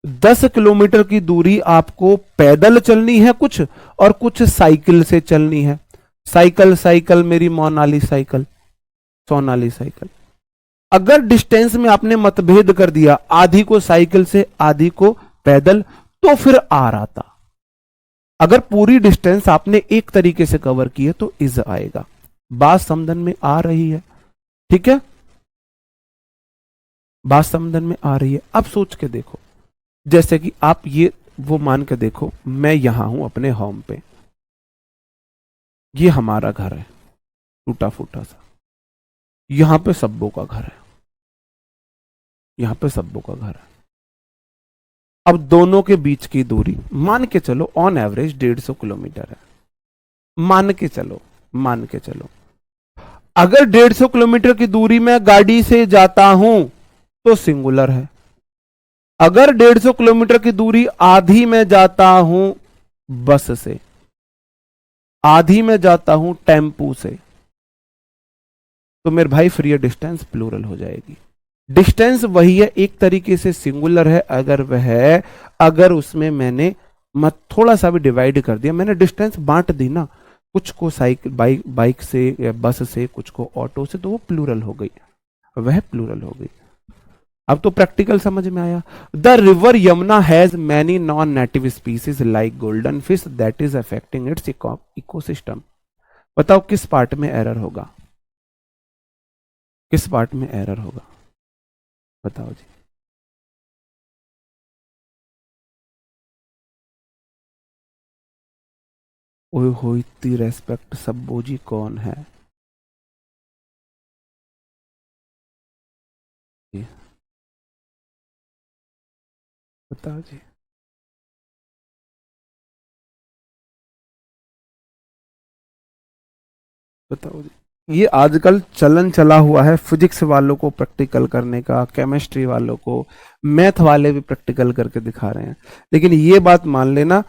10 kilometre की दूरी आपको पैदल चलनी है कुछ, और कुछ साइकिल से चलनी है. साइकिल साइकिल मेरी मोनाली साइकिल, सोनाली साइकिल. अगर डिस्टेंस में आपने मतभेद कर दिया, आधी को साइकिल से आधी को पैदल, तो फिर आर आता. अगर पूरी डिस्टेंस आपने एक तरीके से कवर की है तो इज आएगा. बात समझन में आ रही है? ठीक है, बात समझन में आ रही है. अब सोच के देखो, जैसे कि आप ये वो मान के देखो, मैं यहां हूं अपने होम पे, ये हमारा घर है टूटा फूटा सा, यहां पे सब्बों का घर है, यहां पे सब्बों का घर है. अब दोनों के बीच की दूरी मान के चलो ऑन एवरेज 150 किलोमीटर है. मान के चलो, मान के चलो. अगर 150 किलोमीटर की दूरी में गाड़ी से जाता हूं तो सिंगुलर है. अगर 150 किलोमीटर की दूरी आधी में जाता हूं बस से, आधी में जाता हूं टेम्पू से, तो मेरे भाई फिर ये डिस्टेंस प्लूरल हो जाएगी. डिस्टेंस वही है, एक तरीके से सिंगुलर है. अगर उसमें मैंने मत थोड़ा सा भी डिवाइड कर दिया, मैंने डिस्टेंस बांट दी ना, कुछ को साइकिल बाइक से या बस से, कुछ को ऑटो से, तो वो प्लूरल हो गई, वह प्लूरल हो गई. अब तो प्रैक्टिकल समझ में आया. The river Yamuna has many non native species like golden fish that is affecting it's ecosystem. बताओ किस पार्ट में एरर होगा, किस पार्ट में एरर होगा, बताओ जी. ओए हो इतनी रेस्पेक्ट, सब्बो जी कौन है? बताओ जी. बताओ जी. ये आजकल चलन चला हुआ है, फिजिक्स वालों को प्रैक्टिकल करने का, केमिस्ट्री वालों को, मैथ वाले भी प्रैक्टिकल करके दिखा रहे हैं. लेकिन ये बात मान लेना,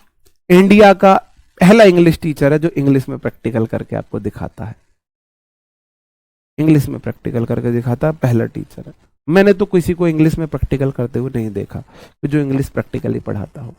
इंडिया का पहला इंग्लिश टीचर है जो इंग्लिश में प्रैक्टिकल करके आपको दिखाता है. इंग्लिश में प्रैक्टिकल करके दिखाता है, पहला टीचर है. मैंने तो किसी को इंग्लिश में प्रैक्टिकल करते हुए नहीं देखा कि जो इंग्लिश प्रैक्टिकली पढ़ाता हो.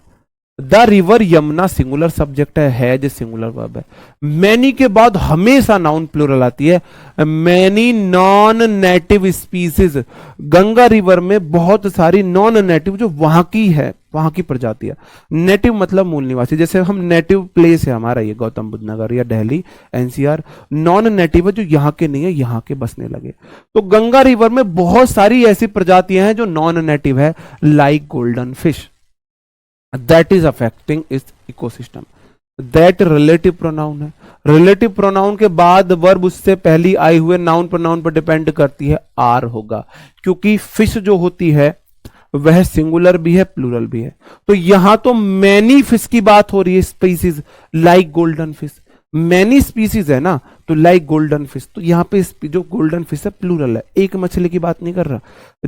The river Yamuna singular subject है जो सिंगुलर वर्ब है. मैनी के बाद हमेशा नाउन प्लूरल आती है. Many non native species, Ganga river में बहुत सारी नॉन नेटिव जो वहां की है, वहां की प्रजातियां। नेटिव मतलब मूल निवासी, जैसे हम नेटिव प्लेस है हमारा ये गौतम बुद्ध नगर या दिल्ली एनसीआर। नॉन नेटिव है जो यहाँ के नहीं है, यहाँ के बसने लगे। तो गंगा रिवर में बहुत सारी ऐसी प्रजातियां हैं जो नॉन नेटिव है, like golden fish, that is affecting इस इकोसिस्टम। दैट रिलेटिव प्रोनाउन है। रिलेटिव प्रोनाउन के बाद वर्ब उससे पहली आए हुए नाउन प्रोनाउन पर डिपेंड करती है, आर होगा, क्योंकि फिश जो होती है वह सिंगुलर भी है प्लूरल भी है। तो यहां तो मैनी फिश की बात हो रही है, species like golden fish, many species है ना, तो लाइक गोल्डन फिश, तो यहां पे जो गोल्डन फिश है प्लूरल है, एक मछली की बात नहीं कर रहा।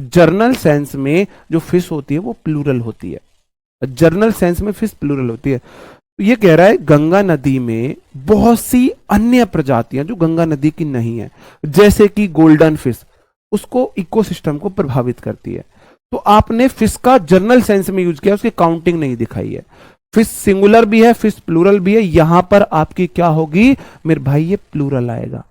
जर्नल सेंस में जो फिश होती है वो प्लूरल होती है, जर्नल सेंस में फिश प्लूरल होती है। ये कह रहा है गंगा नदी में बहुत सी अन्य प्रजातियां जो गंगा नदी की नहीं है, जैसे कि गोल्डन फिश, उसको इकोसिस्टम को प्रभावित करती है। तो आपने फिश का जर्नल सेंस में यूज किया, उसकी काउंटिंग नहीं दिखाई है। फिश सिंगुलर भी है, फिश प्लूरल भी है, यहां पर आपकी क्या होगी मेरे भाई, ये प्लूरल आएगा,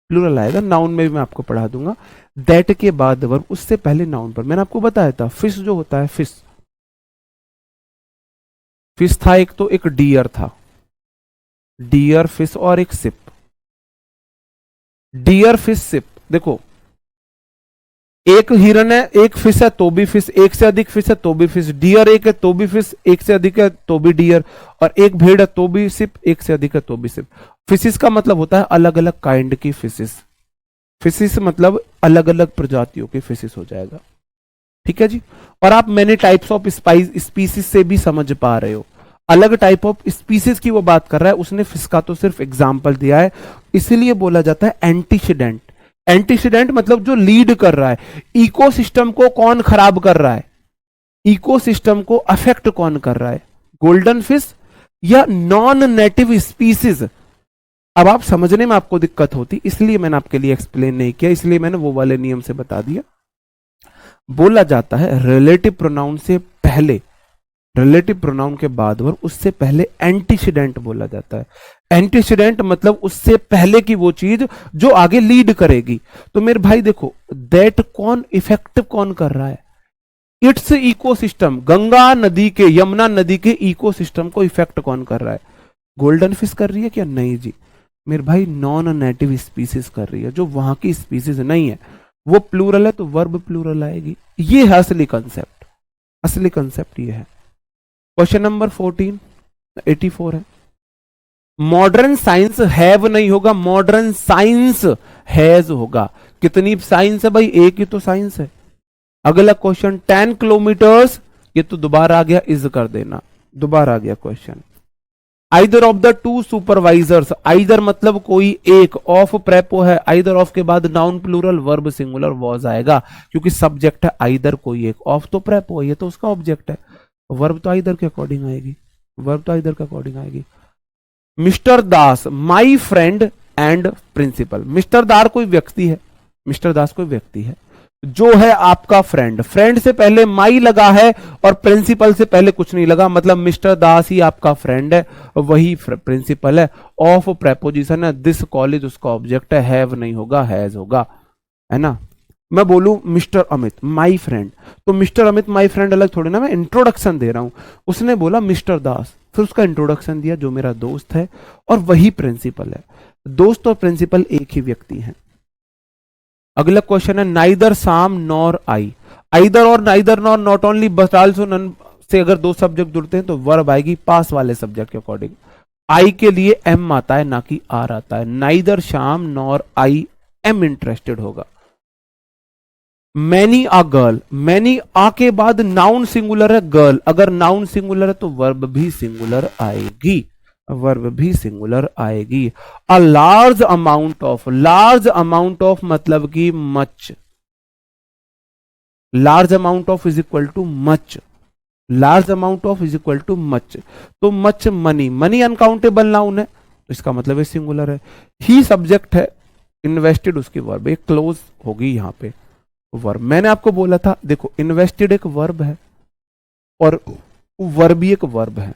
प्लूरल आएगा। नाउन में भी मैं आपको पढ़ा दूंगा। दैट के बाद वर्ब, उससे पहले नाउन पर मैंने आपको बताया था फिश जो होता है, फिश फिश था एक, तो एक डियर था, डियर फिश, और एक सिप, डियर फिश सिप। देखो एक हिरन है, एक फिश है तो भी फिश, एक से अधिक फिश है तो भी फिश, डियर एक है तो भी फिश, एक से अधिक है तो भी डियर, और एक भेड़ है तो भी सिप, एक से अधिक है तो भी सिप। फिशिस का मतलब होता है अलग अलग काइंड की फिशिस, फिशिस मतलब अलग अलग प्रजातियों की फिशिस हो जाएगा, ठीक है जी। और आप मैंने टाइप्स ऑफ स्पीसीज से भी समझ पा रहे हो, अलग टाइप ऑफ स्पीसीज की वो बात कर रहा है, उसने फिश का तो सिर्फ एग्जाम्पल दिया है, इसीलिए बोला जाता है एंटीसीडेंट। एंटीसीडेंट मतलब जो लीड कर रहा है, इकोसिस्टम को कौन खराब कर रहा है, इकोसिस्टम को अफेक्ट कौन कर रहा है, गोल्डन फिश या नॉन नेटिव स्पीसीज। अब आप समझने में आपको दिक्कत होती, इसलिए मैंने आपके लिए एक्सप्लेन नहीं किया, इसलिए मैंने वो वाले नियम से बता दिया। बोला जाता है रिलेटिव प्रोनाउन से पहले, रिलेटिव प्रोनाउन के बाद वर्ब, उससे पहले एंटीसीडेंट बोला जाता है। एंटीसीडेंट मतलब उससे पहले की वो चीज जो आगे लीड करेगी। तो मेरे भाई देखो, दैट कौन इफेक्ट कौन कर रहा है, इट्स इकोसिस्टम, गंगा नदी के, यमुना नदी के इकोसिस्टम को इफेक्ट कौन कर रहा है, गोल्डन फिश कर रही है क्या, नहीं जी मेरे भाई, नॉन नेटिव स्पीसीज कर रही है, जो वहां की स्पीसीज नहीं है, वो प्लूरल है तो वर्ब प्लूरल आएगी। ये है असली कंसेप्ट, असली कंसेप्ट ये है। क्वेश्चन नंबर 14, 84 है। मॉडर्न साइंस हैव नहीं होगा, मॉडर्न साइंस हैज होगा। कितनी साइंस है भाई, एक ही तो साइंस है। अगला क्वेश्चन 10 किलोमीटर्स, ये तो दोबारा आ गया, इज कर देना, दोबारा आ गया question. Either of the two supervisors, either मतलब कोई एक, ऑफ प्रेपो है, आइदर ऑफ के बाद noun plural, verb singular, was आएगा, क्योंकि सब्जेक्ट है आइदर कोई एक, ऑफ तो प्रेपो है, ये तो उसका ऑब्जेक्ट है, वर्ब तो आइदर के अकॉर्डिंग आएगी, वर्ब तो आइदर के अकॉर्डिंग आएगी। Mister Das my friend and principal, mister Das कोई व्यक्ति है, मिस्टर दास कोई व्यक्ति है जो है आपका फ्रेंड, फ्रेंड से पहले माई लगा है और प्रिंसिपल से पहले कुछ नहीं लगा, मतलब मिस्टर दास ही आपका फ्रेंड है, वही प्रिंसिपल है। ऑफ प्रेपोजिशन है, दिस कॉलेज उसका ऑब्जेक्ट है, हैव नहीं होगा, हैज होगा, है ना। मैं बोलूं मिस्टर अमित माई फ्रेंड, तो मिस्टर अमित माई फ्रेंड अलग थोड़ी ना, मैं इंट्रोडक्शन दे रहा हूं। उसने बोला मिस्टर दास, फिर उसका इंट्रोडक्शन दिया, जो मेरा दोस्त है और वही प्रिंसिपल है। दोस्त और प्रिंसिपल एक ही व्यक्ति हैं। अगला क्वेश्चन है neither Sham nor I, either और neither nor, not only but also none से अगर दो सब्जेक्ट जुड़ते हैं तो वर्ब आएगी पास वाले सब्जेक्ट के अकॉर्डिंग। आई के लिए एम आता है ना कि आर आता है, neither Sham nor I am interested होगा। मैनी आ गर्ल, मैनी आ के बाद नाउन सिंगुलर है गर्ल, अगर नाउन सिंगुलर है तो वर्ब भी सिंगुलर आएगी, वर्ब भी सिंगुलर आएगी। A large amount of, large amount of मतलब कि much, large amount of is equal to much, large amount of is equal to much, तो much money, money uncountable noun है तो इसका मतलब है सिंगुलर है। ही सब्जेक्ट है, इन्वेस्टेड उसकी वर्ब, एक क्लोज होगी यहां पे वर्ब। मैंने आपको बोला था देखो, इन्वेस्टेड एक वर्ब है और वर्ब भी एक वर्ब है,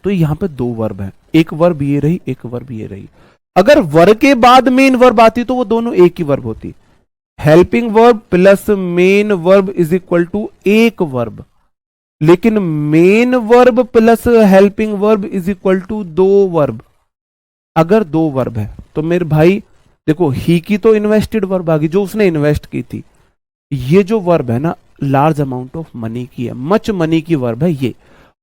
तो यहां पे दो वर्ब है, एक वर्ब ये रही, एक वर्ब ये रही। अगर वर्ब के बाद मेन वर्ब आती तो वो दोनों एक ही वर्ब होती। Helping verb plus main verb is equal to एक वर्ब, लेकिन main verb plus helping verb is equal to दो वर्ब। अगर दो वर्ब है तो मेरे भाई देखो, ही की तो इन्वेस्टेड वर्ब आ गई, जो उसने इन्वेस्ट की थी। ये जो वर्ब है ना, लार्ज अमाउंट ऑफ मनी की है, मच मनी की वर्ब है ये।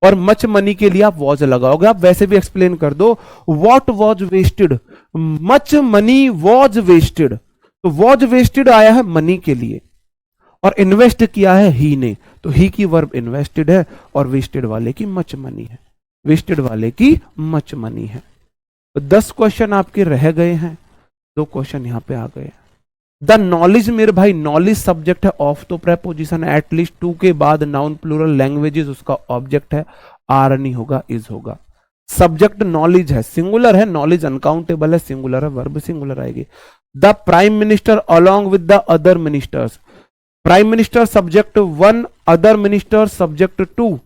और मच मनी के लिए आप वॉज लगाओगे। आप वैसे भी एक्सप्लेन कर दो, what was wasted, much money was wasted. तो वॉज वेस्टेड आया है मनी के लिए और इन्वेस्ट किया है ही ने, तो ही की वर्ब इन्वेस्टेड है और वेस्टेड वाले की मच मनी है, वेस्टेड वाले की मच मनी है। तो 10 क्वेश्चन आपके रह गए हैं, 2 क्वेश्चन यहां पे आ गए। द नॉलेज मेरे भाई, नॉलेज सब्जेक्ट है, ऑफ तो प्रेपोजिशन है, एटलीस्ट 2 के बाद नाउन प्लूरल लैंग्वेजेस उसका ऑब्जेक्ट है, आर नहीं होगा इज होगा। सब्जेक्ट नॉलेज है, सिंगुलर है, नॉलेज अनकाउंटेबल है, सिंगुलर है, वर्ब सिंगुलर आएगी। The prime minister along with the other ministers, prime minister subject 1, other minister subject 2,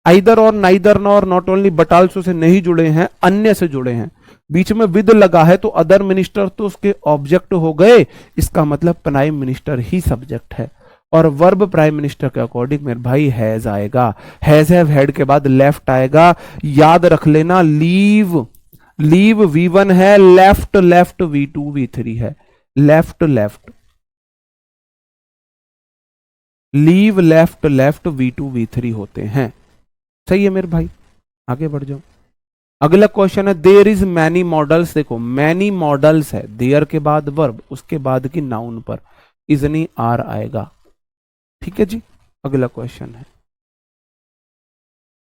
either और neither nor not only but also से नहीं जुड़े हैं, अन्य से जुड़े हैं, बीच में विद लगा है तो अदर मिनिस्टर तो उसके ऑब्जेक्ट हो गए, इसका मतलब प्राइम मिनिस्टर ही सब्जेक्ट है। और वर्ब प्राइम मिनिस्टर के अकॉर्डिंग मेरे भाई हैज आएगा, हैज हैव हैड के बाद लेफ्ट आएगा। याद रख लेना, लीव लीव V1 है, लेफ्ट लेफ्ट V2 V3 है, left left, leave left left V2 V3 होते हैं। सही है मेरे भाई, आगे बढ़ जाओ। अगला क्वेश्चन है, देयर इज मैनी मॉडल्स। देखो मैनी मॉडल्स है, देयर के बाद वर्ब, उसके बाद की नाउन पर इज नहीं आर आएगा। ठीक है जी। अगला क्वेश्चन है,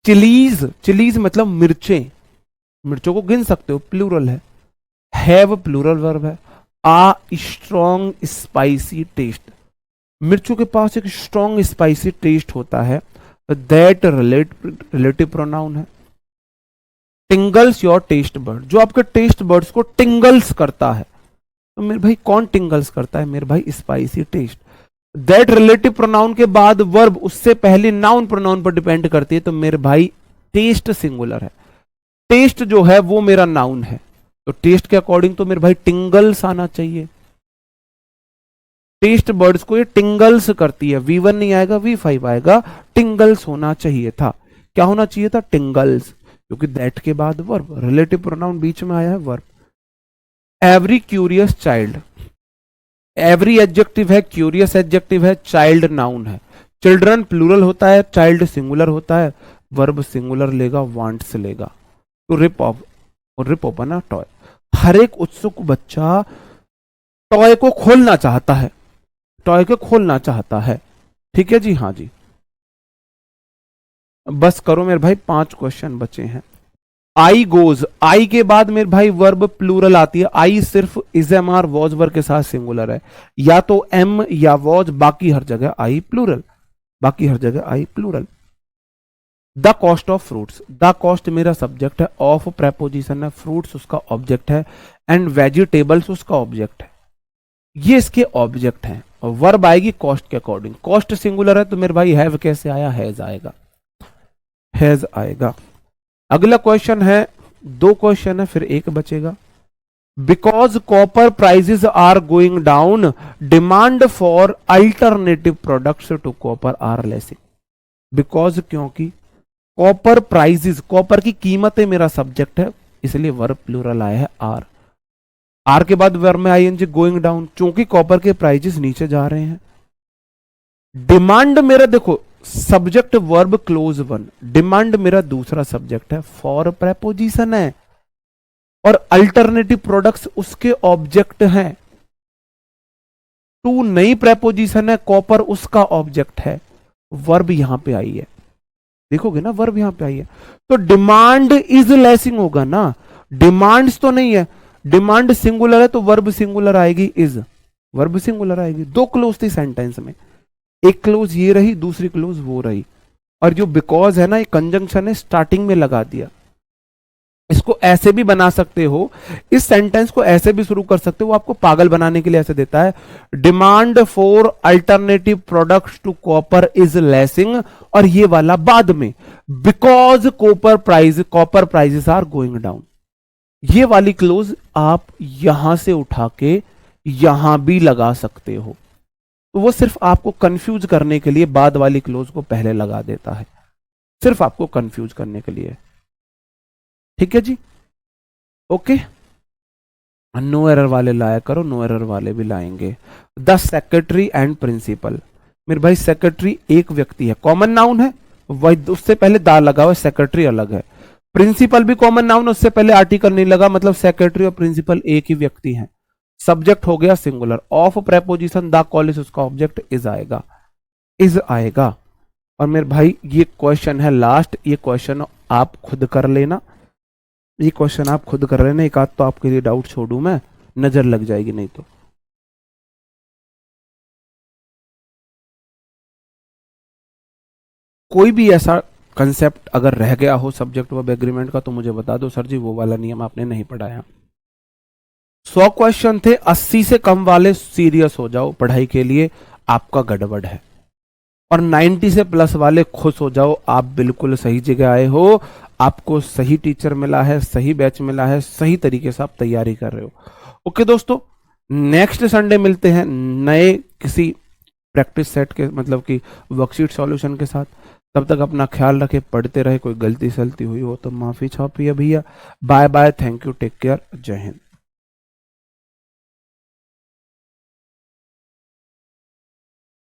चिलीज, चिलीज मतलब मिर्चें, मिर्चों को गिन सकते हो, प्लूरल है। हैव प्लूरल वर्ब है। आ स्ट्रॉन्ग स्पाइसी टेस्ट, मिर्चों के पास एक स्ट्रॉन्ग स्पाइसी टेस्ट होता है। दैट रिलेटिव प्रोनाउन है। टिंगल्स योर टेस्ट बर्ड, जो आपके टेस्ट बर्ड्स को टिंगल्स करता है। तो मेरे भाई कौन टिंगल्स करता है? मेरे भाई spicy taste. That relative pronoun के बाद वर्ब उससे पहले नाउन प्रोनाउन पर डिपेंड करती है, तो मेरे भाई टेस्ट सिंगुलर है, टेस्ट जो है वो मेरा नाउन है, तो टेस्ट के अकॉर्डिंग तो मेरे भाई टिंगल्स आना चाहिए। टेस्ट बर्ड्स को ये टिंगल्स करती है, V1 नहीं आएगा V5 आएगा, टिंगल्स होना चाहिए था। क्या होना चाहिए था? टिंगल्स, क्योंकि दैट के बाद वर्ब, रिलेटिव प्रोनाउन बीच में आया है verb. Every curious child, every adjective है, क्यूरियस एडजेक्टिव है, चाइल्ड नाउन है। चिल्ड्रन प्लूरल होता है, चाइल्ड सिंगुलर होता है, वर्ब सिंगुलर लेगा, वांट्स लेगा। तो rip off, rip open a toy, हर एक उत्सुक बच्चा टॉय को खोलना चाहता है, टॉय को खोलना चाहता है। ठीक है जी, हाँ जी। बस करो मेरे भाई, 5 क्वेश्चन बचे हैं। आई गोज, आई के बाद मेरे भाई वर्ब प्लूरल आती है। आई सिर्फ is am are was verb के साथ सिंगुलर है, या तो एम या वॉज, बाकी हर जगह आई प्लूरल, बाकी हर जगह आई plural. The cost of fruits, the cost मेरा सब्जेक्ट है, ऑफ प्रेपोजिशन है, फ्रूट्स उसका ऑब्जेक्ट है, एंड वेजिटेबल्स उसका ऑब्जेक्ट है। ये इसके ऑब्जेक्ट हैं और वर्ब आएगी कॉस्ट के अकॉर्डिंग। कॉस्ट सिंगुलर है तो मेरे भाई हैव कैसे आया? हैज आएगा, हैज आएगा। अगला क्वेश्चन है, 2 क्वेश्चन है फिर 1 बचेगा। Because copper prices are going down, demand for alternative products to copper are lessing. Because क्योंकि कॉपर प्राइजेस, कॉपर की कीमतें मेरा सब्जेक्ट है, इसलिए वर्ब प्लूरल आया है आर। आर के बाद वर्ब में आईएनजी गोइंग डाउन, क्योंकि कॉपर के प्राइजेस नीचे जा रहे हैं। डिमांड मेरा देखो सब्जेक्ट वर्ब क्लोज 1, डिमांड मेरा दूसरा सब्जेक्ट है, फॉर प्रेपोजिशन है, और अल्टरनेटिव प्रोडक्ट्स उसके ऑब्जेक्ट हैं। टू नई प्रेपोजिशन है, कॉपर उसका ऑब्जेक्ट है, वर्ब यहां पे आई है, देखोगे ना वर्ब यहां पे आई है, तो डिमांड इज लेसिंग होगा ना, डिमांड्स तो नहीं है, डिमांड सिंगुलर है तो वर्ब सिंगुलर आएगी, इज, वर्ब सिंगुलर आएगी। 2 क्लोज थी सेंटेंस में, एक क्लोज ये रही, दूसरी क्लोज वो रही, और जो बिकॉज है ना, ये कंजंक्शन है, स्टार्टिंग में लगा दिया। इसको ऐसे भी बना सकते हो, इस सेंटेंस को ऐसे भी शुरू कर सकते हो, वो आपको पागल बनाने के लिए ऐसे देता है, demand for alternative products to copper is lessing, और ये वाला बाद में, because copper prices are going down. ये वाली क्लोज आप यहां से उठा के यहां भी लगा सकते हो, तो वो सिर्फ आपको कंफ्यूज करने के लिए बाद वाली क्लोज को पहले लगा देता है। सिर्फ आपको कंफ्यूज करने के लिए। ठीक है जी, ओके। नो एरर वाले लाया करो, नो एरर वाले भी लाएंगे। द सेक्रेटरी एंड प्रिंसिपल, मेरे भाई सेक्रेटरी एक व्यक्ति है, कॉमन नाउन है, वही उससे पहले दा लगा हुआ, सेक्रेटरी अलग है। प्रिंसिपल भी कॉमन नाउन है, उससे पहले आर्टिकल नहीं लगा, मतलब सेक्रेटरी और प्रिंसिपल एक ही व्यक्ति है। सब्जेक्ट हो गया singular, of preposition the college, उसका ऑब्जेक्ट इज आएगा, इज आएगा। और मेरे भाई ये क्वेश्चन है लास्ट, ये क्वेश्चन आप खुद कर लेना, ये क्वेश्चन आप खुद कर लेना, एक आध तो आपके लिए डाउट छोड़ू मैं, नजर लग जाएगी नहीं तो। कोई भी ऐसा कंसेप्ट अगर रह गया हो सब्जेक्ट वर्ब एग्रीमेंट का तो मुझे बता दो, सर जी वो वाला नियम आपने नहीं पढ़ाया। 100 क्वेश्चन थे, 80 से कम वाले सीरियस हो जाओ, पढ़ाई के लिए आपका गड़बड़ है, और 90 से प्लस वाले खुश हो जाओ, आप बिल्कुल सही जगह आए हो, आपको सही टीचर मिला है, सही बैच मिला है, सही तरीके से आप तैयारी कर रहे हो। ओके दोस्तों, नेक्स्ट संडे मिलते हैं नए किसी प्रैक्टिस सेट के, मतलब कि वर्कशीट सॉल्यूशन के साथ। तब तक अपना ख्याल रखे, पढ़ते रहे, कोई गलती सलती हुई हो तो माफी छापिए भैया। Bye bye, thank you, take care, जय हिंद।